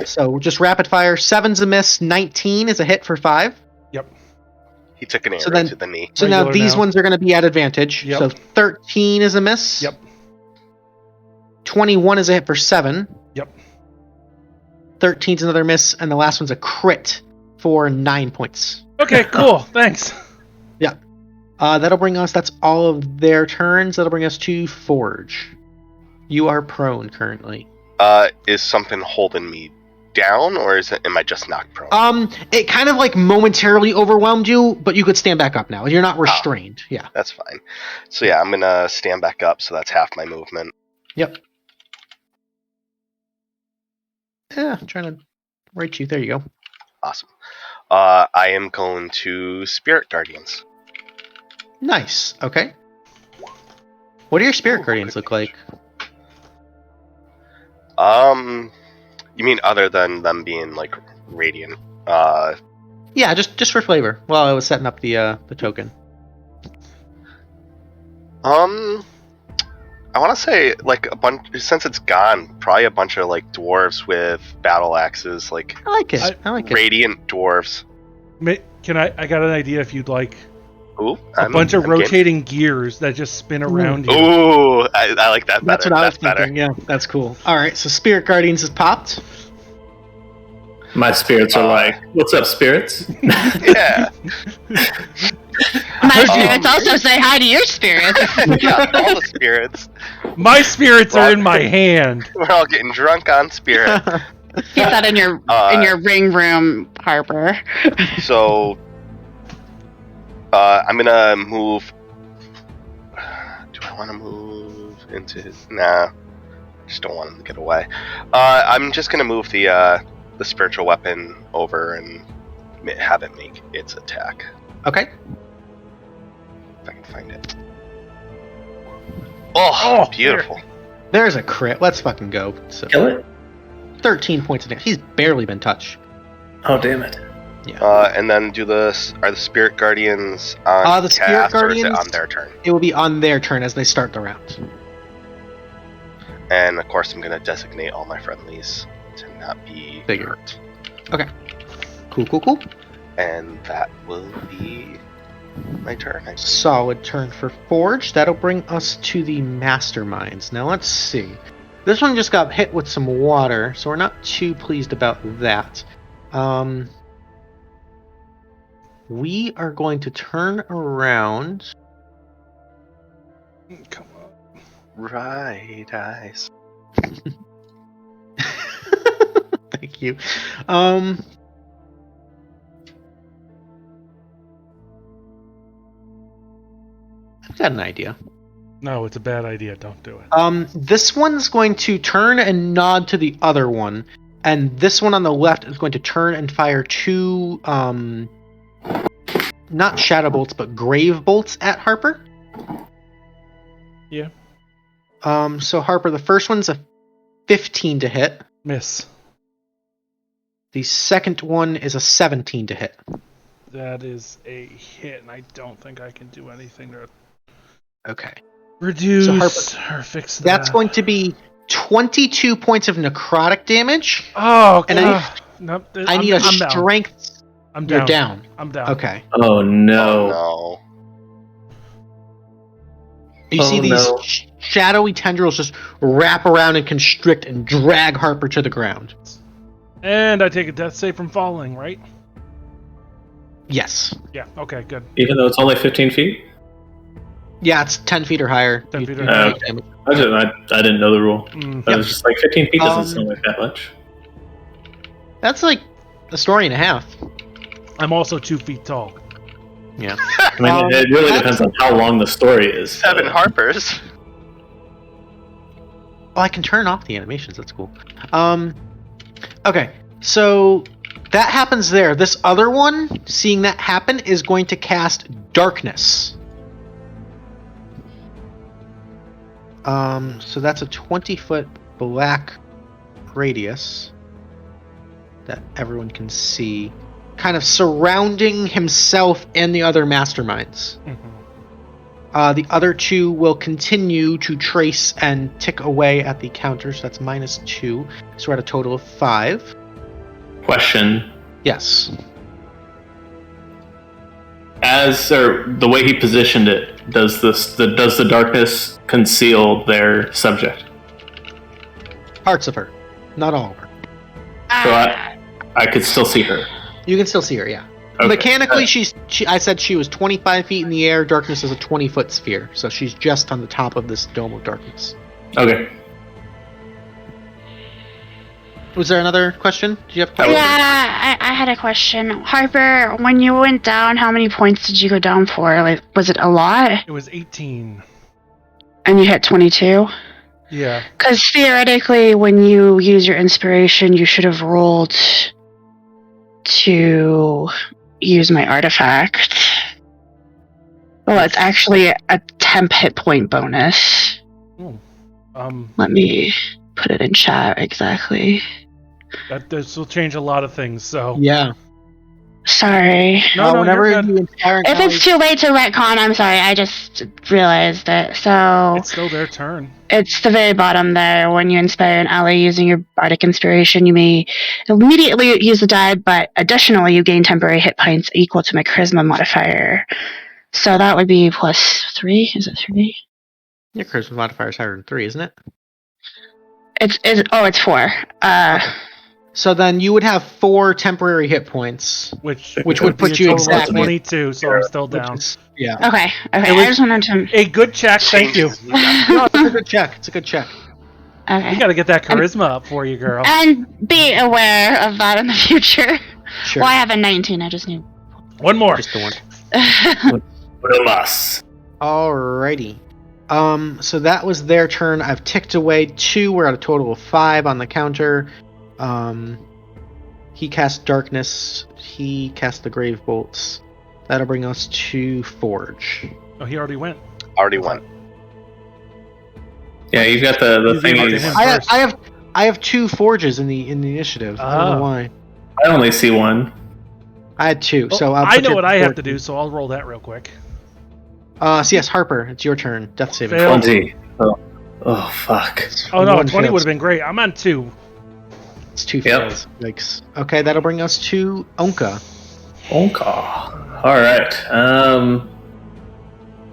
Speaker 1: So just rapid fire. 7's a miss. 19 is a hit for 5.
Speaker 3: Yep.
Speaker 2: He took an arrow
Speaker 1: So then-
Speaker 2: to the knee.
Speaker 1: So now
Speaker 3: Regular
Speaker 1: these
Speaker 3: now.
Speaker 1: ones are going to be at advantage.
Speaker 3: Yep.
Speaker 1: So 13 is a miss.
Speaker 3: Yep.
Speaker 1: 21 is a hit for 7.
Speaker 3: Yep.
Speaker 1: 13 is another miss, and the last one's a crit for 9 points.
Speaker 3: Okay, cool. Thanks.
Speaker 1: That'll bring us. That's all of their turns. That'll bring us to Forge. You are prone currently.
Speaker 2: Is something holding me down, or am I just knocked prone?
Speaker 1: It kind of like momentarily overwhelmed you, but you could stand back up now. You're not restrained. Yeah.
Speaker 2: That's fine. So yeah, I'm gonna stand back up, so that's half my movement.
Speaker 1: Yep. Yeah, I'm trying to write you. There you go.
Speaker 2: Awesome. I am going to Spirit Guardians.
Speaker 1: Nice. Okay. What do your spirit guardians look like?
Speaker 2: You mean other than them being like radiant?
Speaker 1: Yeah, just for flavor. While I was setting up the token.
Speaker 2: I want to say like a bunch, since it's gone, probably a bunch of like dwarves with battle axes, like
Speaker 1: I like it. I like it.
Speaker 2: radiant dwarves.
Speaker 3: Can I got an idea if you'd like
Speaker 2: Ooh,
Speaker 3: a bunch of rotating gears that just spin around you.
Speaker 2: Ooh, I like that better.
Speaker 1: That's what I was thinking. Yeah, that's cool. All right, so Spirit Guardians has popped.
Speaker 4: My spirits are like, "What's up, spirits?"
Speaker 2: Yeah.
Speaker 5: My spirits also say hi to your spirits.
Speaker 2: Yeah, all the spirits.
Speaker 3: My spirits are in my hand.
Speaker 2: We're all getting drunk on spirit.
Speaker 5: Get that in your ring room, Harper.
Speaker 2: So, I'm gonna move. Do I want to move into his? Nah, I just don't want him to get away. I'm just gonna move the spiritual weapon over and have it make its attack.
Speaker 1: Okay.
Speaker 2: If I can find it. Oh, beautiful.
Speaker 1: There's a crit. Let's fucking go. So,
Speaker 7: Kill it?
Speaker 1: 13 points of damage. He's barely been touched.
Speaker 7: Oh, damn it.
Speaker 1: Yeah.
Speaker 2: And then are the spirit guardians on
Speaker 1: The Spirit
Speaker 2: cast,
Speaker 1: Guardians,
Speaker 2: or is it on their turn?
Speaker 1: It will be on their turn as they start the round.
Speaker 2: And of course, I'm gonna designate all my friendlies to not be hurt.
Speaker 1: Okay. Cool.
Speaker 2: And that will be my turn.
Speaker 1: Solid turn for Forge. That'll bring us to the Masterminds. Now let's see. This one just got hit with some water, so we're not too pleased about that. We are going to turn around.
Speaker 3: Come on.
Speaker 2: Right eyes.
Speaker 1: Thank you. I've got an idea.
Speaker 3: No, it's a bad idea. Don't do it.
Speaker 1: This one's going to turn and nod to the other one, and this one on the left is going to turn and fire two, not shadow bolts, but grave bolts at Harper.
Speaker 3: Yeah.
Speaker 1: So Harper, the first one's a 15 to hit.
Speaker 3: Miss.
Speaker 1: The second one is a 17 to hit.
Speaker 3: That is a hit, and I don't think I can do anything to
Speaker 1: Okay.
Speaker 3: reduce
Speaker 1: So Harper,
Speaker 3: or fix that.
Speaker 1: That's going to be 22 points of necrotic damage.
Speaker 3: Oh, okay.
Speaker 1: And I need a strength.
Speaker 3: I'm down.
Speaker 1: You're down.
Speaker 3: I'm down.
Speaker 1: Okay.
Speaker 4: Oh no!
Speaker 2: Oh,
Speaker 1: You see these shadowy tendrils just wrap around and constrict and drag Harper to the ground.
Speaker 3: And I take a death save from falling, right?
Speaker 1: Yes.
Speaker 3: Yeah. Okay. Good.
Speaker 4: Even though it's only 15 feet.
Speaker 1: Yeah, it's 10 feet or higher.
Speaker 3: 10 feet or
Speaker 1: You
Speaker 3: higher.
Speaker 1: take damage.
Speaker 4: I didn't know the rule. I was just like 15 feet doesn't sound like that much.
Speaker 1: That's like a story and a half.
Speaker 3: I'm also 2 feet tall.
Speaker 1: Yeah.
Speaker 4: I mean, it really depends on how long the story is.
Speaker 2: 7 Harpers.
Speaker 1: Oh, I can turn off the animations. That's cool. Okay, so that happens there. This other one, seeing that happen, is going to cast Darkness. So that's a 20-foot black radius that everyone can see, kind of surrounding himself and the other masterminds.
Speaker 3: Mm-hmm.
Speaker 1: The other two will continue to trace and tick away at the counter, so that's -2. So we're at a total of 5.
Speaker 4: Question:
Speaker 1: Yes.
Speaker 4: the way he positioned it, does the darkness conceal their subject?
Speaker 1: Parts of her, not all of her.
Speaker 4: So I could still see her.
Speaker 1: You can still see her, yeah.
Speaker 4: Okay.
Speaker 1: Mechanically, I said she was 25 feet in the air. Darkness is a 20-foot sphere, so she's just on the top of this dome of darkness.
Speaker 4: Okay.
Speaker 1: Was there another question? Do you have a question?
Speaker 5: Yeah, I had a question. Harper, when you went down, how many points did you go down for? Like, was it a lot?
Speaker 3: It was 18.
Speaker 5: And you hit 22?
Speaker 3: Yeah.
Speaker 5: Because theoretically, when you use your inspiration, you should have rolled to use my artifact. Well, it's actually a temp hit point bonus.
Speaker 3: Oh.
Speaker 5: Let me... put it in chat exactly.
Speaker 3: This will change a lot of things. So
Speaker 1: Yeah.
Speaker 5: Sorry.
Speaker 3: no,
Speaker 1: whenever
Speaker 3: you're good.
Speaker 1: you inspire an
Speaker 5: If
Speaker 1: ally,
Speaker 5: it's too late to retcon, I'm sorry. I just realized it. So
Speaker 3: It's still their turn.
Speaker 5: it's the very bottom there. When you inspire an ally using your bardic inspiration, you may immediately use the die, but additionally, you gain temporary hit points equal to my charisma modifier. So that would be +3. Is it 3?
Speaker 1: your charisma modifier is higher than 3, isn't it?
Speaker 5: It's 4.
Speaker 1: So then you would have 4 temporary hit points.
Speaker 3: Which
Speaker 1: would put
Speaker 3: be a
Speaker 1: you
Speaker 3: total of
Speaker 1: exactly-
Speaker 3: 22, so I'm still down.
Speaker 1: Yeah.
Speaker 5: Okay.
Speaker 3: It
Speaker 5: I
Speaker 3: was-
Speaker 5: just wanted to.
Speaker 3: A good check, thank you.
Speaker 1: No, it's a good check. It's a good check.
Speaker 5: Okay.
Speaker 3: We gotta get that charisma up for you, girl.
Speaker 5: And be aware of that in the future.
Speaker 1: Sure.
Speaker 5: Well, I have a 19. I just need.
Speaker 3: One more.
Speaker 1: Just the one.
Speaker 4: Relas.
Speaker 1: Alrighty. So that was their turn. I've ticked away 2. We're at a total of 5 on the counter. He cast Darkness. He cast the Grave Bolts. That'll bring us to Forge.
Speaker 3: Oh, he already went.
Speaker 2: Already won.
Speaker 4: Yeah, you've got the
Speaker 3: You gave it to
Speaker 4: thingies.
Speaker 3: him.
Speaker 1: I have 2 Forges in the initiative. I don't know why.
Speaker 4: I only see one.
Speaker 1: I had 2,
Speaker 3: Well,
Speaker 1: so I'll
Speaker 3: I
Speaker 1: put
Speaker 3: know
Speaker 1: your
Speaker 3: what I have
Speaker 1: Forge-
Speaker 3: to do, so I'll roll that real quick.
Speaker 1: So yes, Harper, it's your turn. Death saving.
Speaker 3: Fail.
Speaker 4: 20. Oh, fuck.
Speaker 3: Oh no,
Speaker 1: One
Speaker 3: 20
Speaker 1: fails.
Speaker 3: would have been great. I'm on 2.
Speaker 1: It's 2
Speaker 4: Yep.
Speaker 1: fails. Yikes. Okay, that'll bring us to Ownka.
Speaker 4: Ownka. Alright.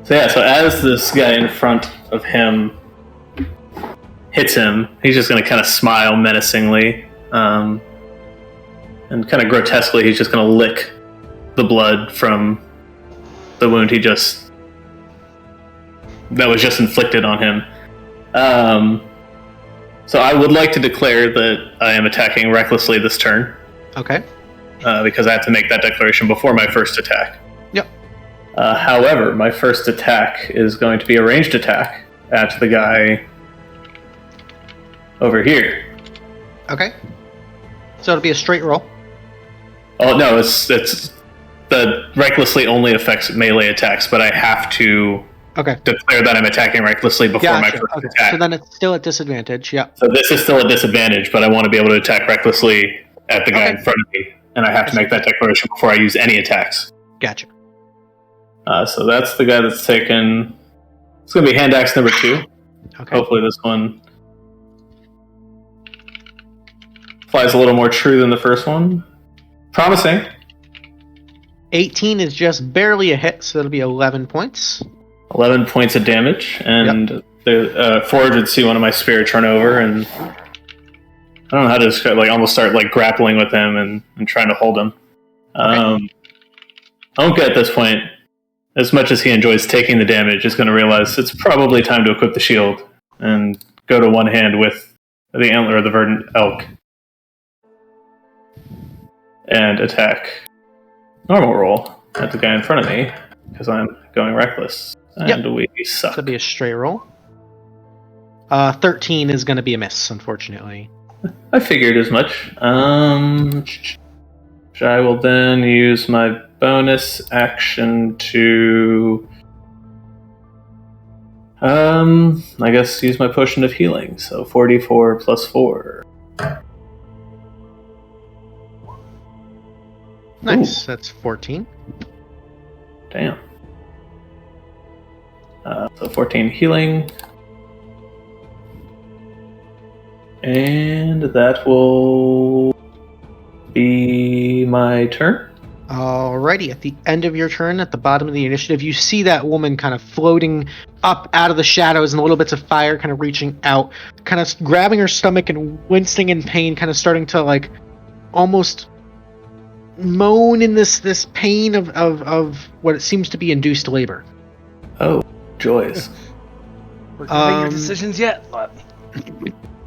Speaker 4: So as this guy in front of him hits him, he's just going to kind of smile menacingly. And kind of grotesquely, he's just going to lick the blood from the wound that was just inflicted on him. So I would like to declare that I am attacking recklessly this turn,
Speaker 1: Okay.
Speaker 4: because I have to make that declaration before my first attack.
Speaker 1: Yep.
Speaker 4: However, my first attack is going to be a ranged attack at the guy over here.
Speaker 1: Okay. So it'll be a straight roll.
Speaker 4: Oh no, it's the recklessly only affects melee attacks, but I have to
Speaker 1: Okay.
Speaker 4: declare that I'm attacking recklessly before my
Speaker 1: Gotcha.
Speaker 4: first
Speaker 1: Okay.
Speaker 4: attack.
Speaker 1: So then it's still at disadvantage. Yep.
Speaker 4: So this is still a disadvantage, but I want to be able to attack recklessly at the guy
Speaker 1: Okay.
Speaker 4: in front of me, and I have to make that declaration before I use any attacks.
Speaker 1: Gotcha.
Speaker 4: So that's the guy that's taken. It's going to be hand axe number 2.
Speaker 1: Okay.
Speaker 4: Hopefully this one flies a little more true than the first one. Promising.
Speaker 1: 18 is just barely a hit, so that'll be 11 points.
Speaker 4: 11 points of damage, and the Forge would see one of my spirit turn over, and I don't know how to describe, almost start grappling with him and trying to hold him. Ownka at this point, as much as he enjoys taking the damage, is going to realize it's probably time to equip the shield and go to one hand with the antler of the verdant elk and attack normal roll at the guy in front of me because I'm going reckless. And we suck.
Speaker 1: So it'll be a straight roll. 13 is going to be a miss, unfortunately.
Speaker 4: I figured as much. I will then use my bonus action to, I guess, use my potion of healing. So 44 plus 4.
Speaker 1: Nice.
Speaker 4: Ooh.
Speaker 1: That's 14.
Speaker 4: Damn. So 14 healing. And that will be my turn.
Speaker 1: Alrighty, at the end of your turn, at the bottom of the initiative, you see that woman kind of floating up out of the shadows and little bits of fire kind of reaching out, kind of grabbing her stomach and wincing in pain, kind of starting to almost moan in this pain of what it seems to be induced labor.
Speaker 4: Oh, joys.
Speaker 3: We're not making your decisions yet, but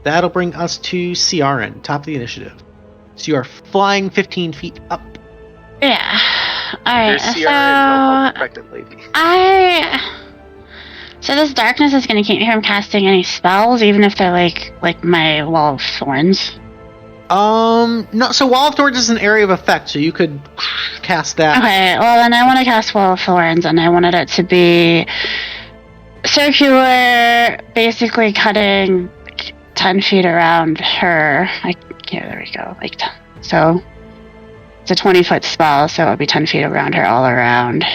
Speaker 1: That'll bring us to Ciarenne, top of the initiative. So you are flying 15 feet up.
Speaker 5: Yeah. Alright,
Speaker 2: There's Ciarenne,
Speaker 5: so
Speaker 2: pregnant lady.
Speaker 5: So this darkness is gonna keep me from casting any spells, even if they're like my Wall of Thorns.
Speaker 1: No, so Wall of Thorns is an area of effect, so you could cast that.
Speaker 5: Okay, well then I want to cast Wall of Thorns, and I wanted it to be circular, basically cutting 10 feet around her. Yeah, there we go. So it's a 20-foot spell, so it'll be 10 feet around her all around.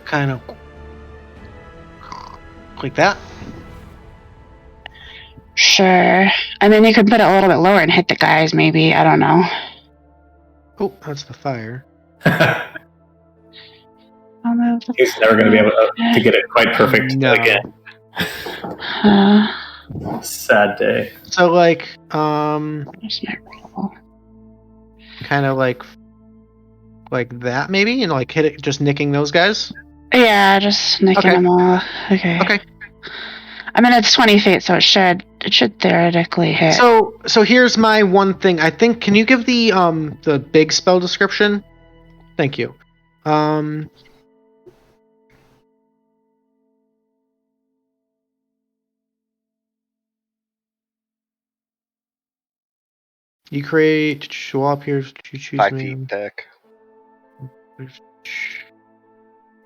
Speaker 1: Kind of like that.
Speaker 5: Sure. I mean, you could put it a little bit lower and hit the guys, maybe. I don't know.
Speaker 1: Oh, that's the fire.
Speaker 4: He's never going to be able to get it quite perfect again. Sad day.
Speaker 1: So, like,
Speaker 5: Where's my roll?
Speaker 1: kind of like that, maybe, and like hit it, just nicking those guys.
Speaker 5: Yeah, just nicking them all. Okay.
Speaker 1: Okay.
Speaker 5: I mean, it's 20 feet, so it should theoretically hit.
Speaker 1: So here's my one thing. I think. Can you give the big spell description? Thank you. You create. Show up here. You choose
Speaker 2: 5
Speaker 1: me.
Speaker 2: feet deck.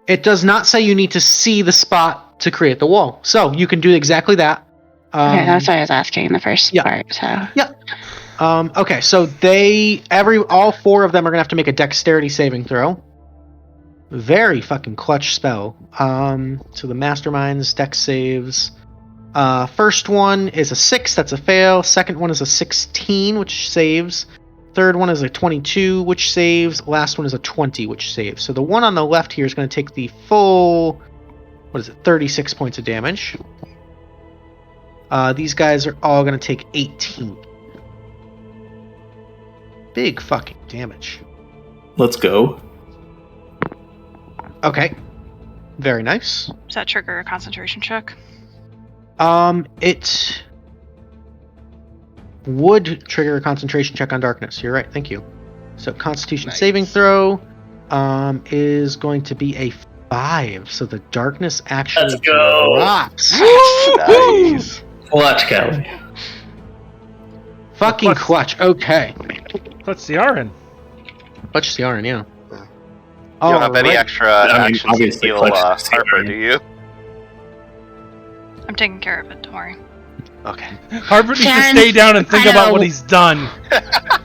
Speaker 1: It does not say you need to see the spot to create the wall, so you can do exactly that.
Speaker 5: Okay, that's what I was asking in the first part. So.
Speaker 1: Okay, so all 4 of them are gonna have to make a dexterity saving throw. Very fucking clutch spell. So the mastermind's dex saves. First one is a 6, that's a fail. Second one is a 16, which saves. Third one is a 22, which saves. Last one is a 20, which saves. So the one on the left here is going to take the full, 36 points of damage. These guys are all going to take 18. Big fucking damage.
Speaker 4: Let's go.
Speaker 1: Okay. Very nice.
Speaker 6: Does that trigger a concentration check?
Speaker 1: It would trigger a concentration check on darkness. You're right. Thank you. So Constitution saving throw is going to be a 5. So the darkness actually drops.
Speaker 2: Nice.
Speaker 4: Clutch, Callie.
Speaker 1: Fucking clutch. Okay.
Speaker 3: Clutch Ciarenne.
Speaker 1: Clutch Ciarenne, yeah.
Speaker 2: You don't have any extra actions to heal Harper, do you?
Speaker 6: I'm taking care of it, don't worry.
Speaker 1: Okay.
Speaker 3: Harper needs to stay down and think about what he's done.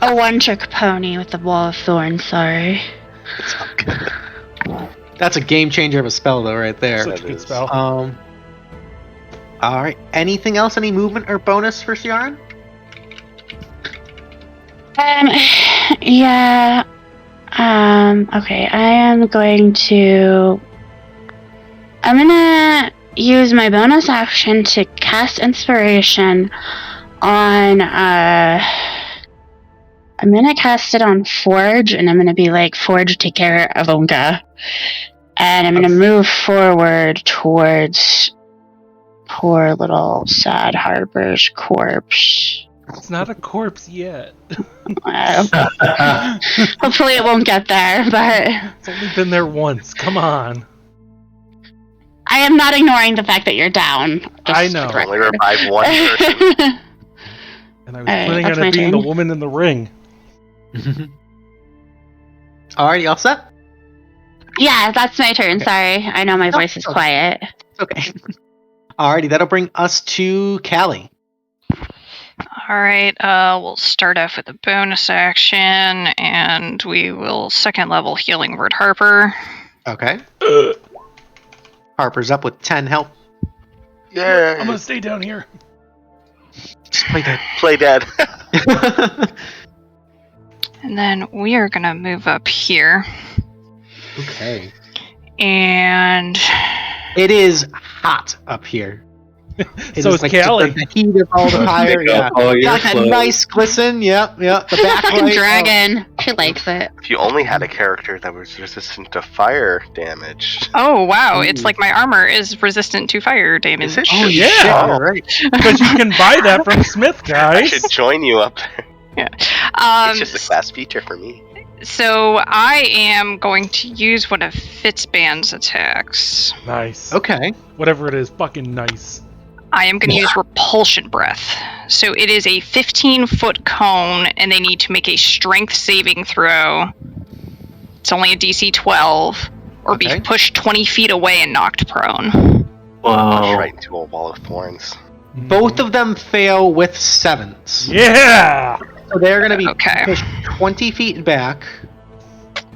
Speaker 5: A one-trick pony with the wall of thorns, sorry.
Speaker 1: It's all good. That's a game changer of a spell, though, right there.
Speaker 3: Such a good spell.
Speaker 1: Alright. Anything else? Any movement or bonus for Ciarenne?
Speaker 5: Yeah. Okay, I'm gonna use my bonus action to cast inspiration on, I'm gonna cast it on Forge, and I'm gonna be like, Forge, take care of Ownka. And I'm gonna move forward towards poor little sad Harper's corpse.
Speaker 3: It's not a corpse yet.
Speaker 5: Hopefully it won't get there, but...
Speaker 3: It's only been there once. Come on.
Speaker 5: I am not ignoring the fact that you're down.
Speaker 3: I know.
Speaker 2: Only revive one person.
Speaker 3: And I was planning on it being the woman in the ring.
Speaker 1: Alright, you all set?
Speaker 5: Yeah, that's my turn. Sorry. I know my voice is quiet.
Speaker 1: Okay. Alrighty, that'll bring us to Callie.
Speaker 6: Alright, we'll start off with a bonus action, and we will 2nd level healing word Harper.
Speaker 1: Okay. Harper's up with 10 health.
Speaker 2: Yeah.
Speaker 3: I'm gonna stay down here.
Speaker 1: Just play dead.
Speaker 2: Play dead.
Speaker 6: And then we are gonna move up here.
Speaker 1: Okay.
Speaker 6: And...
Speaker 1: It is hot up here.
Speaker 3: So is Callie.
Speaker 1: The heat of all the fire. Yeah. Got that nice glisten. Yep. The backlight.
Speaker 5: Dragon. She likes it.
Speaker 2: If you only had a character that was resistant to fire damage.
Speaker 6: Oh, wow. It's like my armor is resistant to fire damage.
Speaker 2: Is it?
Speaker 3: Oh, yeah.
Speaker 1: Shit, right.
Speaker 3: Because you can buy that from Smith,
Speaker 2: I
Speaker 3: guys.
Speaker 2: should join you up there.
Speaker 6: Yeah.
Speaker 2: It's just a class feature for me.
Speaker 6: So I am going to use one of Fitzban's attacks.
Speaker 3: Nice.
Speaker 1: Okay.
Speaker 3: Whatever it is, fucking nice.
Speaker 6: I am going to use Repulsion Breath. So it is a 15-foot cone, and they need to make a strength saving throw. It's only a DC 12, or be pushed 20 feet away and knocked prone.
Speaker 2: Push right into a wall of thorns.
Speaker 1: Both of them fail with 7s.
Speaker 3: Yeah!
Speaker 1: So they're going to be
Speaker 6: Okay.
Speaker 1: pushed 20 feet back.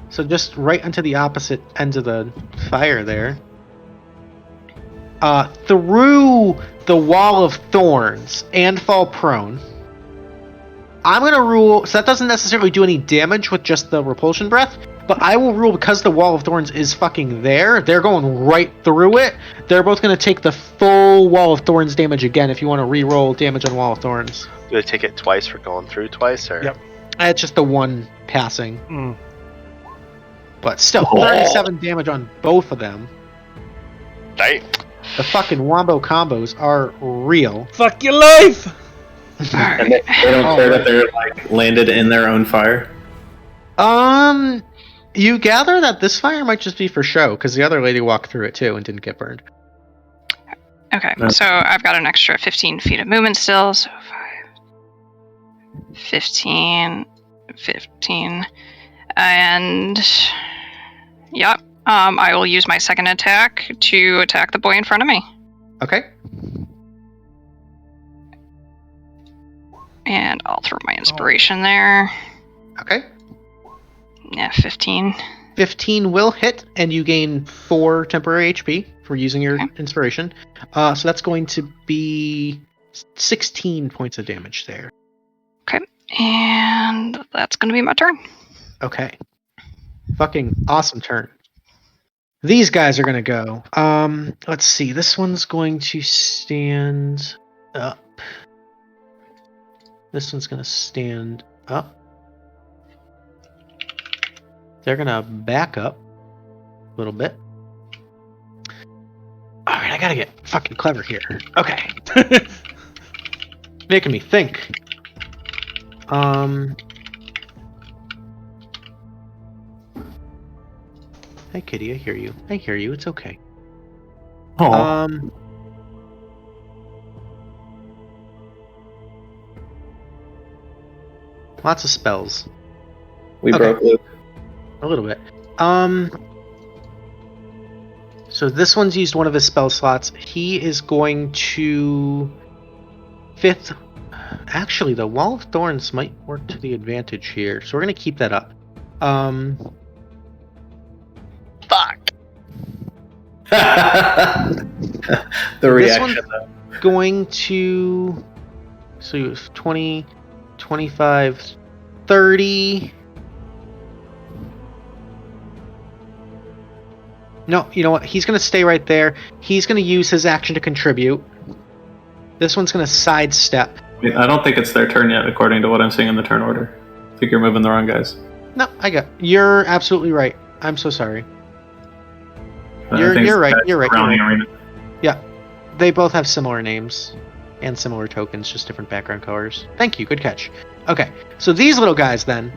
Speaker 1: So just right onto the opposite ends of the fire there. Through the wall of thorns and fall prone. I'm going to rule, so that doesn't necessarily do any damage with just the repulsion breath, but I will rule because the wall of thorns is fucking there, they're going right through it. They're both going to take the full wall of thorns damage again if you want to re-roll damage on wall of thorns.
Speaker 2: Do they take it twice for going through twice, or?
Speaker 3: Yep.
Speaker 1: It's just the one passing.
Speaker 3: Mm.
Speaker 1: But still, 37 damage on both of them.
Speaker 2: Dang.
Speaker 1: The fucking wombo combos are real.
Speaker 3: Fuck your life!
Speaker 4: And they don't care that they're like landed in their own fire.
Speaker 1: You gather that this fire might just be for show because the other lady walked through it too and didn't get burned.
Speaker 6: Okay, so I've got an extra 15 feet of movement still, so 5, 15, and yep. I will use my second attack to attack the boy in front of me.
Speaker 1: Okay.
Speaker 6: And I'll throw my inspiration there.
Speaker 1: Okay.
Speaker 6: Yeah, 15.
Speaker 1: 15 will hit, and you gain 4 temporary HP for using your inspiration. So that's going to be 16 points of damage there.
Speaker 6: Okay, and that's going to be my turn.
Speaker 1: Okay. Fucking awesome turn. These guys are going to go. Let's see. This one's going to stand up. This one's going to stand up. They're going to back up a little bit. Alright, I gotta get fucking clever here. Okay. Making me think. Hey, kitty, I hear you. I hear you. It's okay.
Speaker 4: Oh,
Speaker 1: Lots of spells.
Speaker 7: We
Speaker 1: Okay.
Speaker 7: broke Luke.
Speaker 1: A little bit. So this one's used one of his spell slots. He is going to... Fifth... Actually, the Wall of Thorns might work to the advantage here, so we're going to keep that up.
Speaker 2: Fuck.
Speaker 7: The
Speaker 1: This
Speaker 7: reaction.
Speaker 1: one's going to... So you have 20, 25, 30... No, you know what? He's going to stay right there. He's going to use his action to contribute. This one's going to sidestep.
Speaker 4: I don't think it's their turn yet, according to what I'm seeing in the turn order. I think you're moving the wrong guys.
Speaker 1: No, you're absolutely right. I'm so sorry.
Speaker 4: I
Speaker 1: You're
Speaker 4: think
Speaker 1: right.
Speaker 4: that's
Speaker 1: You're right.
Speaker 4: around the arena.
Speaker 1: Yeah, they both have similar names and similar tokens, just different background colors. Thank you. Good catch. Okay, so these little guys then.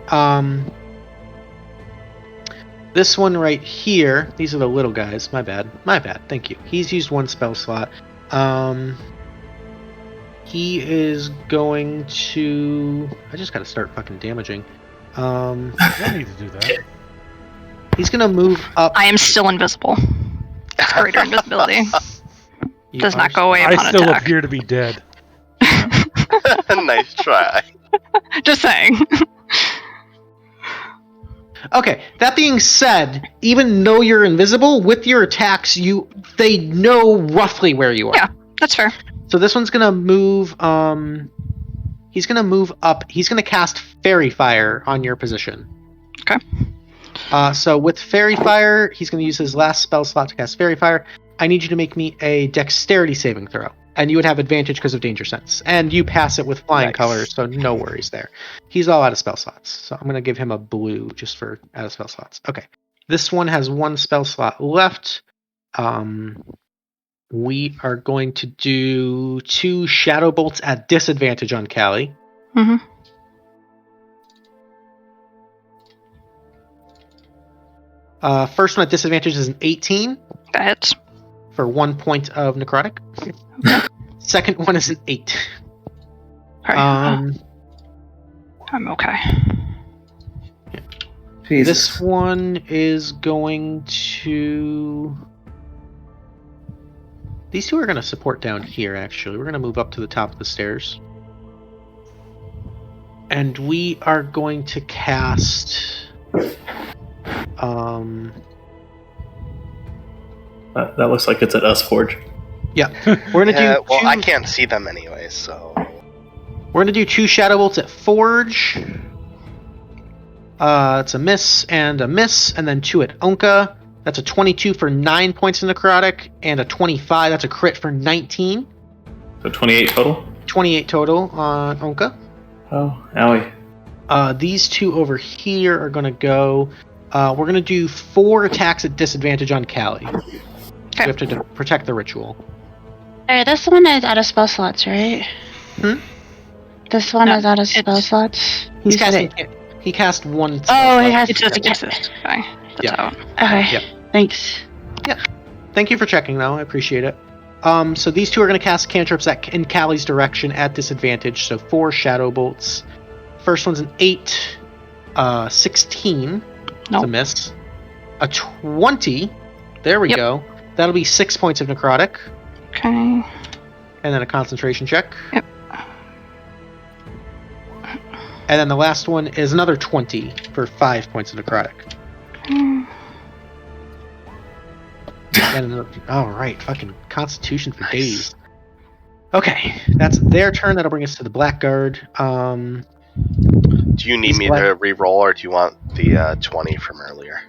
Speaker 1: This one right here, these are the little guys. My bad. Thank you. He's used one spell slot. He is going to... I just gotta start fucking damaging.
Speaker 3: I don't need to do that.
Speaker 1: He's gonna move up.
Speaker 6: I am still invisible. It's greater invisibility.
Speaker 1: You
Speaker 6: Does
Speaker 1: are-
Speaker 6: not go away
Speaker 3: I
Speaker 6: upon
Speaker 3: still
Speaker 6: attack.
Speaker 3: appear to be dead.
Speaker 2: Nice try.
Speaker 6: Just saying.
Speaker 1: Okay, that being said, even though you're invisible, with your attacks, they know roughly where you are.
Speaker 6: Yeah. That's fair.
Speaker 1: So this one's gonna move, he's gonna move up. He's gonna cast Fairy Fire on your position.
Speaker 6: Okay.
Speaker 1: So with Fairy Fire, he's gonna use his last spell slot to cast Fairy Fire. I need you to make me a Dexterity saving throw. And you would have advantage because of Danger Sense. And you pass it with Flying
Speaker 3: Nice.
Speaker 1: Colors, so no worries there. He's all out of spell slots. So I'm going to give him a blue just for out of spell slots. Okay. This one has one spell slot left. We are going to do 2 Shadow Bolts at disadvantage on Callie.
Speaker 6: Mm-hmm.
Speaker 1: First one at disadvantage is an 18
Speaker 6: That hits.
Speaker 1: for 1 point of necrotic. Second one is an 8.
Speaker 6: Alright. I'm okay.
Speaker 7: Jesus.
Speaker 1: This one is going to... These two are going to support down here, actually. We're going to move up to the top of the stairs. And we are going to cast...
Speaker 4: That looks like it's at us, Forge.
Speaker 1: Yeah. We're going to do...
Speaker 2: Well, I can't see them anyway, so...
Speaker 1: We're going to do 2 Shadow Bolts at Forge. It's a miss, and then 2 at Ownka. That's a 22 for 9 points of necrotic, and a 25. That's a crit for 19.
Speaker 4: So 28 total?
Speaker 1: 28 total on Ownka.
Speaker 4: Oh, owie.
Speaker 1: These 2 over here are going to go... we're going to do 4 attacks at disadvantage on Callie. We have to protect the ritual.
Speaker 5: Alright, this one is out of spell slots, right? This one is out of spell slots?
Speaker 1: He cast 1 spell
Speaker 5: Oh, he
Speaker 1: slot.
Speaker 5: has
Speaker 6: It doesn't
Speaker 5: okay.
Speaker 6: exist. Okay.
Speaker 1: Yeah.
Speaker 5: Okay,
Speaker 1: Yep.
Speaker 5: thanks.
Speaker 1: Yeah. Thank you for checking, though. I appreciate it. So these 2 are going to cast cantrips in Callie's direction at disadvantage. So 4 Shadow Bolts. First one's an 8. 16. It's a miss. A 20. There we go. That'll be 6 points of necrotic.
Speaker 6: Okay.
Speaker 1: And then a concentration check.
Speaker 6: Yep.
Speaker 1: And then the last one is another 20 for 5 points of necrotic. Alright, fucking Constitution for days. Okay, that's their turn. That'll bring us to the Blackguard.
Speaker 2: Do you need me to re-roll, or do you want the 20 from earlier?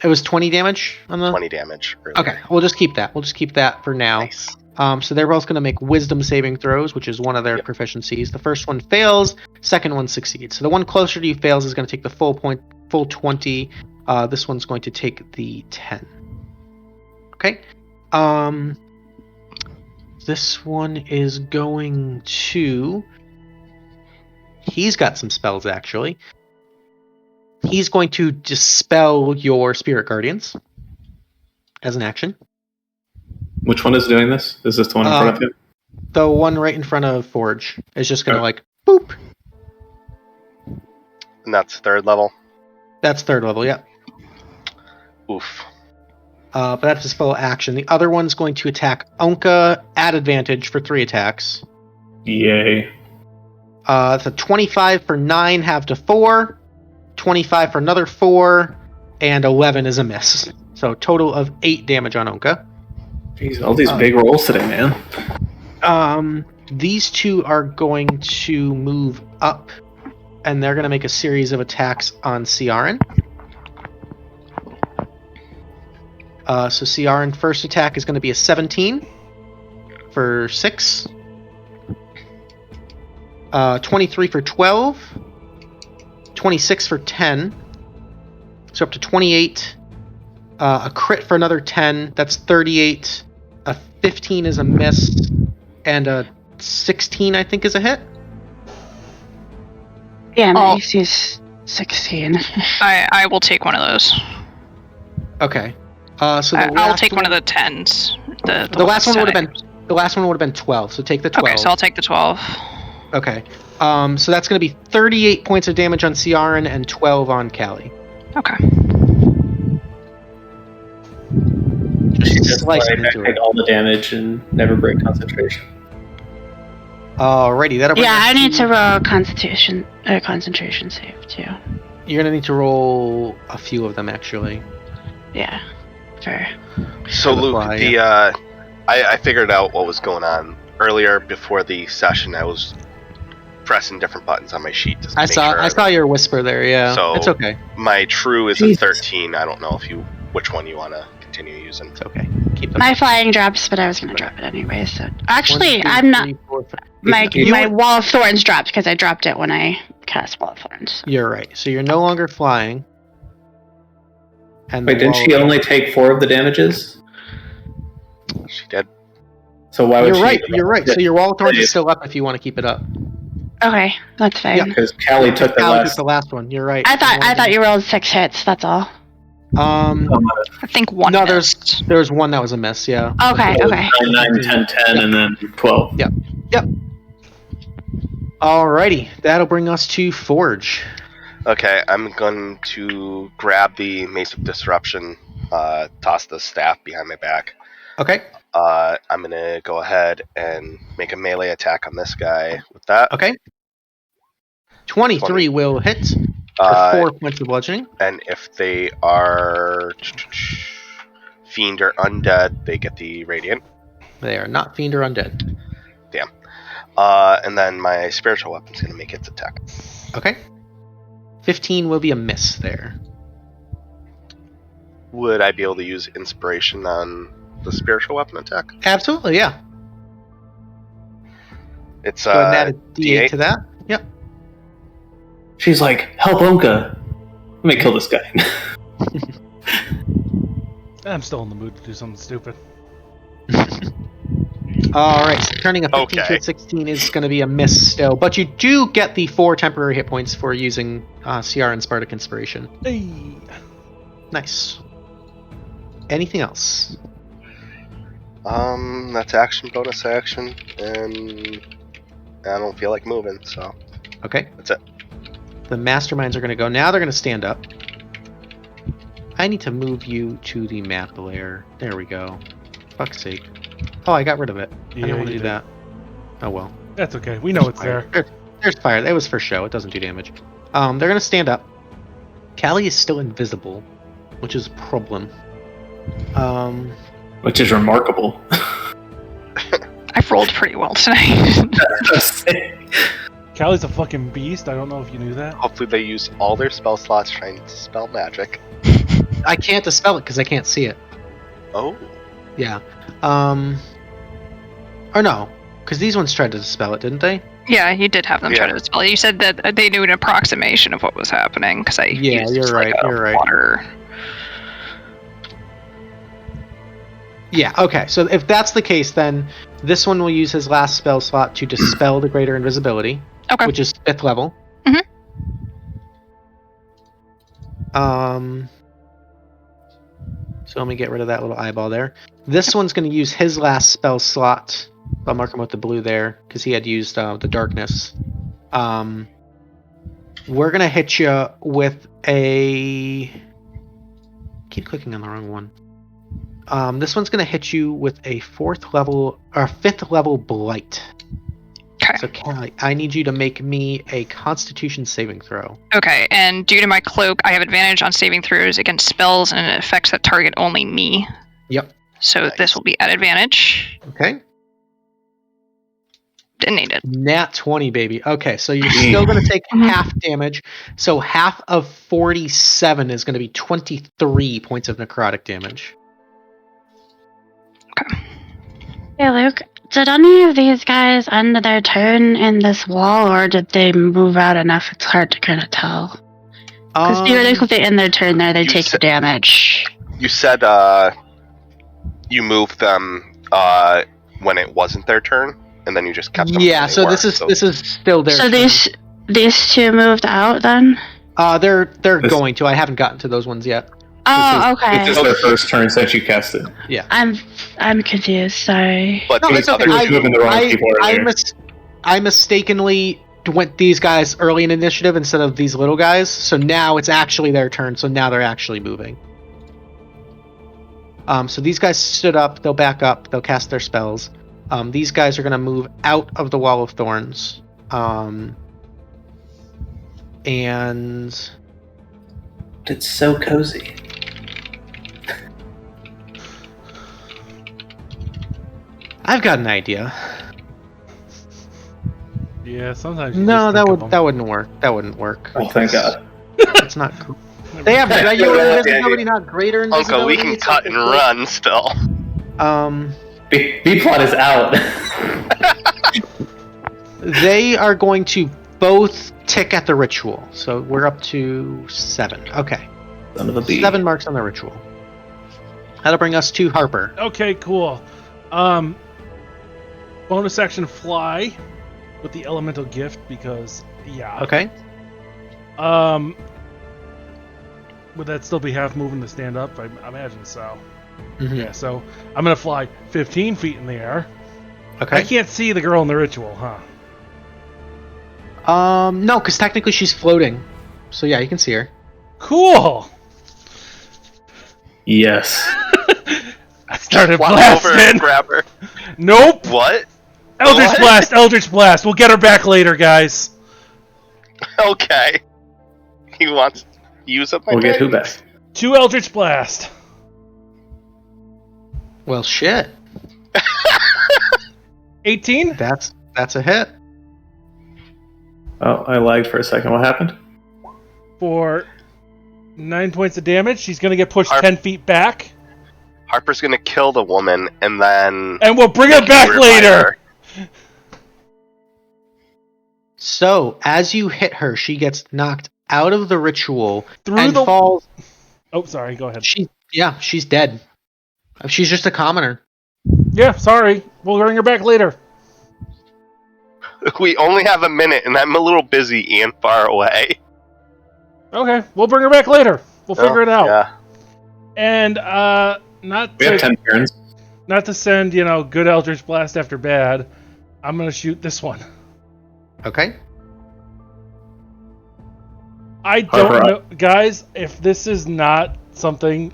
Speaker 1: It was 20 damage on the...
Speaker 2: 20 damage earlier.
Speaker 1: Okay, we'll just keep that. We'll just keep that for now.
Speaker 2: Nice.
Speaker 1: So they're both going to make wisdom saving throws, which is one of their proficiencies. The first one fails, second one succeeds. So the one closer to you fails is going to take the full 20. This one's going to take the 10. Okay. This one is going to... He's got some spells, actually. He's going to dispel your Spirit Guardians as an action.
Speaker 4: Which one is doing this? Is this the one in front of him?
Speaker 1: The one right in front of Forge is just going to boop.
Speaker 2: And that's 3rd level?
Speaker 1: That's 3rd level, yeah.
Speaker 2: Oof.
Speaker 1: But that's his full action. The other one's going to attack Ownka at advantage for 3 attacks.
Speaker 4: Yay.
Speaker 1: It's a 25 for 9, half to 4. 25 for another 4. And 11 is a miss. So total of 8 damage on Ownka.
Speaker 4: Jeez, all these big rolls today, man.
Speaker 1: These 2 are going to move up. And they're going to make a series of attacks on Ciarenne. So Ciarenne first attack is going to be a 17 for 6. 23 for 12. 26 for 10. So up to 28. A crit for another 10. That's 38. A 15 is a miss. And a 16, I think, is a hit.
Speaker 5: Yeah, my AC is 16.
Speaker 6: I will take one of those.
Speaker 1: Okay. So
Speaker 6: I'll take one of the 10s.
Speaker 1: The last one would have been 12. So take the 12.
Speaker 6: Okay, so I'll take the 12.
Speaker 1: Okay. So that's going to be 38 points of damage on Ciarenne and 12 on Callie.
Speaker 6: Okay.
Speaker 4: Just
Speaker 1: slice
Speaker 4: take all the damage and never break concentration.
Speaker 1: Alrighty, that'll bring us
Speaker 5: I need to roll concentration save too.
Speaker 1: You're going to need to roll a few of them, actually.
Speaker 5: Yeah. Fair.
Speaker 2: So Luke, I figured out what was going on earlier. Before the session, I was pressing different buttons on my sheet. Just to
Speaker 1: I saw your whisper there. Yeah,
Speaker 2: so
Speaker 1: it's okay.
Speaker 2: My true is a 13. I don't know which one you want to continue using.
Speaker 1: It's okay. Keep them.
Speaker 5: My flying drops, but I was gonna drop it anyway. So actually,
Speaker 1: 1, 2,
Speaker 5: I'm not.
Speaker 1: 3, 4, 5.
Speaker 5: My wall of thorns dropped because I dropped it when I cast wall of thorns. So.
Speaker 1: You're right. So you're no longer flying. And
Speaker 7: Wait, didn't she only take 4 of the damages?
Speaker 2: She did.
Speaker 7: So why would
Speaker 1: You're right. So your wall of thorns is still up if you want to keep it up.
Speaker 5: Okay, that's fine.
Speaker 1: Yeah,
Speaker 7: because Callie took
Speaker 1: the last one. You're right.
Speaker 5: I thought you rolled 6 hits. That's all.
Speaker 6: I think one.
Speaker 1: No, there's one that was a miss. Yeah.
Speaker 5: Okay.
Speaker 4: 9, 10, 10, and then 12.
Speaker 1: Yep. Alrighty, that'll bring us to Forge.
Speaker 2: Okay, I'm going to grab the Mace of Disruption toss the staff behind my back.
Speaker 1: Okay.
Speaker 2: I'm going to go ahead and make a melee attack on this guy with that.
Speaker 1: Okay. 23 will hit for 4 points of bludgeoning.
Speaker 2: And if they are fiend or undead, they get the radiant.
Speaker 1: They are not fiend or undead.
Speaker 2: Damn. And then my spiritual weapon's going to make its attack.
Speaker 1: Okay. 15 will be a miss there.
Speaker 2: Would I be able to use inspiration on the spiritual weapon attack?
Speaker 1: Absolutely, yeah.
Speaker 2: It's
Speaker 1: Go ahead and add a D8 to that. Yep.
Speaker 7: She's like, help Ownka. Let me kill this guy.
Speaker 3: I'm still in the mood to do something stupid.
Speaker 1: Alright, so turning a 15 to
Speaker 2: Okay.
Speaker 1: a 16 is going to be a miss still, but you do get the 4 temporary hit points for using Ciarenne Spartic Inspiration.
Speaker 3: Hey.
Speaker 1: Nice. Anything else?
Speaker 2: That's action, bonus action, and I don't feel like moving, so
Speaker 1: Okay.
Speaker 2: that's it.
Speaker 1: The masterminds are going to go. Now they're going to stand up. I need to move you to the map layer. There we go. Fuck's sake. Oh, I got rid of it. I
Speaker 3: Yeah,
Speaker 1: don't want to
Speaker 3: you
Speaker 1: do
Speaker 3: did.
Speaker 1: that. Oh well.
Speaker 3: That's okay. We know it's there.
Speaker 1: There's fire. That was for show. It doesn't do damage. They're going to stand up. Callie is still invisible, which is a problem.
Speaker 7: Which is remarkable.
Speaker 6: I've rolled pretty well tonight.
Speaker 3: Callie's a fucking beast. I don't know if you knew that.
Speaker 2: Hopefully they use all their spell slots trying to spell magic.
Speaker 1: I can't dispel it because I can't see it.
Speaker 2: Oh.
Speaker 1: Yeah. Or no, because these ones tried to dispel it, didn't they?
Speaker 6: Yeah, you did have them try
Speaker 2: Yeah.
Speaker 6: to dispel it. You said that they knew an approximation of what was happening because I
Speaker 1: Yeah,
Speaker 6: used
Speaker 1: you're
Speaker 6: just
Speaker 1: right,
Speaker 6: like a
Speaker 1: you're right.
Speaker 6: water.
Speaker 1: Yeah, okay. So if that's the case, then this one will use his last spell slot to dispel the greater invisibility,
Speaker 6: Okay.
Speaker 1: which is 5th level.
Speaker 6: Mhm.
Speaker 1: So let me get rid of that little eyeball there. This one's going to use his last spell slot. I'll mark him with the blue there because he had used the darkness. We're going to hit you with a... Keep clicking on the wrong one. This one's going to hit you with a 5th level blight.
Speaker 6: Okay.
Speaker 1: So Callie, I need you to make me a Constitution saving throw.
Speaker 6: Okay, and due to my cloak, I have advantage on saving throws against spells and effects that target only me.
Speaker 1: Yep.
Speaker 6: So
Speaker 2: Nice.
Speaker 6: this will be at advantage.
Speaker 1: Okay.
Speaker 6: Didn't need it.
Speaker 1: Nat 20, baby. Okay, so you're still going to take half damage. So half of 47 is going to be 23 points of necrotic damage.
Speaker 5: Hey, Luke. Did any of these guys end their turn in this wall, or did they move out enough? It's hard to kind of tell. Because theoretically, if they end their turn there, they
Speaker 2: you
Speaker 5: take the
Speaker 2: said-
Speaker 5: damage.
Speaker 2: You said you moved them when it wasn't their turn, and then you just kept them.
Speaker 1: Yeah,
Speaker 2: when they
Speaker 1: so
Speaker 2: were,
Speaker 1: this is still their
Speaker 5: So
Speaker 1: turn.
Speaker 5: these two moved out then?
Speaker 1: They're
Speaker 7: This-
Speaker 1: going to. I haven't gotten to those ones yet.
Speaker 5: Oh,
Speaker 7: This
Speaker 5: okay.
Speaker 7: is their first turn since you cast it.
Speaker 5: I'm confused. Sorry.
Speaker 2: But
Speaker 1: No,
Speaker 2: these
Speaker 1: that's okay.
Speaker 2: other
Speaker 7: I- moving the wrong people earlier.
Speaker 1: I mistakenly went these guys early in initiative instead of these little guys, so now it's actually their turn, so now they're actually moving. So these guys stood up, they'll back up, they'll cast their spells. These guys are going to move out of the Wall of Thorns. And...
Speaker 7: It's so cozy.
Speaker 1: I've got an idea.
Speaker 3: Yeah, sometimes. You
Speaker 1: No,
Speaker 3: just think of
Speaker 1: that
Speaker 3: them.
Speaker 1: wouldn't work. That wouldn't work.
Speaker 7: Oh, thank God.
Speaker 1: It's not cool. They have regular
Speaker 2: Yeah,
Speaker 1: invisibility, not greater invisibility.
Speaker 2: Uncle, we can
Speaker 1: It's
Speaker 2: cut
Speaker 1: like
Speaker 2: and
Speaker 1: a-
Speaker 2: run still.
Speaker 7: B-plot is out.
Speaker 1: They are going to both tick at the ritual. So we're up to 7. Okay.
Speaker 7: Son of a bee.
Speaker 1: 7 marks on the ritual. That'll bring us to Harper.
Speaker 3: Okay, cool. Bonus action fly with the elemental gift because yeah.
Speaker 1: Okay.
Speaker 3: Would that still be half moving to stand up? I imagine so.
Speaker 1: Mhm.
Speaker 3: Yeah, so I'm gonna fly 15 feet in the air. I
Speaker 1: Okay.
Speaker 3: can't see the girl in the ritual, huh?
Speaker 1: No, because technically she's floating. So yeah, you can see her.
Speaker 3: Cool.
Speaker 4: Yes.
Speaker 3: I started
Speaker 2: Walk over and
Speaker 3: blasting.
Speaker 2: grab her.
Speaker 3: Nope.
Speaker 2: What?
Speaker 3: Eldritch
Speaker 2: What?
Speaker 3: Blast, Eldritch Blast. We'll get her back later, guys.
Speaker 2: Okay. He wants to use up my
Speaker 4: We'll get who
Speaker 2: dice.
Speaker 4: back?
Speaker 3: 2 Eldritch Blast.
Speaker 1: Well, shit.
Speaker 3: 18?
Speaker 1: That's a hit.
Speaker 4: Oh, I lagged for a second. What happened?
Speaker 3: For 9 points of damage. She's going to get pushed
Speaker 2: Harp-
Speaker 3: 10 feet back.
Speaker 2: Harper's gonna kill the woman and then.
Speaker 3: And we'll bring her back
Speaker 2: revive
Speaker 3: later.
Speaker 2: her.
Speaker 1: So, as you hit her, she gets knocked out of the ritual
Speaker 3: Through
Speaker 1: and
Speaker 3: the...
Speaker 1: falls.
Speaker 3: Oh, sorry. Go ahead.
Speaker 1: She's dead. She's just a commoner.
Speaker 3: Yeah, sorry. We'll bring her back later.
Speaker 2: We only have a minute, and I'm a little busy and far away.
Speaker 3: Okay, we'll bring her back later. We'll figure it out.
Speaker 2: Yeah.
Speaker 3: And,
Speaker 4: We have 10 turns.
Speaker 3: not to send, good Eldritch Blast after bad, I'm going to shoot this one.
Speaker 1: Okay.
Speaker 3: I don't
Speaker 4: Harper,
Speaker 3: know, guys. If this is not something,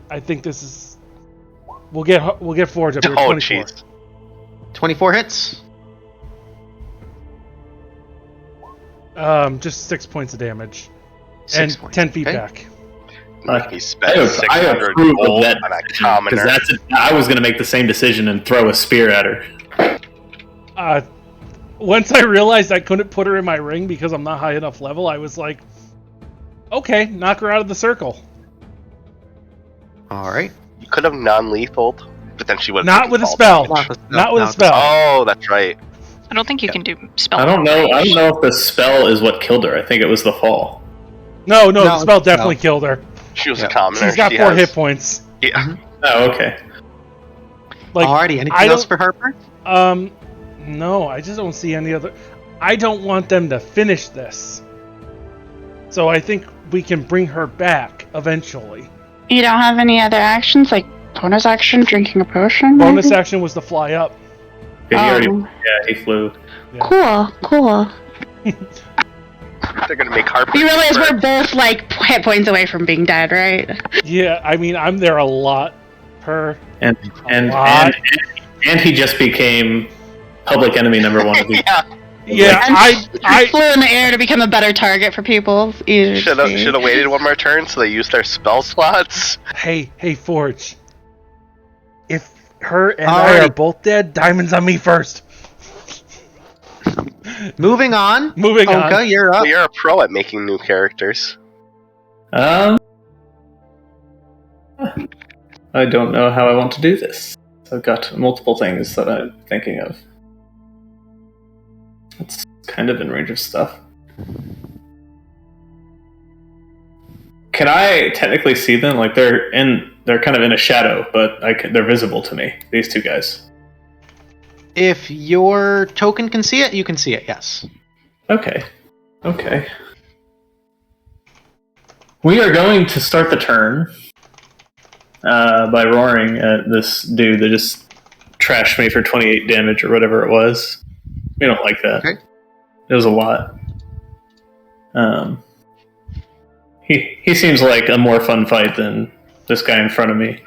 Speaker 3: I think this is. We'll get Forge up here.
Speaker 2: Oh,
Speaker 3: 24.
Speaker 2: jeez.
Speaker 1: 24 hits.
Speaker 3: Just 6 points of damage,
Speaker 1: 6
Speaker 3: and
Speaker 1: points.
Speaker 3: 10 feet
Speaker 1: Okay.
Speaker 3: back.
Speaker 2: He spent
Speaker 4: I
Speaker 2: 600
Speaker 4: approve of
Speaker 2: gold
Speaker 4: that
Speaker 2: on a
Speaker 4: because
Speaker 2: commoner.
Speaker 4: I was going to make the same decision and throw a spear at her.
Speaker 3: Once I realized I couldn't put her in my ring because I'm not high enough level, I was like, okay, knock her out of the circle.
Speaker 1: All right.
Speaker 2: You could have non-lethaled, but then she would have
Speaker 3: Not with a spell. Not with a spell.
Speaker 2: Oh, that's right.
Speaker 6: I don't think you can do spell.
Speaker 4: I don't know if the spell is what killed her. I think it was the fall.
Speaker 3: No, the
Speaker 1: No,
Speaker 3: spell
Speaker 1: it's
Speaker 3: definitely
Speaker 1: spell.
Speaker 3: killed her.
Speaker 2: She was
Speaker 1: Yeah.
Speaker 2: a commoner.
Speaker 3: She's got
Speaker 2: She
Speaker 3: 4
Speaker 2: has-
Speaker 3: hit points.
Speaker 2: Yeah.
Speaker 4: Oh, okay.
Speaker 3: Like,
Speaker 1: Alrighty. Anything
Speaker 3: I
Speaker 1: else
Speaker 3: don't-
Speaker 1: for Harper?
Speaker 3: No, I just don't see any other. I don't want them to finish this. So I think we can bring her back eventually.
Speaker 5: You don't have any other actions, like bonus action, drinking a potion?
Speaker 3: Bonus
Speaker 5: maybe?
Speaker 3: action was to fly up.
Speaker 4: Yeah,
Speaker 5: Oh.
Speaker 4: he flew.
Speaker 5: Cool.
Speaker 2: They're gonna make Harper.
Speaker 5: You realize we're both like hit points away from being dead, right?
Speaker 3: Yeah, I mean, I'm there a lot. Her.
Speaker 4: And
Speaker 3: lot.
Speaker 4: he just became public enemy number 1 of the
Speaker 3: Yeah,
Speaker 5: And
Speaker 3: I
Speaker 5: flew in the air to become a better target for people.
Speaker 2: Should have waited one more turn so they used their spell slots.
Speaker 3: Hey, Forge. If her and I are both dead, diamonds on me first.
Speaker 1: Moving on.
Speaker 3: Moving
Speaker 1: Ownka,
Speaker 3: on.
Speaker 1: you're up.
Speaker 2: Well, you're a pro at making new characters.
Speaker 4: I don't know how I want to do this. I've got multiple things that I'm thinking of. It's kind of in range of stuff. Can I technically see them? Like they're kind of in a shadow, but they're visible to me. These two guys.
Speaker 1: If your token can see it, you can see it. Yes.
Speaker 4: Okay. We are going to start the turn by roaring at this dude that just trashed me for 28 damage or whatever it was. We don't like that.
Speaker 1: Okay.
Speaker 4: It was a lot. He seems like a more fun fight than this guy in front of me.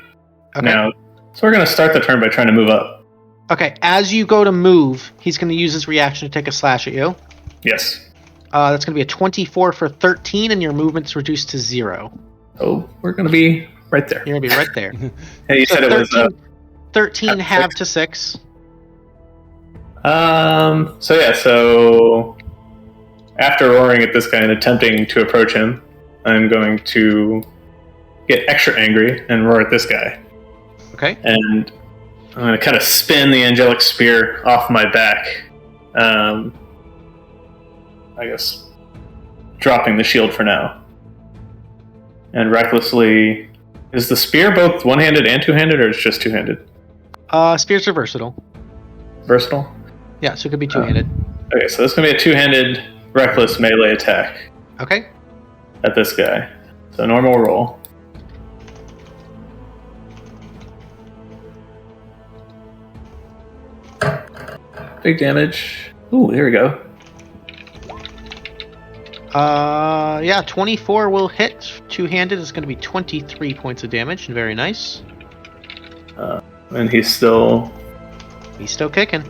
Speaker 1: Okay.
Speaker 4: Now, so we're going to start the turn by trying to move up.
Speaker 1: Okay. As you go to move, he's going to use his reaction to take a slash at you.
Speaker 4: Yes.
Speaker 1: That's going to be a 24 for 13, and your movement's reduced to 0.
Speaker 4: Oh, we're going to be right there.
Speaker 1: You're going to be right there.
Speaker 4: Hey, you
Speaker 1: So
Speaker 4: said it was
Speaker 1: 13
Speaker 4: half
Speaker 1: half
Speaker 4: to
Speaker 1: to 6.
Speaker 4: So after roaring at this guy and attempting to approach him, I'm going to get extra angry and roar at this guy.
Speaker 1: Okay.
Speaker 4: And I'm going to kind of spin the angelic spear off my back. I guess dropping the shield for now. And recklessly... Is the spear both one-handed and two-handed, or is it just two-handed?
Speaker 1: Spears are versatile.
Speaker 4: Versatile?
Speaker 1: Yeah, so it could be two-handed.
Speaker 4: Okay, so this is going to be a two-handed, reckless melee attack
Speaker 1: Okay.
Speaker 4: at this guy. So normal roll. Big damage. Ooh, here we go.
Speaker 1: Yeah, 24 will hit. Two-handed is going to be 23 points of damage. Very nice.
Speaker 4: And he's still
Speaker 1: kicking.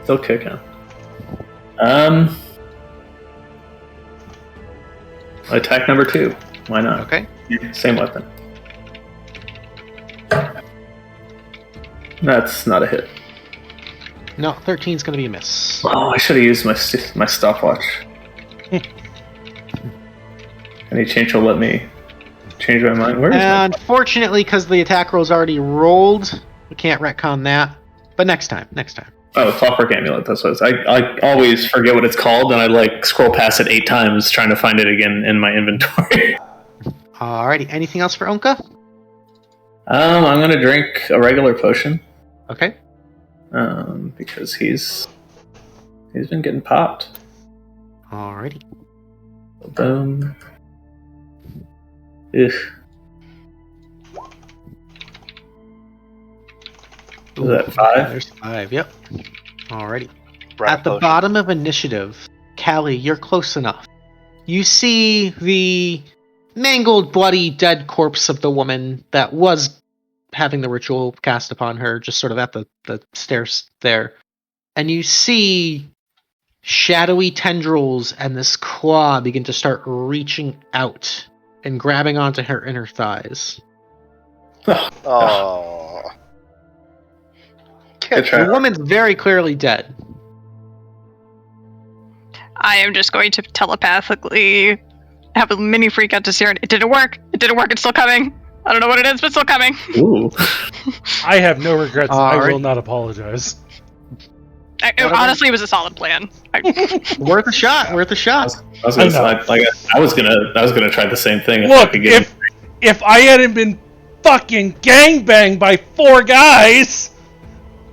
Speaker 4: Still kicking. Attack number 2. Why not?
Speaker 1: Okay.
Speaker 4: Same weapon. That's not a hit.
Speaker 1: No, 13 is going to be a miss.
Speaker 4: Oh, I should have used my stopwatch. Any change will let me change my mind. Where is it?
Speaker 1: Unfortunately, because the attack roll's already rolled, we can't retcon that. But next time.
Speaker 4: Oh, Clockwork Amulet. That's what it's. I always forget what it's called, and I scroll past it 8 times trying to find it again in my inventory.
Speaker 1: Alrighty. Anything else for Ownka?
Speaker 4: I'm gonna drink a regular potion.
Speaker 1: Okay.
Speaker 4: Because he's been getting popped.
Speaker 1: Alrighty.
Speaker 4: Boom. Ugh. Is that 5?
Speaker 1: There's 5, yep. Alrighty.
Speaker 2: Brown
Speaker 1: At the
Speaker 2: potion.
Speaker 1: bottom of initiative, Callie, you're close enough. You see the mangled, bloody, dead corpse of the woman that was having the ritual cast upon her, just sort of at the stairs there. And you see shadowy tendrils and this claw begin to start reaching out and grabbing onto her inner thighs.
Speaker 2: Oh.
Speaker 4: Good try.
Speaker 1: The woman's very clearly dead.
Speaker 6: I am just going to telepathically have a mini freak out to Ciarenne. It didn't work. It's still coming. I don't know what it is, but it's still coming.
Speaker 4: Ooh.
Speaker 3: I have no regrets.
Speaker 1: All
Speaker 3: I
Speaker 1: right.
Speaker 3: will not apologize.
Speaker 6: Honestly, it was a solid plan.
Speaker 1: Worth a shot.
Speaker 4: I was gonna try the same thing. If I
Speaker 3: Look,
Speaker 4: could get
Speaker 3: if I hadn't been fucking gangbanged by 4 guys,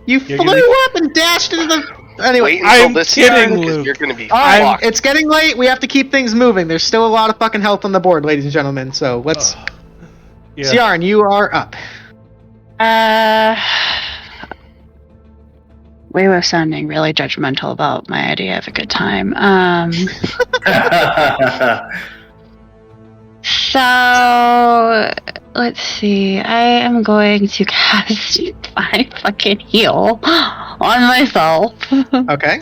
Speaker 1: You
Speaker 3: You're
Speaker 1: flew up and dashed into the... Anyway,
Speaker 2: Wait until
Speaker 3: I'm
Speaker 2: this
Speaker 3: kidding,
Speaker 2: turn, 'cause
Speaker 3: Luke.
Speaker 2: you're going to be
Speaker 1: alright,
Speaker 2: fucked.
Speaker 1: it's getting late. We have to keep things moving. There's still a lot of fucking health on the board, ladies and gentlemen. So let's...
Speaker 3: yeah.
Speaker 1: Ciarenne, you are up.
Speaker 5: WeeWoo sounding really judgmental about my idea of a good time. So let's see. I am going to cast my fucking heal on myself.
Speaker 1: Okay.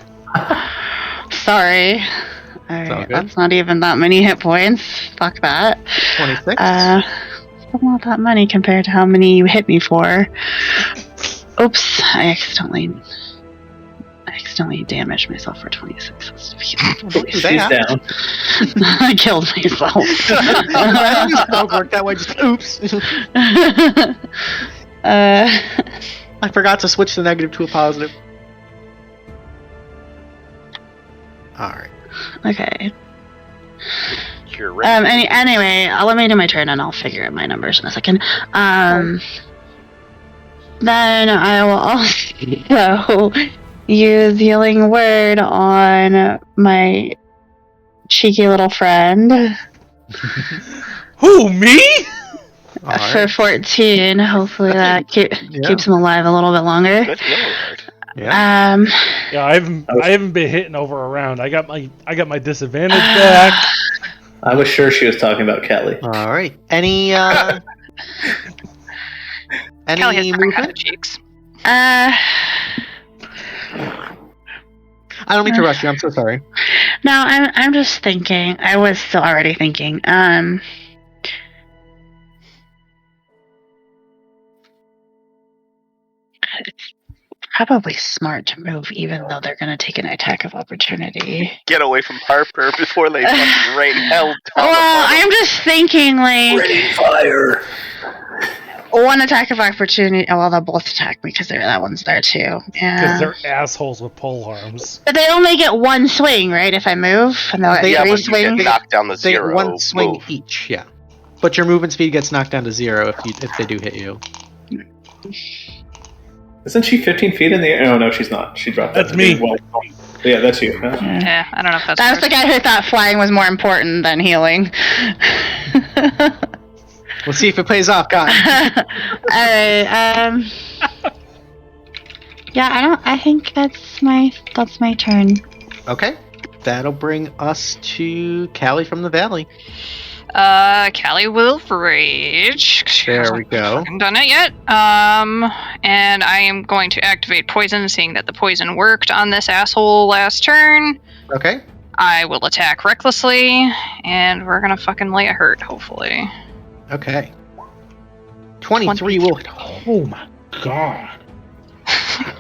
Speaker 5: Sorry.
Speaker 1: all
Speaker 5: Alright,
Speaker 1: good.
Speaker 5: that's not even that many hit points. Fuck that.
Speaker 1: 26.
Speaker 5: Still not that many compared to how many you hit me for. Oops, I accidentally damaged myself for 26.
Speaker 4: She's down.
Speaker 5: I killed myself.
Speaker 1: I don't know work that way. Just oops. I forgot to switch the negative to a positive. Alright.
Speaker 5: Okay.
Speaker 2: You're ready.
Speaker 5: Anyway, let me do my turn and I'll figure out my numbers in a second. Then I will also use Healing Word on my cheeky little friend
Speaker 3: Who, me?
Speaker 5: for 14. Hopefully that keeps him alive a little bit longer.
Speaker 2: Good healing word.
Speaker 1: Yeah.
Speaker 3: Yeah, I haven't been hitting over around. I got my disadvantage back.
Speaker 7: I was sure she was talking about Callie.
Speaker 1: Alright. Any
Speaker 6: Callie has
Speaker 1: movement?
Speaker 6: different kind of cheeks.
Speaker 1: I don't mean to rush you. I'm so sorry.
Speaker 5: No, I'm just thinking. I was still already thinking. It's probably smart to move, even though they're going to take an attack of opportunity.
Speaker 2: Get away from Harper before they fucking rain hell down
Speaker 5: Well,
Speaker 2: upon them.
Speaker 5: I'm just thinking, like,
Speaker 7: Rain fire!
Speaker 5: one attack of opportunity. Oh, well, they'll both attack me because that one's there too.
Speaker 3: Because
Speaker 5: Yeah.
Speaker 3: they're assholes with pole arms.
Speaker 5: But they only get one swing, right? If I move, and they'll get
Speaker 2: Yeah,
Speaker 5: three
Speaker 2: but you get
Speaker 5: swings.
Speaker 2: knocked down the
Speaker 1: They
Speaker 2: zero.
Speaker 1: one swing
Speaker 2: move.
Speaker 1: each, yeah. But your movement speed gets knocked down to 0 if they do hit you.
Speaker 7: Isn't she 15 feet in the air? Oh, no, she's not. She dropped that.
Speaker 3: That's me.
Speaker 7: Well, yeah, that's you. Huh?
Speaker 6: Yeah, I don't know if that's.
Speaker 5: That was the guy who thought flying was more important than healing.
Speaker 1: We'll see if it pays off, guys.
Speaker 5: Alright, yeah, I think that's my turn.
Speaker 1: Okay. that'll bring us to Callie from the Valley.
Speaker 6: Callie will rage.
Speaker 1: There we go.
Speaker 6: Haven't done it yet. And I am going to activate poison, seeing that the poison worked on this asshole last turn.
Speaker 1: Okay.
Speaker 6: I will attack recklessly, and we're gonna fucking lay a hurt, hopefully.
Speaker 1: Okay. 23 will hit. Oh my god.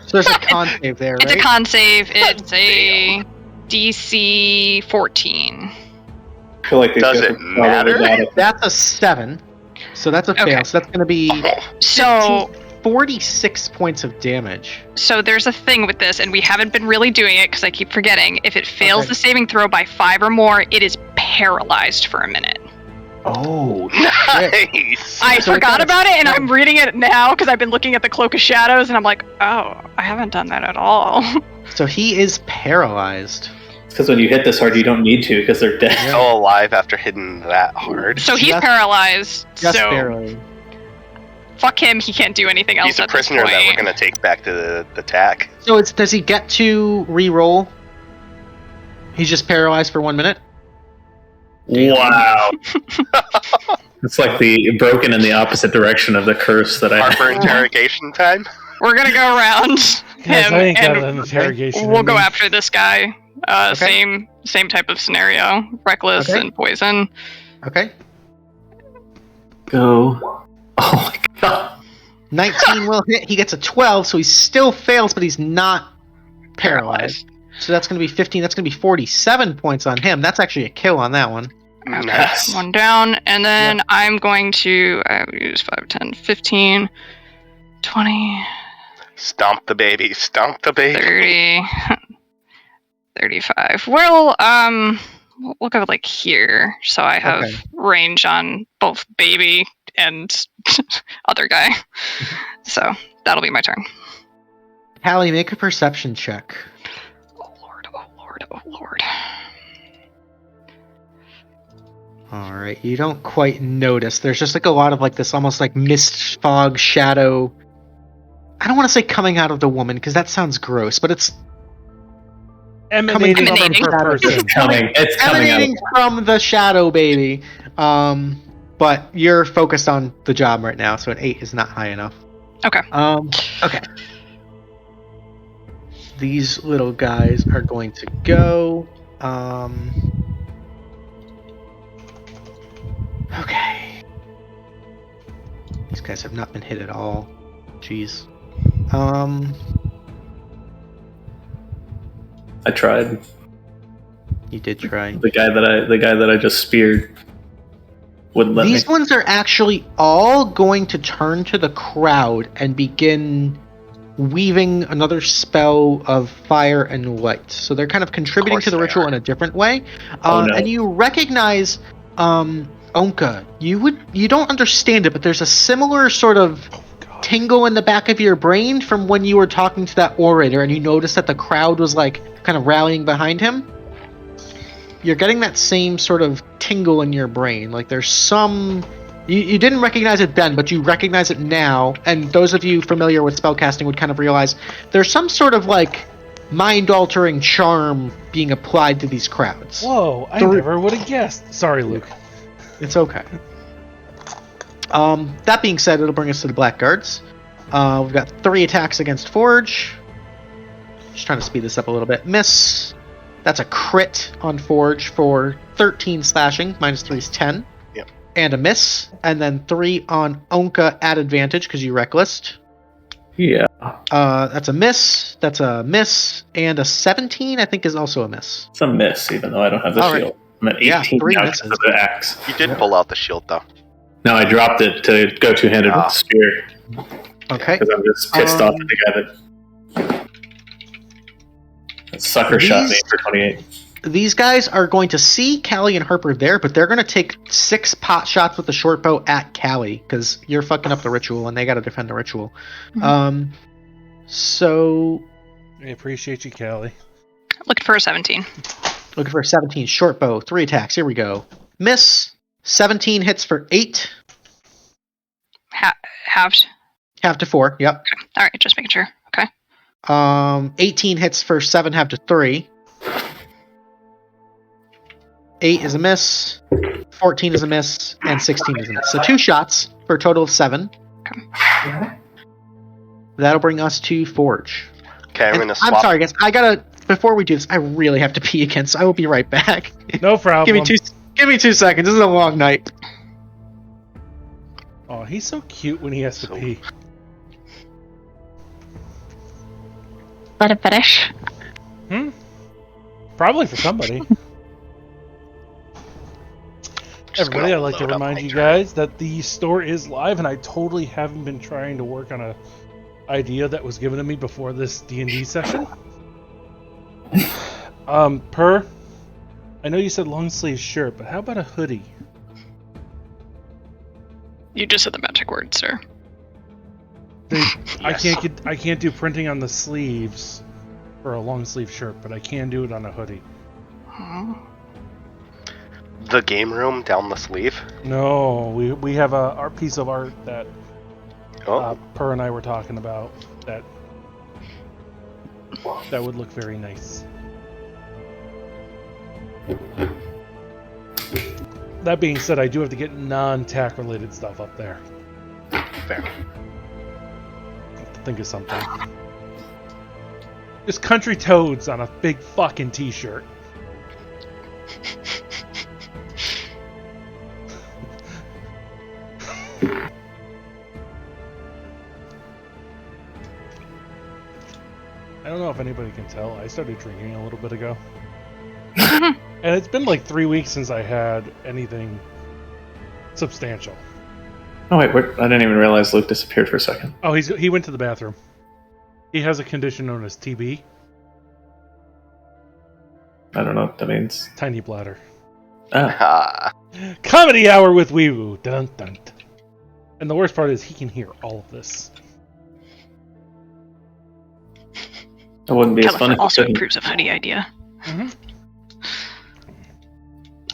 Speaker 1: So there's a con save there, right?
Speaker 6: It's a con save. It's a DC 14.
Speaker 7: I feel like these
Speaker 2: Does
Speaker 7: guys
Speaker 2: it
Speaker 7: are probably
Speaker 2: matter?
Speaker 7: bad at-
Speaker 1: That's a 7. So that's a fail.
Speaker 6: Okay.
Speaker 1: So that's going to be
Speaker 6: So
Speaker 1: 46 points of damage.
Speaker 6: So there's a thing with this, and we haven't been really doing it because I keep forgetting. If it fails
Speaker 1: Okay.
Speaker 6: the saving throw by 5 or more, it is paralyzed for a minute.
Speaker 1: Oh, shit.
Speaker 2: Nice.
Speaker 6: I
Speaker 1: So
Speaker 6: forgot
Speaker 1: it's
Speaker 6: about it, and I'm reading it now because I've been looking at the Cloak of Shadows, and I'm like, oh, I haven't done that at all.
Speaker 1: So he is paralyzed.
Speaker 7: Because when you hit this hard, you don't need to because they're dead.
Speaker 2: Still alive after hitting that hard.
Speaker 6: So he's
Speaker 1: Just-
Speaker 6: paralyzed.
Speaker 1: Just
Speaker 6: So
Speaker 1: barely.
Speaker 6: fuck him. He can't do anything else
Speaker 2: He's a
Speaker 6: at this
Speaker 2: prisoner that we're
Speaker 6: point.
Speaker 2: gonna take back to the attack.
Speaker 1: So does he get to re-roll? He's just paralyzed for 1 minute?
Speaker 4: Wow. It's like the broken in the opposite direction of the curse that I
Speaker 2: Harper interrogation time.
Speaker 6: We're gonna go around
Speaker 3: Yes,
Speaker 6: him,
Speaker 3: I ain't got
Speaker 6: and
Speaker 3: an interrogation.
Speaker 6: we'll
Speaker 3: in
Speaker 6: go
Speaker 3: me.
Speaker 6: after this guy. Same type of scenario. Reckless
Speaker 1: Okay.
Speaker 6: and poison.
Speaker 1: Okay.
Speaker 4: go. Oh my god.
Speaker 1: 19 will hit. He gets a 12, so he still fails, but he's not paralyzed. So that's going to be 15. That's going to be 47 points on him. That's actually a kill on that one.
Speaker 2: Nice.
Speaker 6: One down, and then I'm going to use 5, 10, 15, 20,
Speaker 2: Stomp the baby. Stomp the baby.
Speaker 6: 30, 35. Well, we'll go like here, so I have
Speaker 1: Okay.
Speaker 6: range on both baby and other guy. So that'll be my turn.
Speaker 1: Callie, make a perception check.
Speaker 6: Oh lord, oh lord, oh lord.
Speaker 1: All right, you don't quite notice. There's just like a lot of like this almost like mist, fog, shadow. I don't want to say coming out of the woman because that sounds gross, but it's
Speaker 3: Emanating from
Speaker 6: Emanating.
Speaker 3: her person.
Speaker 4: Coming. It's coming out.
Speaker 1: emanating from the shadow baby. But you're focused on the job right now, so an 8 is not high enough.
Speaker 6: Okay.
Speaker 1: Okay. These little guys are going to go. Okay. These guys have not been hit at all. Jeez.
Speaker 4: I tried.
Speaker 1: You did try.
Speaker 4: The guy that I just speared wouldn't let
Speaker 1: These
Speaker 4: me.
Speaker 1: ones are actually all going to turn to the crowd and begin weaving another spell of fire and light. So they're kind of contributing
Speaker 2: course
Speaker 1: to the
Speaker 2: they
Speaker 1: ritual
Speaker 2: are.
Speaker 1: in a different way.
Speaker 4: Oh, no.
Speaker 1: And you recognize Ownka. You don't understand it, but there's a similar sort of tingle in the back of your brain from when you were talking to that orator and you noticed that the crowd was like kind of rallying behind him. You're getting that same sort of tingle in your brain. Like there's some... You didn't recognize it then, but you recognize it now. And those of you familiar with spellcasting would kind of realize there's some sort of like mind-altering charm being applied to these crowds.
Speaker 3: Whoa, I never would have guessed. Sorry, Luke.
Speaker 1: It's okay. That being said, it'll bring us to the Blackguards. We've got 3 attacks against Forge. Just trying to speed this up a little bit. Miss. That's a crit on Forge for 13 slashing. -3 is 10.
Speaker 2: Yep.
Speaker 1: And a miss. And then 3 on Ownka at advantage because you recklessed.
Speaker 4: Yeah.
Speaker 1: That's a miss. That's a miss. And a 17, I think, is also a miss.
Speaker 4: It's a miss, even though I don't have the
Speaker 1: All right.
Speaker 4: shield. I'm at
Speaker 1: Yeah,
Speaker 4: 18
Speaker 1: 3
Speaker 4: now
Speaker 1: misses.
Speaker 4: because of the axe.
Speaker 2: You did pull out the shield though.
Speaker 4: No, I dropped it to go two-handed with the spear
Speaker 1: Okay.
Speaker 4: because I'm just pissed off at the guy that sucker shot me
Speaker 1: These-
Speaker 4: for 28.
Speaker 1: These guys are going to see Callie and Harper there, but they're going to take 6 pot shots with the short bow at Callie because you're fucking up the ritual and they got to defend the ritual. So
Speaker 3: I appreciate you, Callie.
Speaker 6: Looking for a 17.
Speaker 1: looking for a 17 short bow, 3 attacks. Here we go. Miss. 17 hits for 8.
Speaker 6: Halved.
Speaker 1: Half to 4. Yep.
Speaker 6: All right, just making sure. Okay.
Speaker 1: 18 hits for 7, half to 3. 8 is a miss, 14 is a miss, and 16 is a miss. So 2 shots for a total of 7.
Speaker 6: Okay.
Speaker 1: That'll bring us to Forge.
Speaker 2: Okay,
Speaker 1: And I'm sorry, guys. Before we do this, I really have to pee again, so I will be right back.
Speaker 3: No problem.
Speaker 1: Give me 2 seconds. This is a long night.
Speaker 3: Oh, he's so cute when he has to pee.
Speaker 5: Let it finish.
Speaker 3: Probably for somebody. Everybody, I'd like to remind you guys that the store is live, and I totally haven't been trying to work on a idea that was given to me before this D&D session. Per, I know you said long sleeve shirt, but how about a hoodie?
Speaker 6: You just said the magic word, sir.
Speaker 3: I can't do printing on the sleeves for a long sleeve shirt, but I can do it on a hoodie.
Speaker 2: The game room down the sleeve?
Speaker 3: No, we have our piece of art that Per and I were talking about that would look very nice. That being said, I do have to get non-tack related stuff up there.
Speaker 2: Fair.
Speaker 3: Have to think of something. Just country toads on a big fucking t-shirt. I don't know if anybody can tell. I started drinking a little bit ago. And it's been like 3 weeks since I had anything substantial.
Speaker 4: Oh wait, I didn't even realize Luke disappeared for a second.
Speaker 3: Oh, he went to the bathroom. He has a condition known as TB.
Speaker 4: I don't know what that means.
Speaker 3: Tiny bladder.
Speaker 4: Ah.
Speaker 3: Comedy hour with WeeWoo. Dun dun. And the worst part is he can hear all of this.
Speaker 4: It wouldn't be as fun if
Speaker 6: also
Speaker 4: it
Speaker 6: approves of hoodie idea.
Speaker 3: Mm-hmm.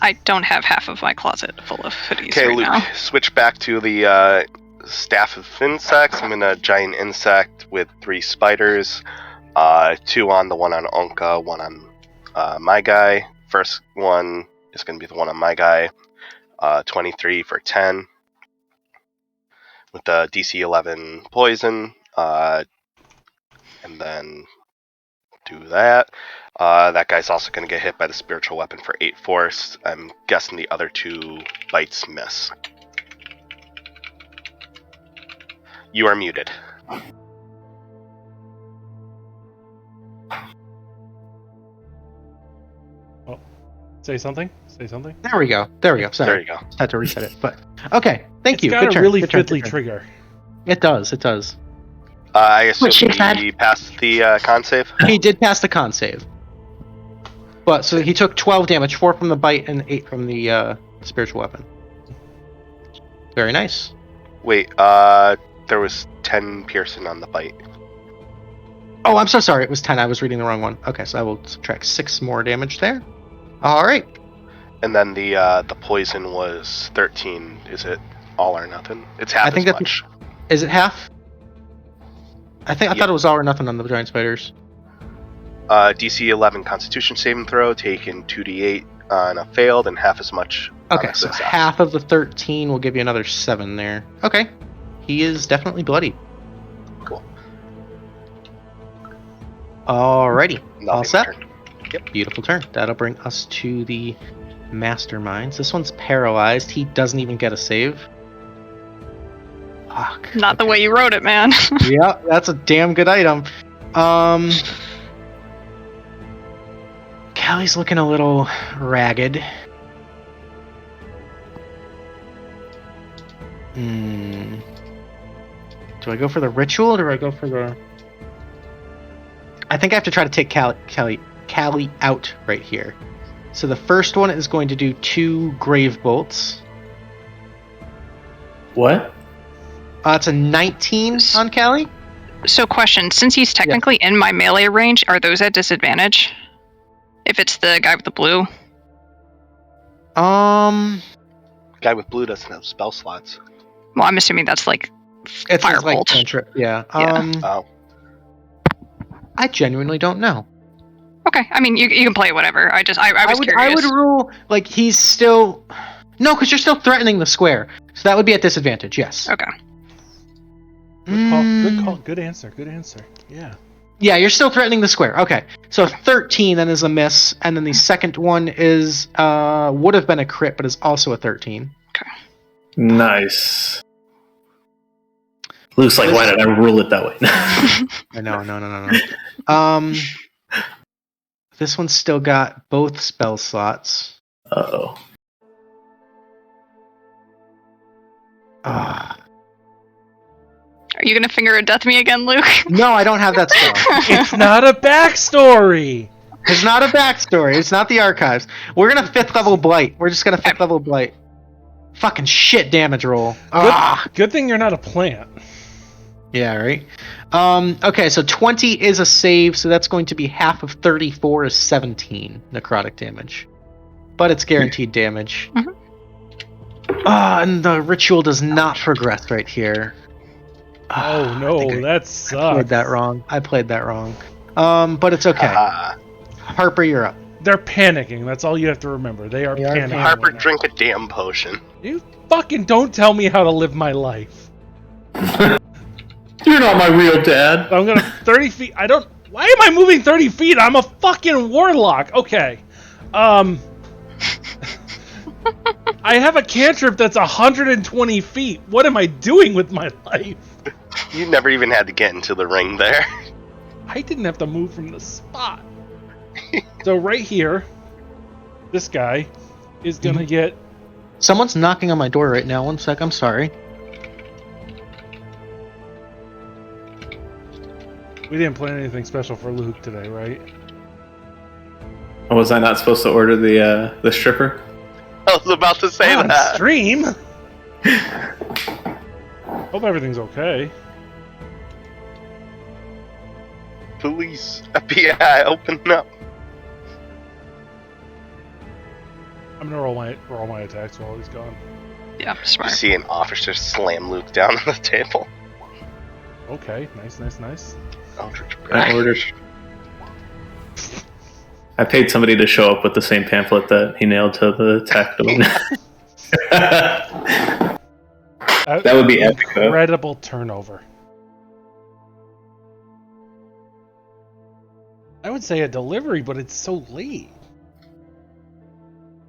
Speaker 6: I don't have half of my closet full of hoodies
Speaker 2: Okay,
Speaker 6: right
Speaker 2: Luke,
Speaker 6: now.
Speaker 2: switch back to the staff of insects. I'm in a giant insect with 3 spiders. 2 on the one on Ownka, 1 on my guy. First one is going to be the one on my guy. 23 for 10. With the DC 11 poison. And then do that. That guy's also going to get hit by the spiritual weapon for 8 force. I'm guessing the other 2 bites miss. You are muted.
Speaker 3: Oh, say something. Say something.
Speaker 1: There we go. Sorry.
Speaker 2: There you go.
Speaker 1: Just had to reset it, but okay. Thank you.
Speaker 3: It's got
Speaker 1: Good
Speaker 3: a
Speaker 1: turn.
Speaker 3: really
Speaker 1: Good turn.
Speaker 3: fiddly trigger.
Speaker 1: It does.
Speaker 2: I assume
Speaker 5: What she
Speaker 2: he
Speaker 5: said.
Speaker 2: passed the con save?
Speaker 1: He did pass the con save. But so he took 12 damage, 4 from the bite and 8 from the spiritual weapon. Very nice.
Speaker 2: Wait, there was 10 piercing on the bite.
Speaker 1: Oh, I'm so sorry. It was 10. I was reading the wrong one. Okay, so I will subtract 6 more damage there. All right.
Speaker 2: And then the poison was 13. Is it all or nothing? It's half
Speaker 1: I think
Speaker 2: as
Speaker 1: that's-
Speaker 2: much.
Speaker 1: Is it half? I thought it was all or nothing on the giant spiders.
Speaker 2: DC 11 Constitution saving throw, taken 2d8 on a failed, and half as much on
Speaker 1: Okay,
Speaker 2: a
Speaker 1: so
Speaker 2: success.
Speaker 1: half of the 13 will give you another 7 there. Okay. He is definitely bloody.
Speaker 2: Cool.
Speaker 1: Alrighty.
Speaker 2: That'll
Speaker 1: All
Speaker 2: be my
Speaker 1: set?
Speaker 2: turn.
Speaker 1: Beautiful turn. That'll bring us to the masterminds. This one's paralyzed. He doesn't even get a save. Fuck.
Speaker 6: Not the way you wrote it, man.
Speaker 1: Yeah, that's a damn good item. Callie's looking a little ragged. Do I go for the ritual or do I go for the... I think I have to try to take Callie out right here. So the first one is going to do 2 grave bolts.
Speaker 4: What?
Speaker 1: It's a 19 on Callie.
Speaker 6: So question, since he's technically in my melee range, are those at disadvantage? If it's the guy with the blue?
Speaker 2: Guy with blue doesn't have spell slots.
Speaker 6: Well, I'm assuming that's like
Speaker 1: It's like
Speaker 6: Firebolt.
Speaker 1: cantrip. Yeah.
Speaker 6: Yeah.
Speaker 2: Oh.
Speaker 1: I genuinely don't know.
Speaker 6: Okay, I mean, you can play whatever. I was curious.
Speaker 1: I would rule, like, he's still... No, because you're still threatening the square. So that would be at disadvantage, yes.
Speaker 6: Okay.
Speaker 3: Good call. Good answer. Yeah.
Speaker 1: Yeah, you're still threatening the square. Okay. So 13 then is a miss, and then the second one is would have been a crit, but is also a 13.
Speaker 6: Okay.
Speaker 4: Nice. Luke's like, why did I rule it that way?
Speaker 1: No. This one's still got both spell slots.
Speaker 4: Uh-oh.
Speaker 1: Ah.
Speaker 6: Are you gonna finger a death me again, Luke?
Speaker 1: No, I don't have that spell.
Speaker 3: It's not a backstory.
Speaker 1: It's not a backstory. It's not the archives. We're gonna 5th level blight. We're just gonna 5th level blight. Fucking shit damage roll.
Speaker 3: Good thing you're not a plant.
Speaker 1: Yeah, right? Okay, so 20 is a save, so that's going to be half of 34 is 17 necrotic damage. But it's guaranteed damage.
Speaker 6: Mhm.
Speaker 1: And the ritual does not progress right here.
Speaker 3: Oh no, that
Speaker 1: I
Speaker 3: sucks.
Speaker 1: played that wrong. But it's okay. Harper, you're up.
Speaker 3: They're panicking. That's all you have to remember. They are panicking.
Speaker 2: Harper,
Speaker 3: right now.
Speaker 2: drink a damn potion.
Speaker 3: You fucking don't tell me how to live my life.
Speaker 4: You're not my real dad.
Speaker 3: I'm gonna 30 feet. Why am I moving 30 feet? I'm a fucking warlock. Okay. I have a cantrip that's 120 feet. What am I doing with my life?
Speaker 2: You never even had to get into the ring there.
Speaker 3: I didn't have to move from the spot. So right here, this guy is gonna get...
Speaker 1: Someone's knocking on my door right now. 1 sec, I'm sorry.
Speaker 3: We didn't plan anything special for Luke today, right?
Speaker 4: Oh, was I not supposed to order the stripper?
Speaker 2: I was about to say
Speaker 3: On
Speaker 2: that.
Speaker 3: stream? Hope everything's okay.
Speaker 2: Police, FBI, open up.
Speaker 3: I'm gonna roll my attacks while he's gone.
Speaker 6: Yeah,
Speaker 2: You
Speaker 6: smart.
Speaker 2: see an officer slam Luke down on the table.
Speaker 3: Okay, nice.
Speaker 2: Eldritch
Speaker 4: I
Speaker 2: Blast.
Speaker 4: ordered. I paid somebody to show up with the same pamphlet that he nailed to the attack building. That would be epic, though.
Speaker 3: Incredible turnover. I would say a delivery, but it's so late.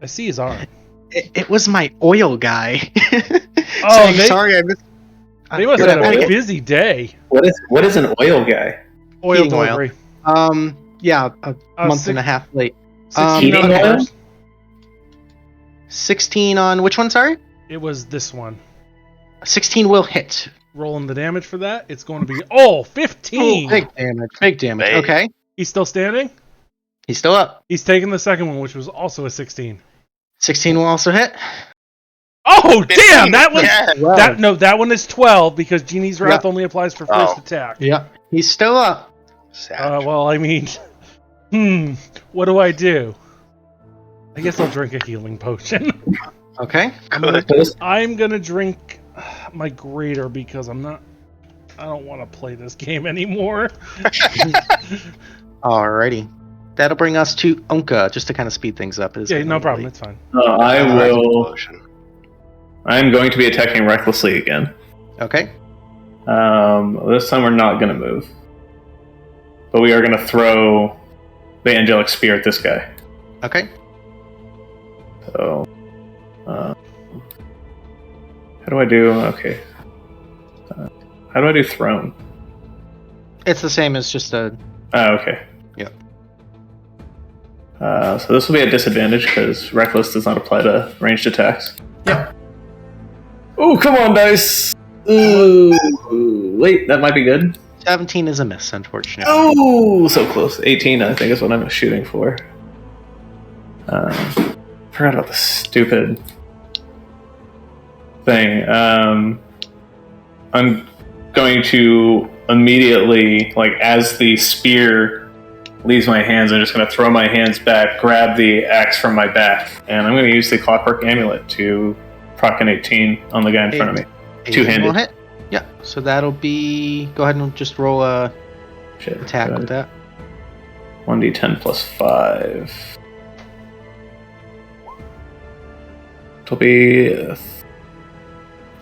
Speaker 3: I see his arm.
Speaker 1: It was my oil guy.
Speaker 3: Oh,
Speaker 1: sorry, I missed.
Speaker 3: They must have had a busy day.
Speaker 4: What is an oil guy?
Speaker 3: Oil
Speaker 1: Heating
Speaker 3: delivery.
Speaker 1: Yeah, a month and a half late.
Speaker 3: 16 on the
Speaker 4: oil?
Speaker 3: first.
Speaker 1: 16 on which one? Sorry,
Speaker 3: It was this one.
Speaker 1: 16 will hit.
Speaker 3: Rolling the damage for that, it's going to be 15.
Speaker 1: Big damage. Big damage.
Speaker 2: Hey.
Speaker 1: Okay,
Speaker 3: He's still standing.
Speaker 1: he's still up.
Speaker 3: He's taking the second one, which was also a 16.
Speaker 1: 16 will also hit.
Speaker 3: Oh damn! That was
Speaker 2: Yeah.
Speaker 3: that one is 12 because Genie's Wrath only applies for first attack.
Speaker 1: Yeah, he's still up.
Speaker 2: Sad.
Speaker 3: Well, I mean, what do I do? I guess I'll drink a healing potion.
Speaker 1: Okay.
Speaker 3: I'm gonna drink my greater because I don't want to play this game anymore.
Speaker 1: Alrighty. That'll bring us to Ownka, just to kind of speed things up.
Speaker 3: Yeah, no problem. It's fine.
Speaker 4: I will.
Speaker 2: Potion.
Speaker 4: I'm going to be attacking recklessly again.
Speaker 1: Okay.
Speaker 4: This time we're not going to move. But we are going to throw the angelic spear at this guy.
Speaker 1: Okay.
Speaker 4: So, how do I do? Okay. How do I do throne?
Speaker 1: It's the same as just a...
Speaker 4: Oh, okay.
Speaker 1: Yep.
Speaker 4: So this will be a disadvantage because reckless does not apply to ranged attacks.
Speaker 1: Yep.
Speaker 4: Oh, come on, dice! Ooh, wait, that might be good.
Speaker 1: 17 is a miss, unfortunately.
Speaker 4: Oh, so close. 18, I think, is what I'm shooting for. Forgot about the stupid thing. I'm going to immediately, like, as the spear leaves my hands, I'm just going to throw my hands back, grab the axe from my back, and I'm going to use the Clockwork Amulet to proc an 18 on the guy in front of me.
Speaker 1: 18
Speaker 4: Two-handed.
Speaker 1: will hit. Yeah, so that'll be... Go ahead and just roll a
Speaker 4: Shit.
Speaker 1: attack with that.
Speaker 4: 1d10 plus 5. It'll be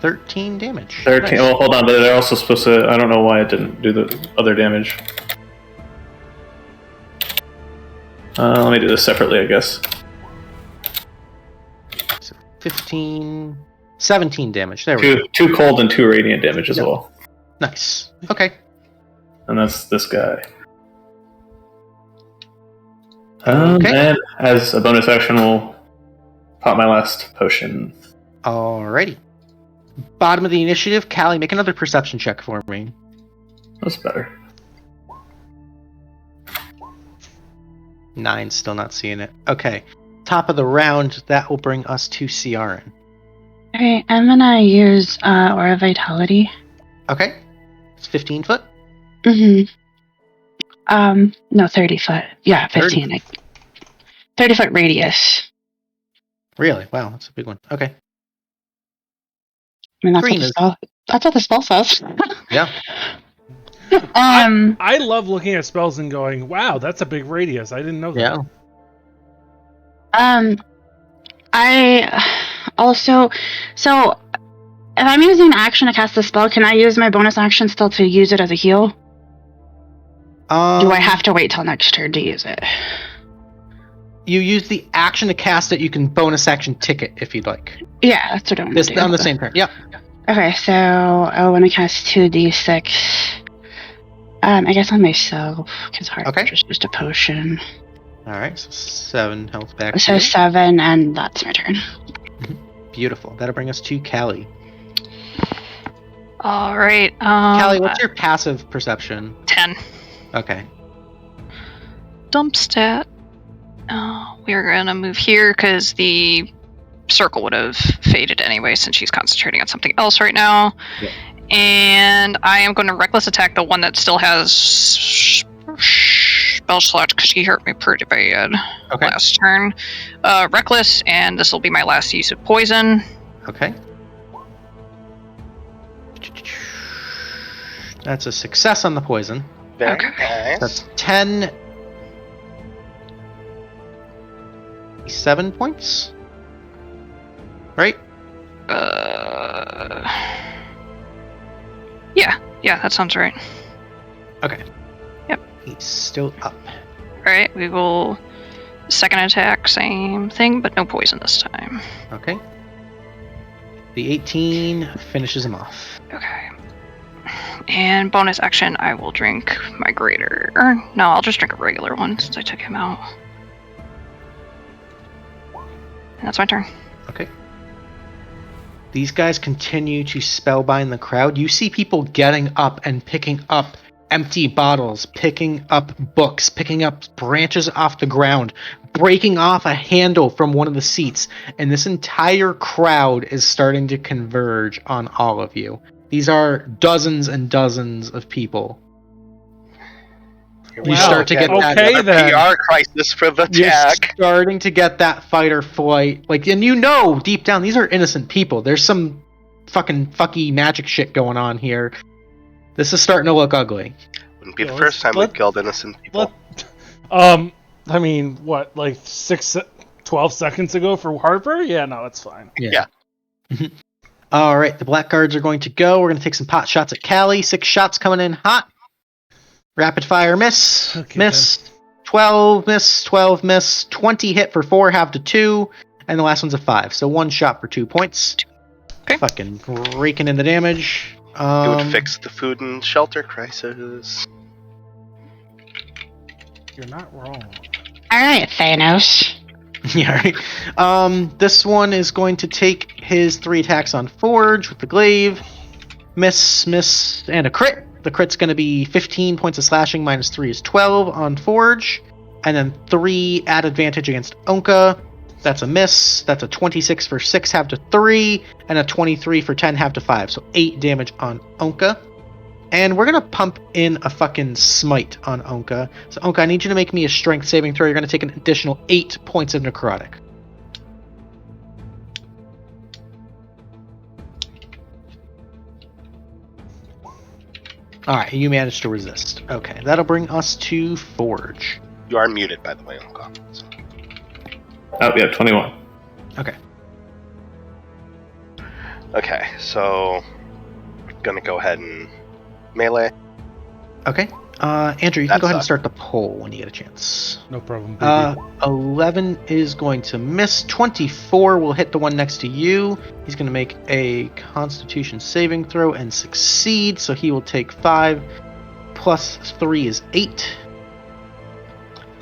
Speaker 1: 13 damage.
Speaker 4: 13.
Speaker 1: Nice.
Speaker 4: Well, hold on, but they're also supposed to. I don't know why it didn't do the other damage. Let me do this separately, I guess.
Speaker 1: 15, 17 damage. There we go.
Speaker 4: 2 cold and 2 radiant damage as well.
Speaker 1: Nice. Okay.
Speaker 4: And that's this guy.
Speaker 1: Okay.
Speaker 4: And as a bonus action, we'll pop my last potion.
Speaker 1: Alrighty. Bottom of the initiative, Callie, make another perception check for me.
Speaker 4: That's better.
Speaker 1: 9, still not seeing it. Okay. Top of the round, that will bring us to Ciarenne.
Speaker 5: Okay, I'm gonna use Aura Vitality.
Speaker 1: Okay. It's 15 foot.
Speaker 5: Mm-hmm. No, 30 foot. Yeah, 15. 30 foot radius.
Speaker 1: Really? Wow, that's a big one. Okay.
Speaker 5: I mean, that's what the spell says.
Speaker 1: Yeah.
Speaker 3: I love looking at spells and going, wow, that's a big radius. I didn't know that.
Speaker 1: Yeah.
Speaker 5: I also, so if I'm using an action to cast the spell, can I use my bonus action still to use it as a heal? Do I have to wait till next turn to use it?
Speaker 1: You use the action to cast it. You can bonus action ticket if you'd like.
Speaker 5: Yeah, that's what I want to do.
Speaker 1: On the same turn. Yep.
Speaker 5: Okay, so I want to cast 2d6. I guess on myself, because Harper is just a potion.
Speaker 1: Alright, so 7 health back.
Speaker 5: So 7, and that's my turn.
Speaker 1: Beautiful. That'll bring us to Callie.
Speaker 6: Alright.
Speaker 1: Callie, what's your passive perception?
Speaker 6: 10.
Speaker 1: Okay.
Speaker 6: Dump stat. We're gonna move here because the circle would have faded anyway since she's concentrating on something else right now.
Speaker 1: Yep.
Speaker 6: And I am going to reckless attack the one that still has spell slots because she hurt me pretty bad last turn. Reckless, and this will be my last use of poison.
Speaker 1: Okay. That's a success on the poison.
Speaker 2: Very nice.
Speaker 1: That's 10. 7 points? Right?
Speaker 6: Yeah, that sounds right.
Speaker 1: Okay.
Speaker 6: Yep.
Speaker 1: He's still up.
Speaker 6: Alright, we will... Second attack, same thing, but no poison this time.
Speaker 1: Okay. The 18 finishes him off.
Speaker 6: Okay. And bonus action, I will drink my greater... no, I'll just drink a regular one since I took him out. And that's my turn.
Speaker 1: Okay. These guys continue to spellbind the crowd. You see people getting up and picking up empty bottles, picking up books, picking up branches off the ground, breaking off a handle from one of the seats, and this entire crowd is starting to converge on all of you. These are dozens and dozens of people.
Speaker 2: You
Speaker 1: start to get
Speaker 2: that PR crisis for the
Speaker 1: You're
Speaker 2: attack.
Speaker 1: starting to get that fight or flight, and you know deep down these are innocent people. There's some fucky magic shit going on here. This is starting to look ugly.
Speaker 2: Wouldn't be the first time we've killed innocent people.
Speaker 3: I mean, what, like 12 seconds ago for Harper? Yeah, no, it's fine.
Speaker 2: Yeah.
Speaker 1: All right, the black guards are going to go. We're going to take some pot shots at Callie. 6 shots coming in hot. Rapid fire miss.
Speaker 3: Okay,
Speaker 1: miss. Then. 12 miss. 12 miss. 20 hit for 4, half to 2. And the last one's a 5. So 1 shot for 2 points.
Speaker 6: Okay.
Speaker 1: Fucking raking in the damage.
Speaker 2: It would fix the food and shelter crisis.
Speaker 3: You're not wrong.
Speaker 5: Alright, Thanos.
Speaker 1: Yeah, right. This one is going to take his 3 attacks on Forge with the glaive. Miss, and a crit. The crit's going to be 15 points of slashing, minus 3 is 12 on Forge. And then 3 at advantage against Ownka. That's a miss. That's a 26 for 6, half to 3. And a 23 for 10, half to 5. So 8 damage on Ownka. And we're going to pump in a fucking smite on Ownka. So Ownka, I need you to make me a strength saving throw. You're going to take an additional 8 points of necrotic. Alright, you managed to resist. Okay, that'll bring us to Forge.
Speaker 2: You are muted, by the way, Ownka. So.
Speaker 4: Oh, yeah, 21.
Speaker 1: Okay.
Speaker 2: Okay, so I'm gonna go ahead and melee.
Speaker 1: Okay. Andrew, you can
Speaker 2: That
Speaker 1: go ahead and
Speaker 2: sucked.
Speaker 1: start the poll when you get a chance.
Speaker 3: No problem, baby.
Speaker 1: 11 is going to miss. 24 will hit the one next to you. He's going to make a Constitution saving throw and succeed, so he will take 5. Plus 3 is 8.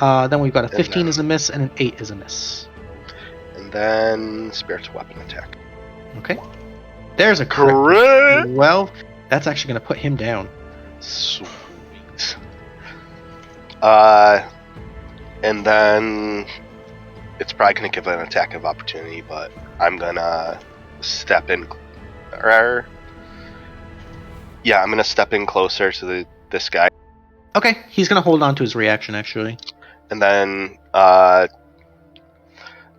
Speaker 1: Then we've got a 15 is a miss and an 8 is a miss.
Speaker 2: And then spiritual weapon attack.
Speaker 1: Okay. There's a crit.
Speaker 2: Correct.
Speaker 1: Well, that's actually going to put him down.
Speaker 2: Sweet. And then it's probably gonna give an attack of opportunity, but I'm gonna step in. I'm gonna step in closer to this guy,
Speaker 1: Okay, he's going to hold on to his reaction, actually.
Speaker 2: and then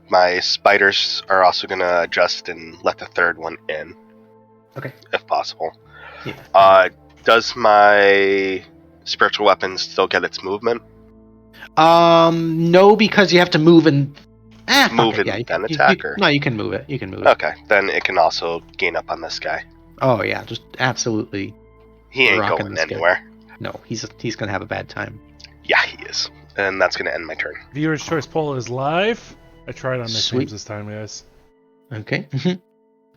Speaker 2: my spiders are also gonna adjust and let the third one in.
Speaker 1: Okay.
Speaker 2: If possible.
Speaker 1: Yeah.
Speaker 2: Does my spiritual weapon still get its movement?
Speaker 1: No, because you have to move and...
Speaker 2: Move
Speaker 1: fuck it,
Speaker 2: and then attack, or?
Speaker 1: No, you can move it. You can move it.
Speaker 2: Okay, then it can also gain up on this guy.
Speaker 1: Oh, yeah, just absolutely...
Speaker 2: He ain't
Speaker 1: Rocking
Speaker 2: going
Speaker 1: this guy.
Speaker 2: anywhere.
Speaker 1: No, he's going to have a bad time.
Speaker 2: Yeah, he is. And that's going to end my turn.
Speaker 3: Viewer's Choice poll is live. I tried on
Speaker 1: Sweet.
Speaker 3: nicknames this time, guys.
Speaker 1: Okay.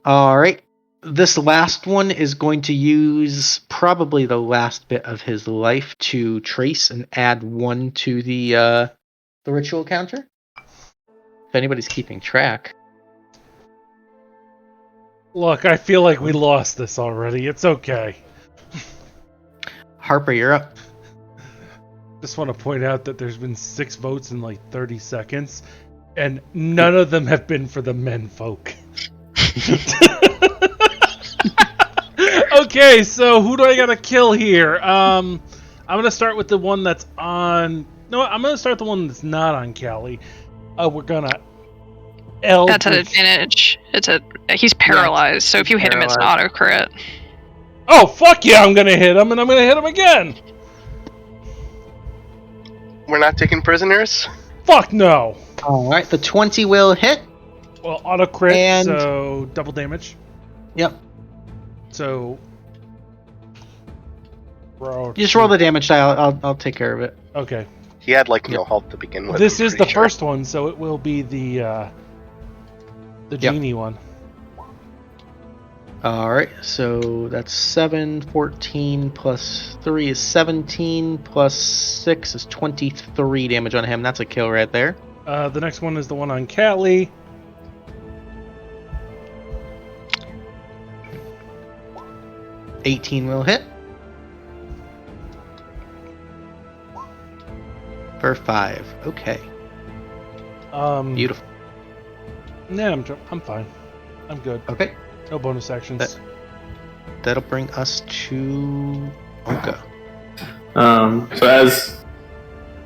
Speaker 1: All right. This last one is going to use probably the last bit of his life to trace and add 1 to the ritual counter. If anybody's keeping track.
Speaker 3: Look, I feel like we lost this already. It's okay.
Speaker 1: Harper, you're up.
Speaker 3: Just want to point out that there's been 6 votes in like 30 seconds, and none of them have been for the menfolk. Okay, so who do I gotta kill here? I'm gonna start with the one that's on. No, I'm gonna start the one that's not on Callie. We're gonna.
Speaker 6: That's an advantage. He's paralyzed, so if you hit him, it's an auto crit.
Speaker 3: Oh fuck yeah! I'm gonna hit him, and I'm gonna hit him again.
Speaker 2: We're not taking prisoners?
Speaker 3: Fuck no.
Speaker 1: All right, the 20 will hit.
Speaker 3: Well, auto crit,
Speaker 1: And-
Speaker 3: so double damage.
Speaker 1: Yep.
Speaker 3: So.
Speaker 1: You just roll the damage die. I'll take care of it.
Speaker 3: Okay.
Speaker 2: He had like no health to begin with.
Speaker 3: This
Speaker 2: I'm
Speaker 3: is the
Speaker 2: pretty sure.
Speaker 3: first one, so it will be the genie one.
Speaker 1: All right, so that's 7, 14 plus 3 is 17 plus 6 is 23 damage on him. That's a kill right there.
Speaker 3: The next one is the one on Callie.
Speaker 1: $18 will hit. For 5. Okay. Beautiful.
Speaker 3: Nah, I'm fine. I'm good.
Speaker 1: Okay.
Speaker 3: No bonus actions.
Speaker 1: That'll bring us to Ownka.
Speaker 4: So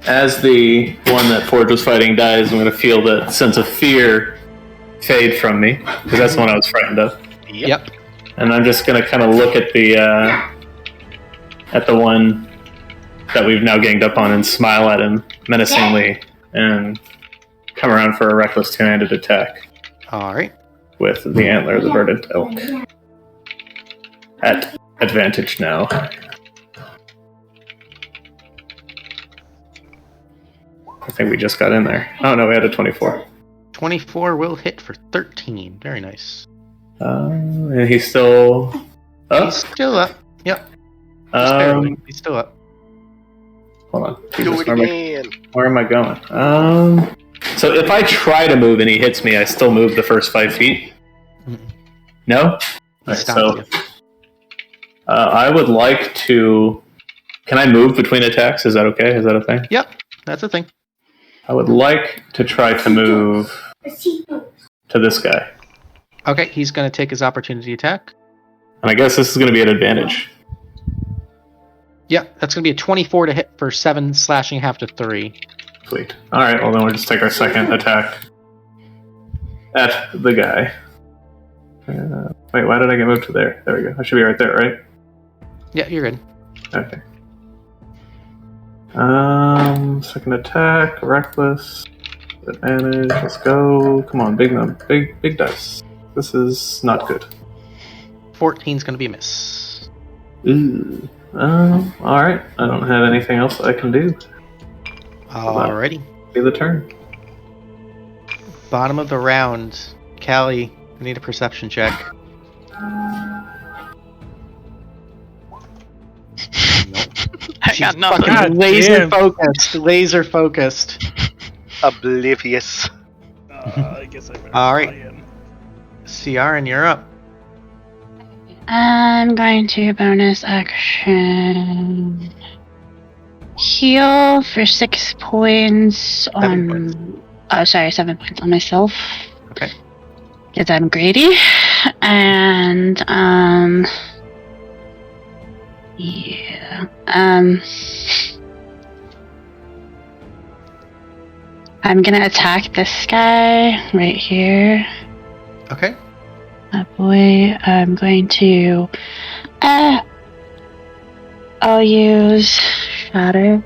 Speaker 4: as the one that Forge was fighting dies, I'm going to feel that sense of fear fade from me, because that's the one I was frightened of.
Speaker 1: Yep.
Speaker 4: And I'm just going to kind of look at the one that we've now ganged up on and smile at him menacingly and come around for a reckless two-handed attack
Speaker 1: All right.
Speaker 4: with the antler of the verdant elk. At advantage now. I think we just got in there. Oh no, we had a 24.
Speaker 1: 24 will hit for 13. Very nice.
Speaker 4: And he's still up?
Speaker 1: He's still up. Yep. Just barely. He's still up.
Speaker 4: Hold on.
Speaker 2: Do it again.
Speaker 4: Where am I going? So if I try to move and he hits me, I still move the first 5 feet?
Speaker 1: Mm-mm.
Speaker 4: No?
Speaker 1: He
Speaker 4: Alright,
Speaker 1: stops you.
Speaker 4: I would like to... Can I move between attacks? Is that okay? Is that a thing?
Speaker 1: Yep. That's a thing.
Speaker 4: I would like to try to move to this guy.
Speaker 1: Okay, he's going to take his opportunity attack.
Speaker 4: And I guess this is going to be an advantage.
Speaker 1: Yep, that's going to be a 24 to hit for 7 slashing half to 3.
Speaker 4: Sweet. Alright, well then we'll just take our second attack at the guy. Wait, why did I get moved to there? There we go. I should be right there, right?
Speaker 1: Yeah, you're good.
Speaker 4: Okay. Second attack, reckless, advantage. Let's go. Come on, big dice. This is not good.
Speaker 1: 14's gonna be a miss.
Speaker 4: Ooh. All right. I don't have anything else I can do.
Speaker 1: Alrighty.
Speaker 4: Be the turn.
Speaker 1: Bottom of the round. Callie, I need a perception check.
Speaker 6: I got nothing.
Speaker 1: Fucking laser focused.
Speaker 2: Oblivious.
Speaker 3: I guess I better
Speaker 1: Alright.
Speaker 3: fly in.
Speaker 1: Ciarenne, you're up.
Speaker 5: I'm going to bonus action heal for 6 points on. Oh, sorry, 7 points on myself.
Speaker 1: Okay.
Speaker 5: Because I'm greedy. And yeah. I'm gonna attack this guy right here.
Speaker 1: Okay.
Speaker 5: That boy. I'm going to. I'll use Shatter.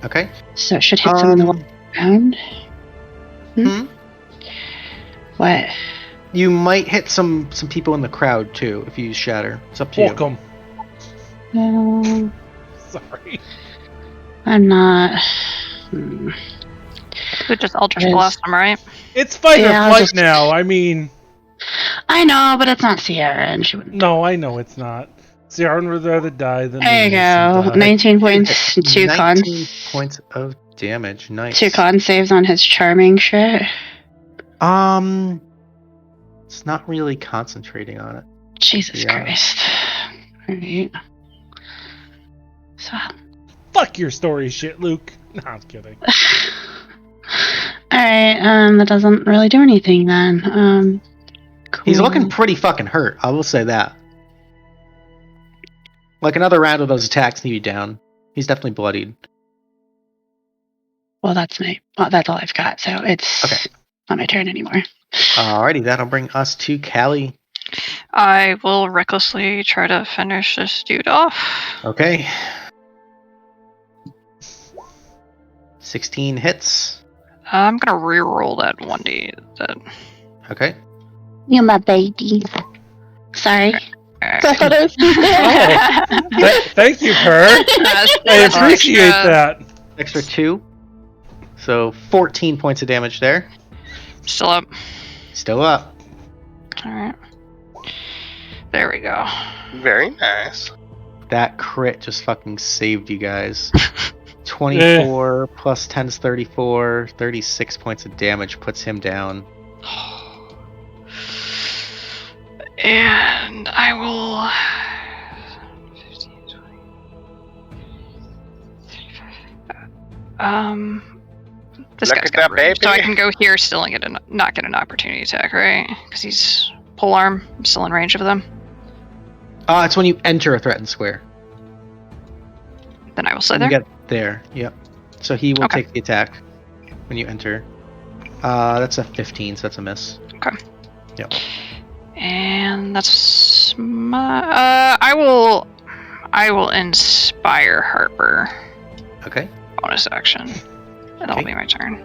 Speaker 1: Okay.
Speaker 5: So it should hit someone on the ground. What?
Speaker 1: You might hit some people in the crowd too if you use Shatter. It's up to you.
Speaker 3: Welcome.
Speaker 5: No,
Speaker 3: Sorry.
Speaker 5: I'm not.
Speaker 6: We just Eldritch Blast him, right?
Speaker 3: It's fight
Speaker 5: Yeah,
Speaker 3: or
Speaker 5: I'll
Speaker 3: flight
Speaker 5: just-
Speaker 3: now. I mean,
Speaker 5: I know, but it's not Sierra, and she wouldn't.
Speaker 3: no, I know it's not. Ciarenne would rather die than
Speaker 5: There you
Speaker 3: lose
Speaker 5: go.
Speaker 3: and die.
Speaker 5: 19 points, 2
Speaker 1: 19
Speaker 5: cons.
Speaker 1: points of damage. Nice.
Speaker 5: 2 con saves on his charming shit.
Speaker 1: It's not really concentrating on it.
Speaker 5: Jesus
Speaker 1: Yeah.
Speaker 5: Christ. Alright. So.
Speaker 3: Fuck your story shit, Luke. No, I'm kidding.
Speaker 5: Alright, that doesn't really do anything then. Cool.
Speaker 1: He's looking pretty fucking hurt. I will say that. Like another round of those attacks need you down. He's definitely bloodied.
Speaker 5: Well, that's all I've got, so it's
Speaker 1: Okay.
Speaker 5: not my turn anymore.
Speaker 1: Alrighty, that'll bring us to Callie.
Speaker 6: I will recklessly try to finish this dude off.
Speaker 1: Okay. 16 hits.
Speaker 6: I'm gonna re-roll that 1d.
Speaker 1: Okay.
Speaker 5: You're my baby. Sorry.
Speaker 6: Alright.
Speaker 5: I thought I was
Speaker 3: Thank you, Per. I appreciate that.
Speaker 1: Extra 2. So 14 points of damage there.
Speaker 6: Still up.
Speaker 1: Still up.
Speaker 6: Alright. There we go.
Speaker 2: Very nice.
Speaker 1: That crit just fucking saved you guys. 24 plus 10 is 34. 36 points of damage puts him down.
Speaker 6: And I will. 15, 20, 35. This
Speaker 2: Look
Speaker 6: guy's
Speaker 2: at
Speaker 6: got
Speaker 2: that
Speaker 6: range, so I
Speaker 2: baby.
Speaker 6: can go here still and not get an opportunity attack, right? Because he's polearm. I'm still in range of them.
Speaker 1: It's when you enter a threatened square.
Speaker 6: Then I will stay
Speaker 1: You
Speaker 6: there.
Speaker 1: get there, yep. So he will
Speaker 6: Okay.
Speaker 1: take the attack when you enter. That's a 15, so that's a miss.
Speaker 6: Okay.
Speaker 1: Yep.
Speaker 6: And that's my. I will inspire Harper.
Speaker 1: Okay.
Speaker 6: Bonus action. And that'll
Speaker 1: Okay.
Speaker 6: be my turn.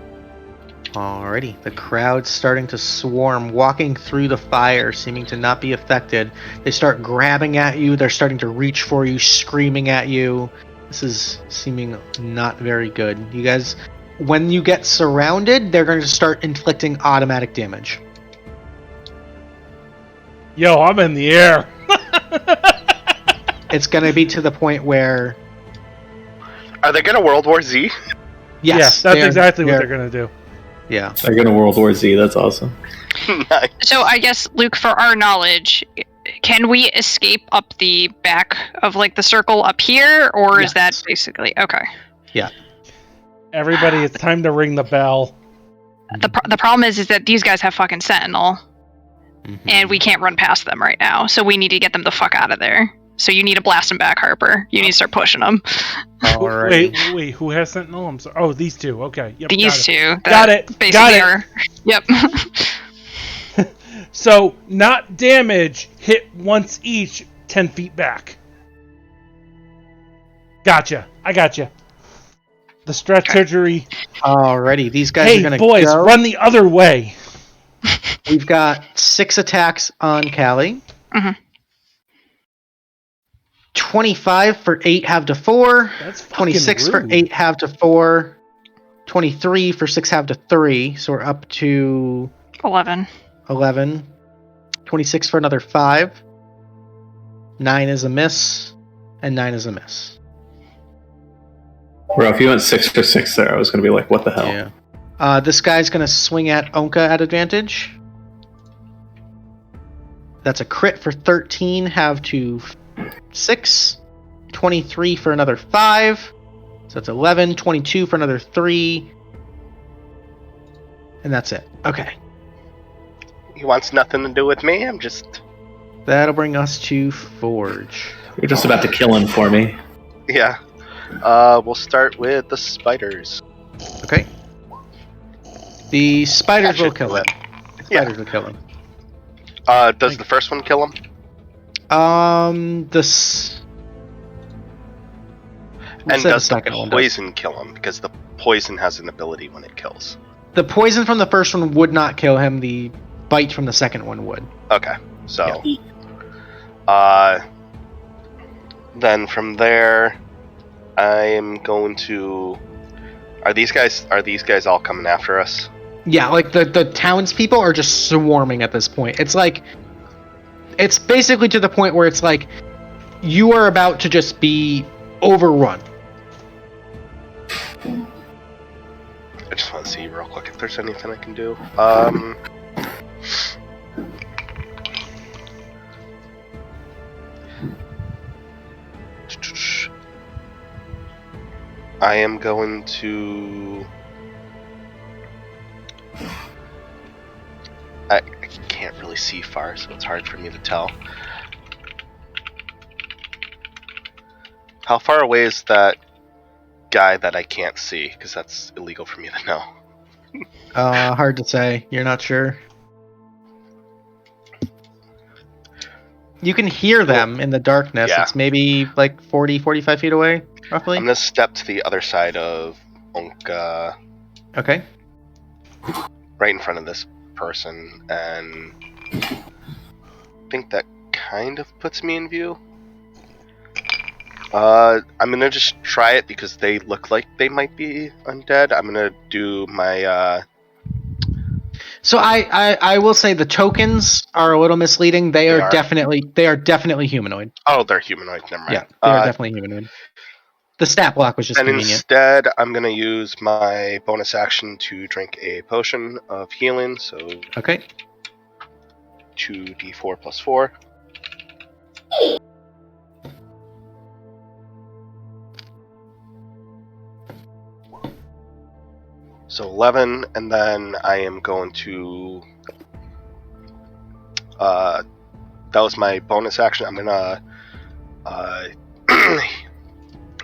Speaker 1: Alrighty. The crowd's starting to swarm, walking through the fire, seeming to not be affected. They start grabbing at you. They're starting to reach for you, screaming at you. This is seeming not very good. You guys, when you get surrounded, they're going to start inflicting automatic damage.
Speaker 3: Yo, I'm in the air.
Speaker 1: It's going to be to the point where...
Speaker 2: Are they gonna World War Z?
Speaker 1: Yes,
Speaker 3: that's exactly what they're going to do.
Speaker 1: Yeah.
Speaker 7: They're going to World War Z. That's awesome.
Speaker 2: Nice.
Speaker 6: So I guess, Luke, for our knowledge, can we escape up the back of like the circle up here, or is that
Speaker 1: Yes.
Speaker 6: basically okay?
Speaker 3: Everybody, it's time to ring the bell.
Speaker 6: The problem is that these guys have fucking Sentinel,
Speaker 1: Mm-hmm.
Speaker 6: and we can't run past them right now. So we need to get them the fuck out of there. So you need to blast them back, Harper. You need to start pushing them.
Speaker 1: Alrighty.
Speaker 3: Wait, who has Sentinel? I'm sorry. Oh, these two. Okay. Yep,
Speaker 6: These two.
Speaker 3: Got it.
Speaker 6: Basically
Speaker 3: Got it.
Speaker 6: are. Yep.
Speaker 3: So, not damage, hit once each, 10 feet back. Gotcha. I gotcha. The strategy.
Speaker 1: Alrighty, these guys
Speaker 3: Hey,
Speaker 1: are gonna
Speaker 3: boys,
Speaker 1: go.
Speaker 3: run the other way.
Speaker 1: We've got 6 attacks on Callie.
Speaker 6: Mhm.
Speaker 1: 25 for 8 half to 4.
Speaker 3: That's fucking
Speaker 1: 26 for
Speaker 3: rude.
Speaker 1: 8 half to 4. 23 for 6 half to 3. So we're up to
Speaker 6: 11.
Speaker 1: 11. 26 for another 5. 9 is a miss. And 9 is a miss.
Speaker 7: Bro, if you went 6 for 6 there, I was going to be like, what the hell?
Speaker 1: Yeah. This guy's going to swing at Ownka at advantage. That's a crit for 13, have to 6. 23 for another 5. So that's 11. 22 for another 3. And that's it. Okay.
Speaker 2: He wants nothing to do with me. I'm just...
Speaker 1: That'll bring us to Forge.
Speaker 7: You're just about to kill him for me.
Speaker 2: Yeah. We'll start with the spiders.
Speaker 1: Okay. The spiders will kill him.
Speaker 2: Yeah.
Speaker 1: Spiders will kill him.
Speaker 2: Does the first one kill him?
Speaker 1: And
Speaker 2: does the poison kill him? Because the poison has an ability when it kills.
Speaker 1: The poison from the first one would not kill him. The bite from the second one would.
Speaker 2: Okay. So, then from there, I am going to. Are these guys all coming after us?
Speaker 1: Yeah, like the townspeople are just swarming at this point. It's like, it's basically to the point where it's like, you are about to just be overrun.
Speaker 2: I just want to see real quick if there's anything I can do. I am going to... I can't really see far, so it's hard for me to tell. How far away is that guy that I can't see? Because that's illegal for me to know.
Speaker 1: Hard to say. You're not sure. You can hear them in the darkness.
Speaker 2: Yeah.
Speaker 1: It's maybe like 40, 45 feet away, roughly.
Speaker 2: I'm going to step to the other side of Ownka.
Speaker 1: Okay.
Speaker 2: Right in front of this person, and I think that kind of puts me in view. I'm gonna just try it because they look like they might be undead. I'm gonna do my
Speaker 1: So I will say the tokens are a little misleading. They are definitely humanoid.
Speaker 2: Oh, they're humanoid. Never mind.
Speaker 1: Yeah, they are definitely humanoid. The stat block was just
Speaker 2: and
Speaker 1: convenient.
Speaker 2: Instead, I'm gonna use my bonus action to drink a potion of healing. So
Speaker 1: okay.
Speaker 2: 2d4 plus 4. So 11, and then I am going to... that was my bonus action. I'm gonna...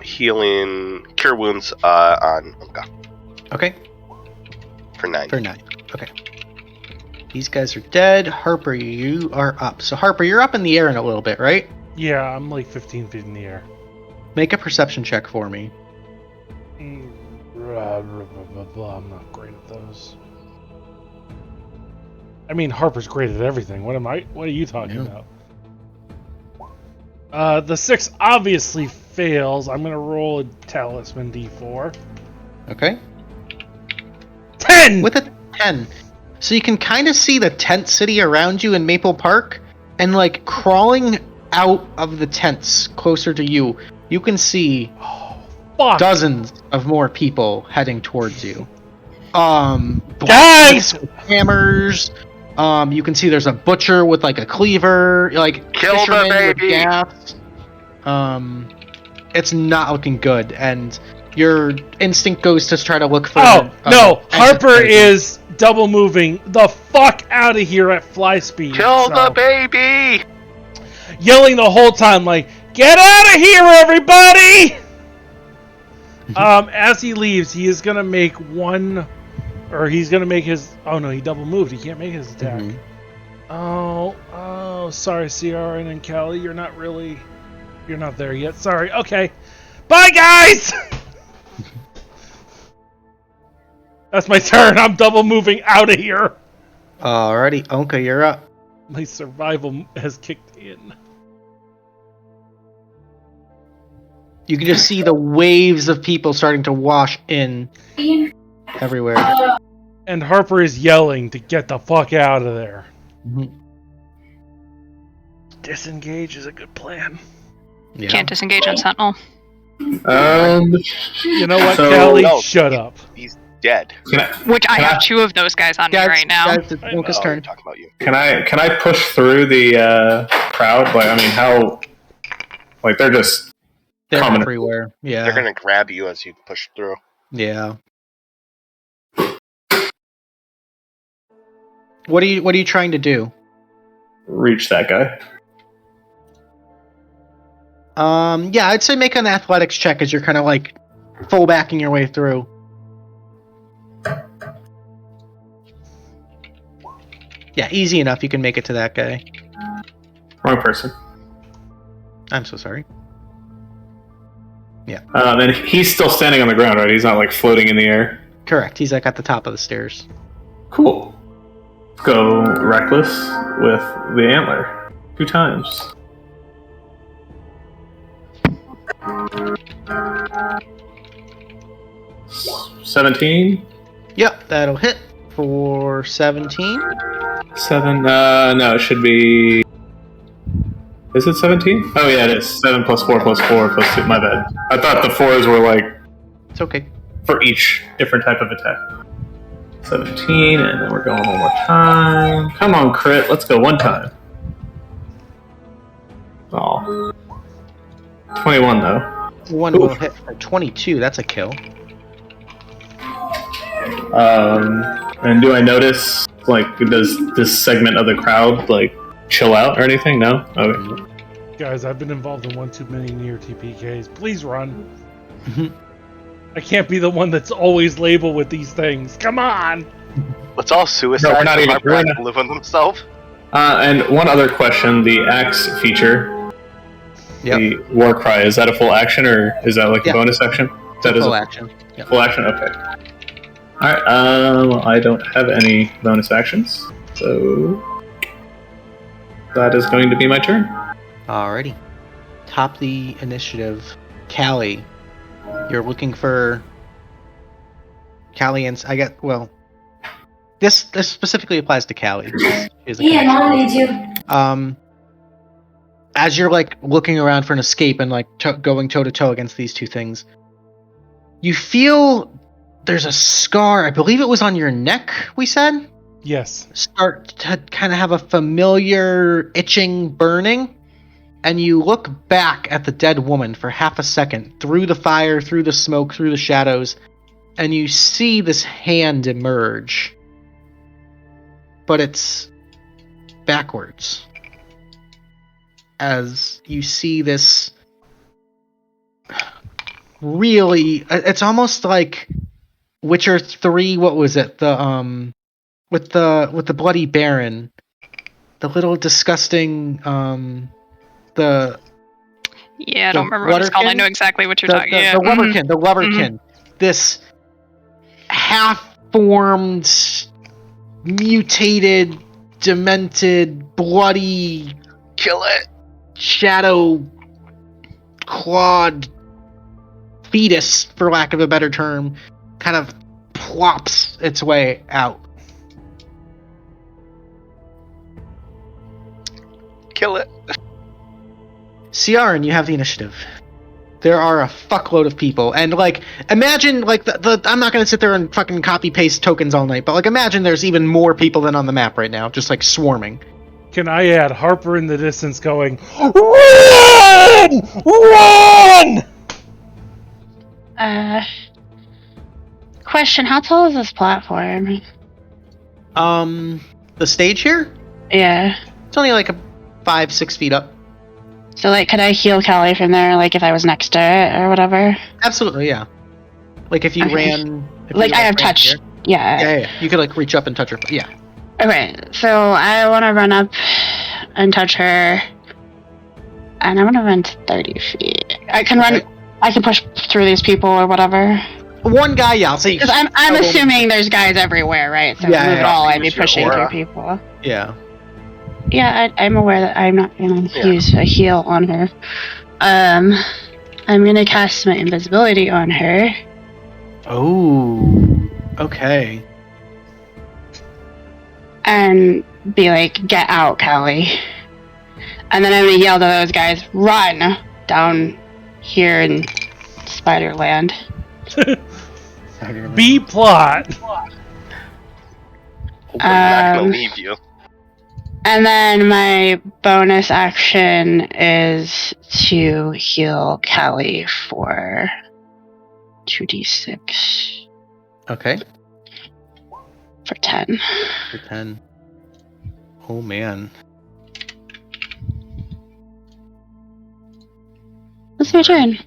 Speaker 2: Cure wounds on Ownka.
Speaker 1: Okay.
Speaker 2: For 9.
Speaker 1: For 9. Okay. These guys are dead. Harper, you are up. So Harper, you're up in the air in a little bit, right?
Speaker 3: Yeah, I'm like 15 feet in the air.
Speaker 1: Make a perception check for me.
Speaker 3: I'm not great at those. I mean, Harper's great at everything. What are you talking about? The 6 obviously fails. I'm gonna roll a talisman d4.
Speaker 1: Okay.
Speaker 3: 10!
Speaker 1: With a 10. So you can kind of see the tent city around you in Maple Park, and like crawling out of the tents closer to you, you can see dozens of more people heading towards you.
Speaker 3: Guys!
Speaker 1: With hammers. You can see there's a butcher with like a cleaver, like
Speaker 2: kill the baby.
Speaker 1: With gaffs. It's not looking good, and your instinct goes to try to look for.
Speaker 3: Oh no! Harper is double moving the fuck out of here at fly speed.
Speaker 2: Kill the baby!
Speaker 3: Yelling the whole time, like, "Get out of here, everybody!" As he leaves, he is gonna make he's gonna make his. Oh no, he double moved. He can't make his attack.
Speaker 1: Mm-hmm.
Speaker 3: Oh, sorry, Ciarenne and Callie, you're not there yet. Sorry. Okay, bye, guys. That's my turn. I'm double moving out of here.
Speaker 1: Alrighty, Ownka, you're up.
Speaker 3: My survival has kicked in.
Speaker 1: You can just see the waves of people starting to wash in everywhere.
Speaker 3: And Harper is yelling to get the fuck out of there.
Speaker 1: Mm-hmm.
Speaker 3: Disengage is a good plan.
Speaker 1: Yeah.
Speaker 6: Can't disengage on Sentinel.
Speaker 3: You know what,
Speaker 4: So-
Speaker 3: Callie?
Speaker 2: No.
Speaker 3: Shut up.
Speaker 2: He's dead.
Speaker 6: Which I
Speaker 4: Can
Speaker 6: have
Speaker 4: I-
Speaker 6: 2 of those guys on me right now.
Speaker 1: Guys, it's Ownka's
Speaker 2: Oh,
Speaker 1: turn.
Speaker 2: we're talking about you.
Speaker 4: Can I push through the crowd? Like, I mean, how? Like, they're just
Speaker 1: They're
Speaker 4: common.
Speaker 1: everywhere. Yeah.
Speaker 2: They're gonna grab you as you push through.
Speaker 1: Yeah. What are you trying to do?
Speaker 4: reach that guy.
Speaker 1: Yeah, I'd say make an athletics check as you're kind of like full backing your way through. Yeah, easy enough. You can make it to that guy.
Speaker 4: Wrong person.
Speaker 1: I'm so sorry. Yeah.
Speaker 4: And he's still standing on the ground, right? He's not like floating in the air.
Speaker 1: Correct. He's like at the top of the stairs.
Speaker 4: Cool. Go reckless with the antler 2 times. – 17.
Speaker 1: Yep, that'll hit for 17.
Speaker 4: 7. No, it should be. Is it 17? Oh yeah, it is. 7 plus 4 plus 4 plus 2. My bad. I thought the 4s were like
Speaker 1: It's okay.
Speaker 4: for each different type of attack. 17, and then we're going one more time. Come on, crit. Let's go one time. Oh. 21 though.
Speaker 1: One will hit for 22. That's a kill.
Speaker 4: And do I notice, like, does this segment of the crowd, like, chill out or anything? No? Okay.
Speaker 3: Guys, I've been involved in one too many near TPKs. Please run.
Speaker 1: Mhm.
Speaker 3: I can't be the one that's always labeled with these things. Come on!
Speaker 2: Let's all suicide.
Speaker 4: No, we're not even-
Speaker 2: Harper
Speaker 4: we're
Speaker 2: has
Speaker 4: not-
Speaker 2: to live with himself.
Speaker 4: And one other question, the axe feature,
Speaker 1: Yep.
Speaker 4: the war cry, is that a full action or is that like
Speaker 1: Yeah.
Speaker 4: a bonus action? That is
Speaker 1: Full
Speaker 4: a
Speaker 1: action. Yep.
Speaker 4: full action? Okay. Alright, well, I don't have any bonus actions, so that is going to be my turn.
Speaker 1: Alrighty. Top the initiative. Callie. You're looking for Callie and I get this specifically applies to Callie.
Speaker 8: Yeah, Mom needs you.
Speaker 1: As you're like looking around for an escape and like going toe to toe against these two things, you feel there's a scar. I believe it was on your neck. We said
Speaker 3: Yes.
Speaker 1: start to kind of have a familiar itching, burning. And you look back at the dead woman for half a second, through the fire, through the smoke, through the shadows, and you see this hand emerge. But it's backwards. As you see this really, it's almost like Witcher 3, what was it? The with the Bloody Baron. The little disgusting
Speaker 6: Yeah, I don't remember what it's called. I know exactly what you're talking about.
Speaker 1: The Lubberkin, the Lubberkin. This half-formed, mutated, demented, bloody,
Speaker 2: Kill it.
Speaker 1: shadow clawed fetus, for lack of a better term, kind of plops its way out.
Speaker 2: Kill it.
Speaker 1: Ciarenne, you have the initiative. There are a fuckload of people, and like, imagine like the I'm not gonna sit there and fucking copy paste tokens all night, but like, imagine there's even more people than on the map right now, just like swarming.
Speaker 3: Can I add Harper in the distance going, RUN! RUN!
Speaker 5: Question, how tall is this platform?
Speaker 1: The stage here,
Speaker 5: Yeah.
Speaker 1: it's only like 5-6 feet up.
Speaker 5: So, like, could I heal Callie from there, like, if I was next to it or whatever?
Speaker 1: Absolutely, yeah. Like if you
Speaker 5: Okay.
Speaker 1: ran, if
Speaker 5: Like,
Speaker 1: you,
Speaker 5: I have
Speaker 1: ran
Speaker 5: touch.
Speaker 1: here.
Speaker 5: Yeah.
Speaker 1: Yeah, you could like reach up and touch her. Yeah.
Speaker 5: Okay, so I want to run up and touch her. And I'm going to run to 30 feet. I can run.
Speaker 1: Okay.
Speaker 5: I can push through these people or whatever.
Speaker 1: one guy, yeah, I'll say.
Speaker 5: Because I'm assuming there's guys everywhere, right? So
Speaker 1: Yeah,
Speaker 5: move
Speaker 1: yeah,
Speaker 5: at all,
Speaker 2: yeah.
Speaker 5: I'd be
Speaker 2: Use your
Speaker 5: pushing
Speaker 2: aura.
Speaker 5: through people.
Speaker 1: Yeah.
Speaker 5: Yeah, I'm aware that I'm not going to use a heal on her. I'm going to cast my invisibility on her.
Speaker 1: Oh, okay.
Speaker 5: And be like, get out, Callie. And then I'm going to yell to those guys, run down here in Spiderland.
Speaker 3: B plot.
Speaker 2: We're not gonna leave you.
Speaker 5: And then my bonus action is to heal Callie for 2d6
Speaker 1: Okay.
Speaker 5: for 10.
Speaker 1: For 10. Oh man.
Speaker 5: That's my turn.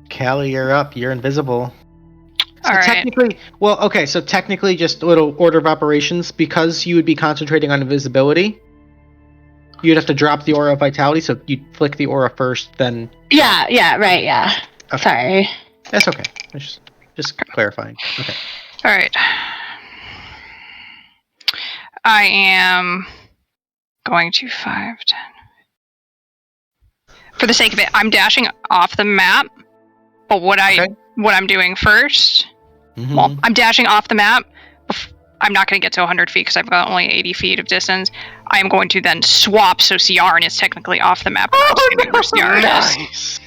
Speaker 1: Callie, you're up. You're invisible. So
Speaker 6: All right.
Speaker 1: technically, well, okay, so technically just a little order of operations, because you would be concentrating on invisibility, you'd have to drop the aura of vitality, so you'd flick the aura first, then...
Speaker 5: Yeah, right, yeah.
Speaker 1: Okay.
Speaker 5: Sorry.
Speaker 1: That's okay. Just clarifying. Okay.
Speaker 6: All right. I am going to 5, 10. For the sake of it, I'm dashing off the map. But what I'm doing first, well, I'm dashing off the map. I'm not going to get to 100 feet because I've got only 80 feet of distance. I am going to then swap so Ciarenne is technically off the map. Where Ciarenne is.
Speaker 1: Nice.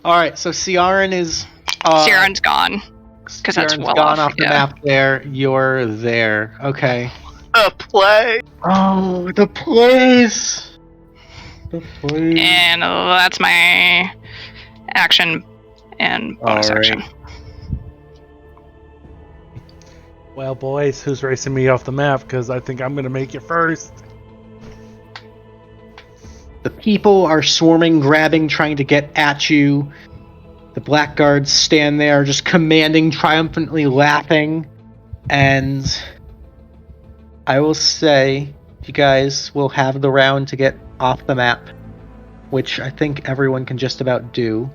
Speaker 1: Alright, so Ciarenne is...
Speaker 6: Ciarenne's gone. Because that's well
Speaker 1: gone
Speaker 6: off
Speaker 1: the map there. You're there. Okay.
Speaker 2: A play.
Speaker 1: Oh, the place. The place.
Speaker 6: And that's my action and bonus action.
Speaker 3: Well, boys, who's racing me off the map? Because I think I'm going to make it first.
Speaker 1: The people are swarming, grabbing, trying to get at you. The blackguards stand there just commanding, triumphantly laughing. And I will say, you guys will have the round to get off the map, which I think everyone can just about do.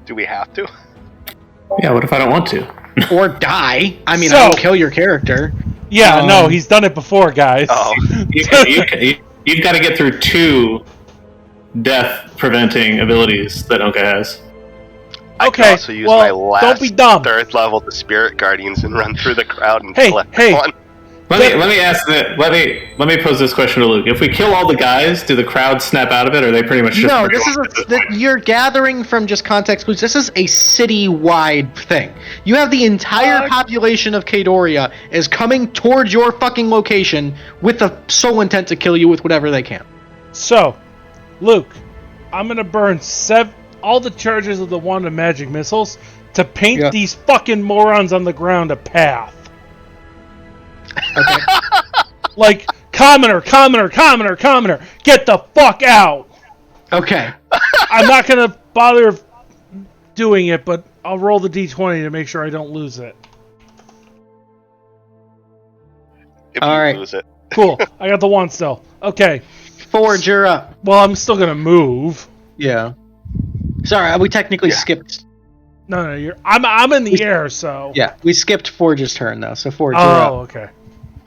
Speaker 2: Do we have to?
Speaker 4: Yeah, what if I don't want to?
Speaker 1: Or die. I mean,
Speaker 3: So-
Speaker 1: I won't kill your character.
Speaker 3: Yeah, no, he's done it before, guys.
Speaker 2: Oh,
Speaker 4: You've got to get through 2 death-preventing abilities that Ownka has.
Speaker 2: I
Speaker 3: Okay,
Speaker 2: can also use
Speaker 3: well,
Speaker 2: my last
Speaker 3: don't be dumb.
Speaker 2: 3rd level the Spirit Guardians and run through the crowd and
Speaker 3: Hey,
Speaker 2: kill
Speaker 3: hey.
Speaker 2: everyone.
Speaker 4: Let me ask that. Let me pose this question to Luke. If we kill all the guys, do the crowd snap out of it, or are they pretty much just
Speaker 1: No, this is you're gathering from just context clues. This is a city-wide thing. You have the entire population of Kadoria is coming towards your fucking location with the sole intent to kill you with whatever they can.
Speaker 3: So, Luke, I'm going to burn all the charges of the wand of magic missiles to paint these fucking morons on the ground a path.
Speaker 1: Okay.
Speaker 3: Like, commoner, get the fuck out!
Speaker 1: Okay.
Speaker 3: I'm not gonna bother doing it, but I'll roll the d20 to make sure I don't lose it.
Speaker 2: If
Speaker 1: All
Speaker 2: you
Speaker 1: right.
Speaker 2: lose it.
Speaker 3: Cool, I got the one still. Okay,
Speaker 1: Forge, you're up.
Speaker 3: well, I'm still gonna move.
Speaker 1: Yeah. Sorry, we technically skipped.
Speaker 3: No, I'm in the air, so...
Speaker 1: Yeah, we skipped Forge's turn though. So Forge, you're up.
Speaker 3: Oh, okay.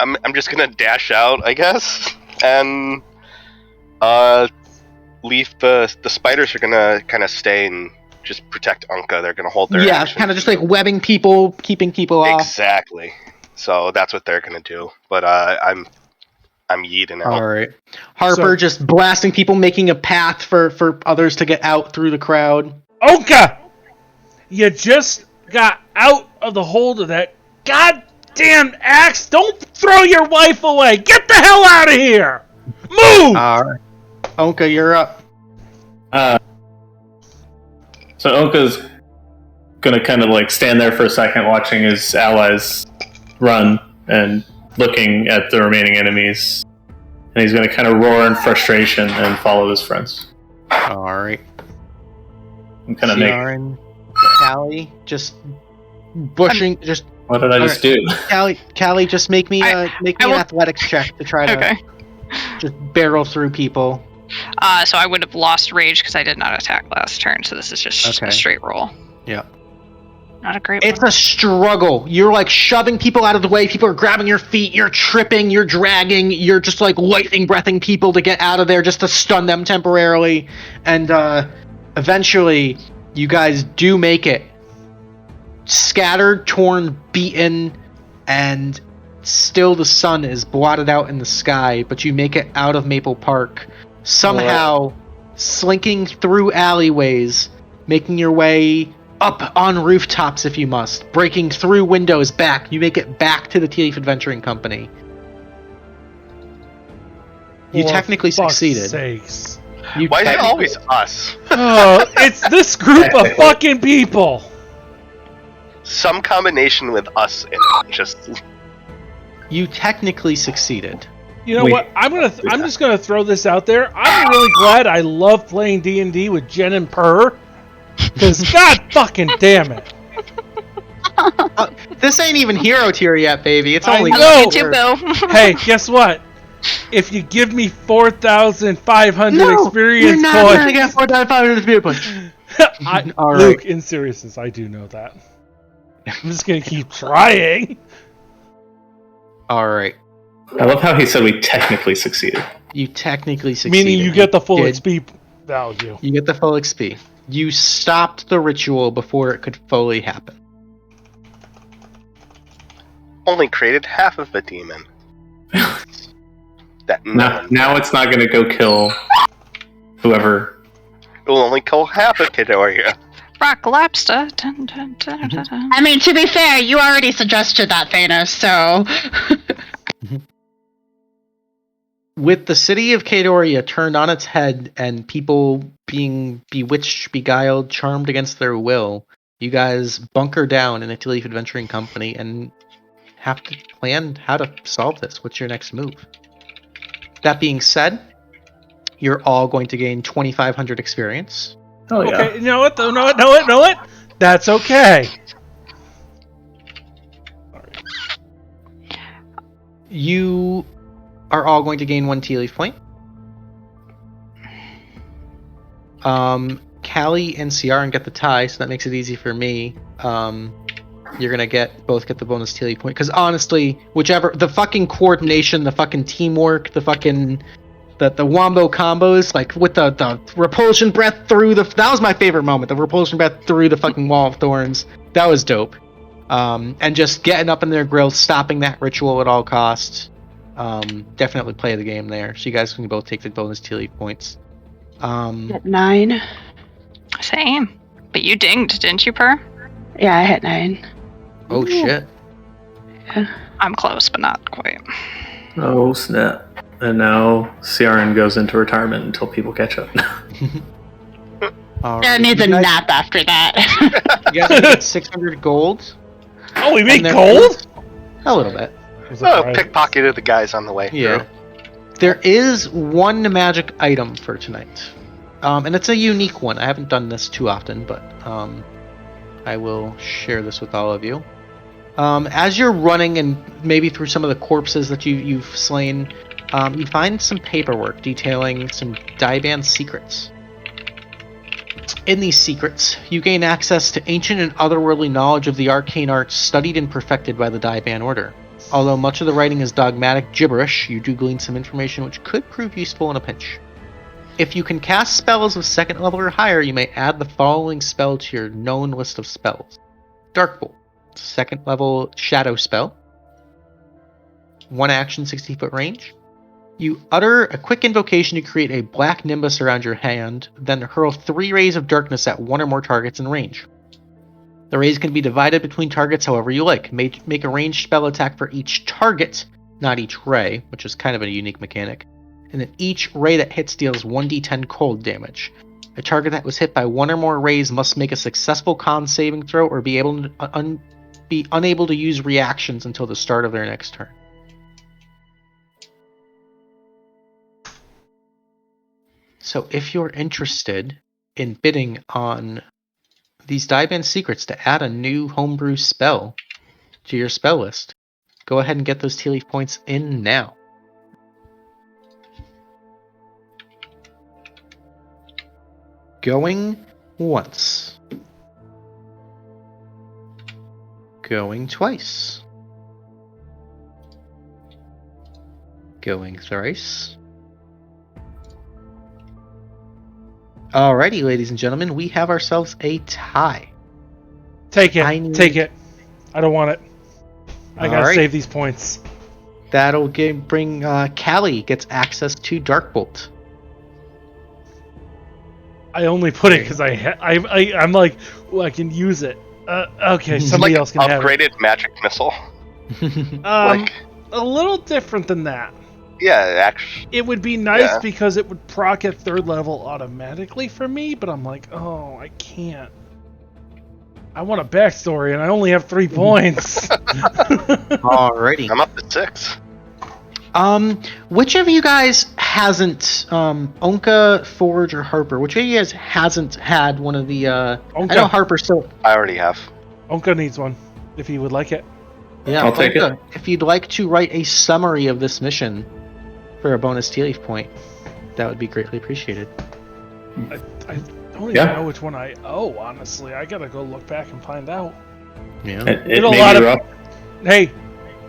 Speaker 2: I'm just gonna dash out, I guess, and leave the spiders are gonna kind of stay and just protect Ownka. They're gonna hold their action.
Speaker 1: Kind of just like webbing people, keeping people off.
Speaker 2: Exactly. So that's what they're gonna do. But I'm yeeting out.
Speaker 1: All right. Harper just blasting people, making a path for others to get out through the crowd.
Speaker 3: Ownka! You just got out of the hold of that goddamn axe! Don't throw your wife away! Get the hell out of here! Move!
Speaker 1: All right. Ownka, you're up.
Speaker 4: So Onka's gonna kind of like stand there for a second, watching his allies run and looking at the remaining enemies, and he's gonna kind of roar in frustration and follow his friends.
Speaker 1: All right.
Speaker 4: And kind of make.
Speaker 1: Ciarenne, Callie, just bushing, just.
Speaker 4: What did I just do?
Speaker 1: Callie, just make me an athletics check to try to just barrel through people.
Speaker 6: So I would have lost rage because I did not attack last turn, so this is just a straight roll.
Speaker 1: Yeah.
Speaker 6: Not a great
Speaker 1: It's
Speaker 6: one.
Speaker 1: a struggle. You're like shoving people out of the way. People are grabbing your feet. You're tripping. You're dragging. You're just like lightning breathing people to get out of there just to stun them temporarily. And eventually, you guys do make it. Scattered, torn, beaten, and still the sun is blotted out in the sky, but you make it out of Maple Park. Somehow, slinking through alleyways, making your way up on rooftops if you must, breaking through windows back. You make it back to the Tealeaf Adventuring Company. You technically succeeded.
Speaker 3: Sakes.
Speaker 2: Why is it always us?
Speaker 3: Oh, it's this group of fucking people.
Speaker 2: Some combination with us in it. Just
Speaker 1: You technically succeeded.
Speaker 3: You know what? I'm just gonna throw this out there. I'm really glad I love playing D&D with Jen and Purr. Because god fucking damn it.
Speaker 1: This ain't even hero tier yet, baby. It's only.
Speaker 3: I know. Hey, guess what? If you give me 4,500 experience
Speaker 1: you're not
Speaker 3: points,
Speaker 1: gonna get 4,500 experience points. All right.
Speaker 3: Luke, in seriousness, I do know that. I'm just gonna keep trying.
Speaker 1: All right.
Speaker 4: I love how he said we technically succeeded.
Speaker 1: You technically succeeded.
Speaker 3: Meaning you get the full XP value.
Speaker 1: You get the full XP. You stopped the ritual before it could fully happen.
Speaker 2: only created half of a demon. That
Speaker 4: now it's not going to go kill whoever.
Speaker 2: It will only kill half of Kidoria.
Speaker 6: Rock lobster. Dun, dun, dun, dun, dun.
Speaker 5: I mean, to be fair, you already suggested that, Thanos, so...
Speaker 1: With the city of Kidoria turned on its head and people being bewitched, beguiled, charmed against their will, you guys bunker down in a Tealeaf Adventuring Company and have to plan how to solve this. What's your next move? That being said, you're all going to gain 2,500 experience.
Speaker 4: Oh yeah.
Speaker 3: Okay, you know what? Know what? That's okay.
Speaker 1: You are all going to gain 1 Tealeaf point. Callie and Ciarenne get the tie, so that makes it easy for me. You're gonna both get the bonus Tealeaf point, because honestly, whichever, the fucking coordination, the fucking teamwork, the fucking the wombo combos, like with the repulsion breath through that was my favorite moment. The repulsion breath through the fucking wall of thorns. That was dope. And just getting up in their grills, stopping that ritual at all costs. Definitely play the game there. So you guys can both take the bonus Tealeaf points.
Speaker 5: At 9.
Speaker 6: Same. But you dinged, didn't you, Purr?
Speaker 5: Yeah, I hit 9.
Speaker 1: Oh shit.
Speaker 5: Yeah.
Speaker 6: I'm close, but not quite.
Speaker 4: Oh snap! And now Ciarenne goes into retirement until people catch up.
Speaker 1: All
Speaker 5: Sarah
Speaker 1: right.
Speaker 5: needs a
Speaker 1: You guys-
Speaker 5: nap after that.
Speaker 1: You guys get 600 gold.
Speaker 3: Oh, we make
Speaker 1: And
Speaker 3: gold?
Speaker 1: A little bit.
Speaker 2: Oh, pickpocketed the guys on the way
Speaker 1: Yeah.
Speaker 2: through.
Speaker 1: There is one magic item for tonight. And it's a unique one. I haven't done this too often, but I will share this with all of you. As you're running and maybe through some of the corpses that you've slain, you find some paperwork detailing some Daiban secrets. In these secrets, you gain access to ancient and otherworldly knowledge of the arcane arts studied and perfected by the Daiban Order. Although much of the writing is dogmatic gibberish, you do glean some information which could prove useful in a pinch. If you can cast spells of 2nd level or higher, you may add the following spell to your known list of spells. Darkbolt, 2nd level shadow spell. 1 action, 60-foot range. You utter a quick invocation to create a black nimbus around your hand, then hurl 3 rays of darkness at 1 or more targets in range. The rays can be divided between targets however you like. Make a ranged spell attack for each target, not each ray, which is kind of a unique mechanic. And then each ray that hits deals 1d10 cold damage. A target that was hit by 1 or more rays must make a successful con saving throw or be unable to use reactions until the start of their next turn. So if you're interested in bidding on these Daiban secrets to add a new homebrew spell to your spell list, go ahead and get those Tealeaf points in now. Going once. Going twice. Going thrice. Alrighty, ladies and gentlemen, we have ourselves a tie.
Speaker 3: Take it. Take it. I don't want it. I gotta save these points.
Speaker 1: That'll bring Callie gets access to Darkbolt.
Speaker 3: I only put it because I'm like, I can use it. Okay, somebody else can have it.
Speaker 2: Upgraded magic missile.
Speaker 3: A little different than that.
Speaker 2: Yeah, actually.
Speaker 3: It would be nice because it would proc at 3rd level automatically for me, but I'm like, oh, I can't. I want a backstory, and I only have 3 points.
Speaker 1: Alrighty.
Speaker 2: I'm up to 6.
Speaker 1: Which of you guys hasn't, Ownka, Forge, or Harper, which of you guys hasn't had one of the,
Speaker 3: Ownka.
Speaker 1: I know Harper still...
Speaker 2: I already have.
Speaker 3: Ownka needs one, if he would like it.
Speaker 1: Yeah,
Speaker 4: I'll take it.
Speaker 1: If you'd like to write a summary of this mission for a bonus Tealeaf point, that would be greatly appreciated.
Speaker 3: I don't even know which one I owe, honestly. I gotta go look back and find out.
Speaker 1: Yeah.
Speaker 4: It may be rough.
Speaker 3: Hey,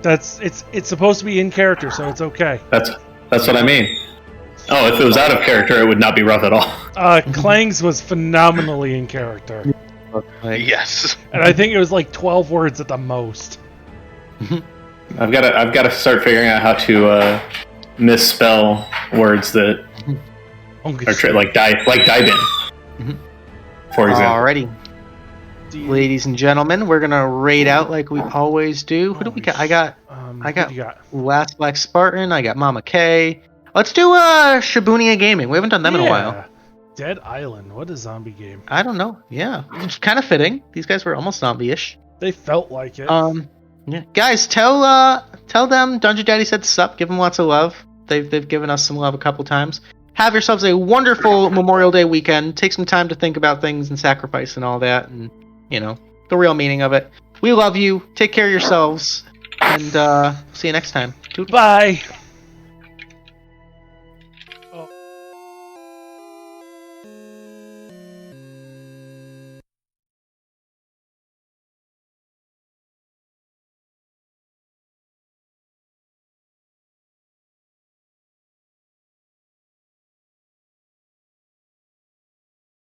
Speaker 3: it's supposed to be in character, so it's okay.
Speaker 4: That's what I mean. Oh, if it was out of character, it would not be rough at all.
Speaker 3: Klang's was phenomenally in character.
Speaker 2: Yes.
Speaker 3: And I think it was like 12 words at the most.
Speaker 4: I've got to start figuring out how to misspell words that are like Daibin, for example.
Speaker 1: Alrighty. Ladies and gentlemen, we're gonna raid out like we always do. Who do we got? I got Last Black Spartan. I got Mama K. Let's do Shibuya Gaming. We haven't done them in a while.
Speaker 3: Dead Island. What a zombie game.
Speaker 1: I don't know. Yeah, it's kind of fitting. These guys were almost zombie-ish.
Speaker 3: They felt like it.
Speaker 1: Yeah, guys, tell them Dungeon Daddy said sup. Give them lots of love. They've given us some love a couple times. Have yourselves a wonderful Memorial Day weekend. Take some time to think about things and sacrifice and all that, and the real meaning of it. We love you. Take care of yourselves, and see you next time.
Speaker 3: Bye.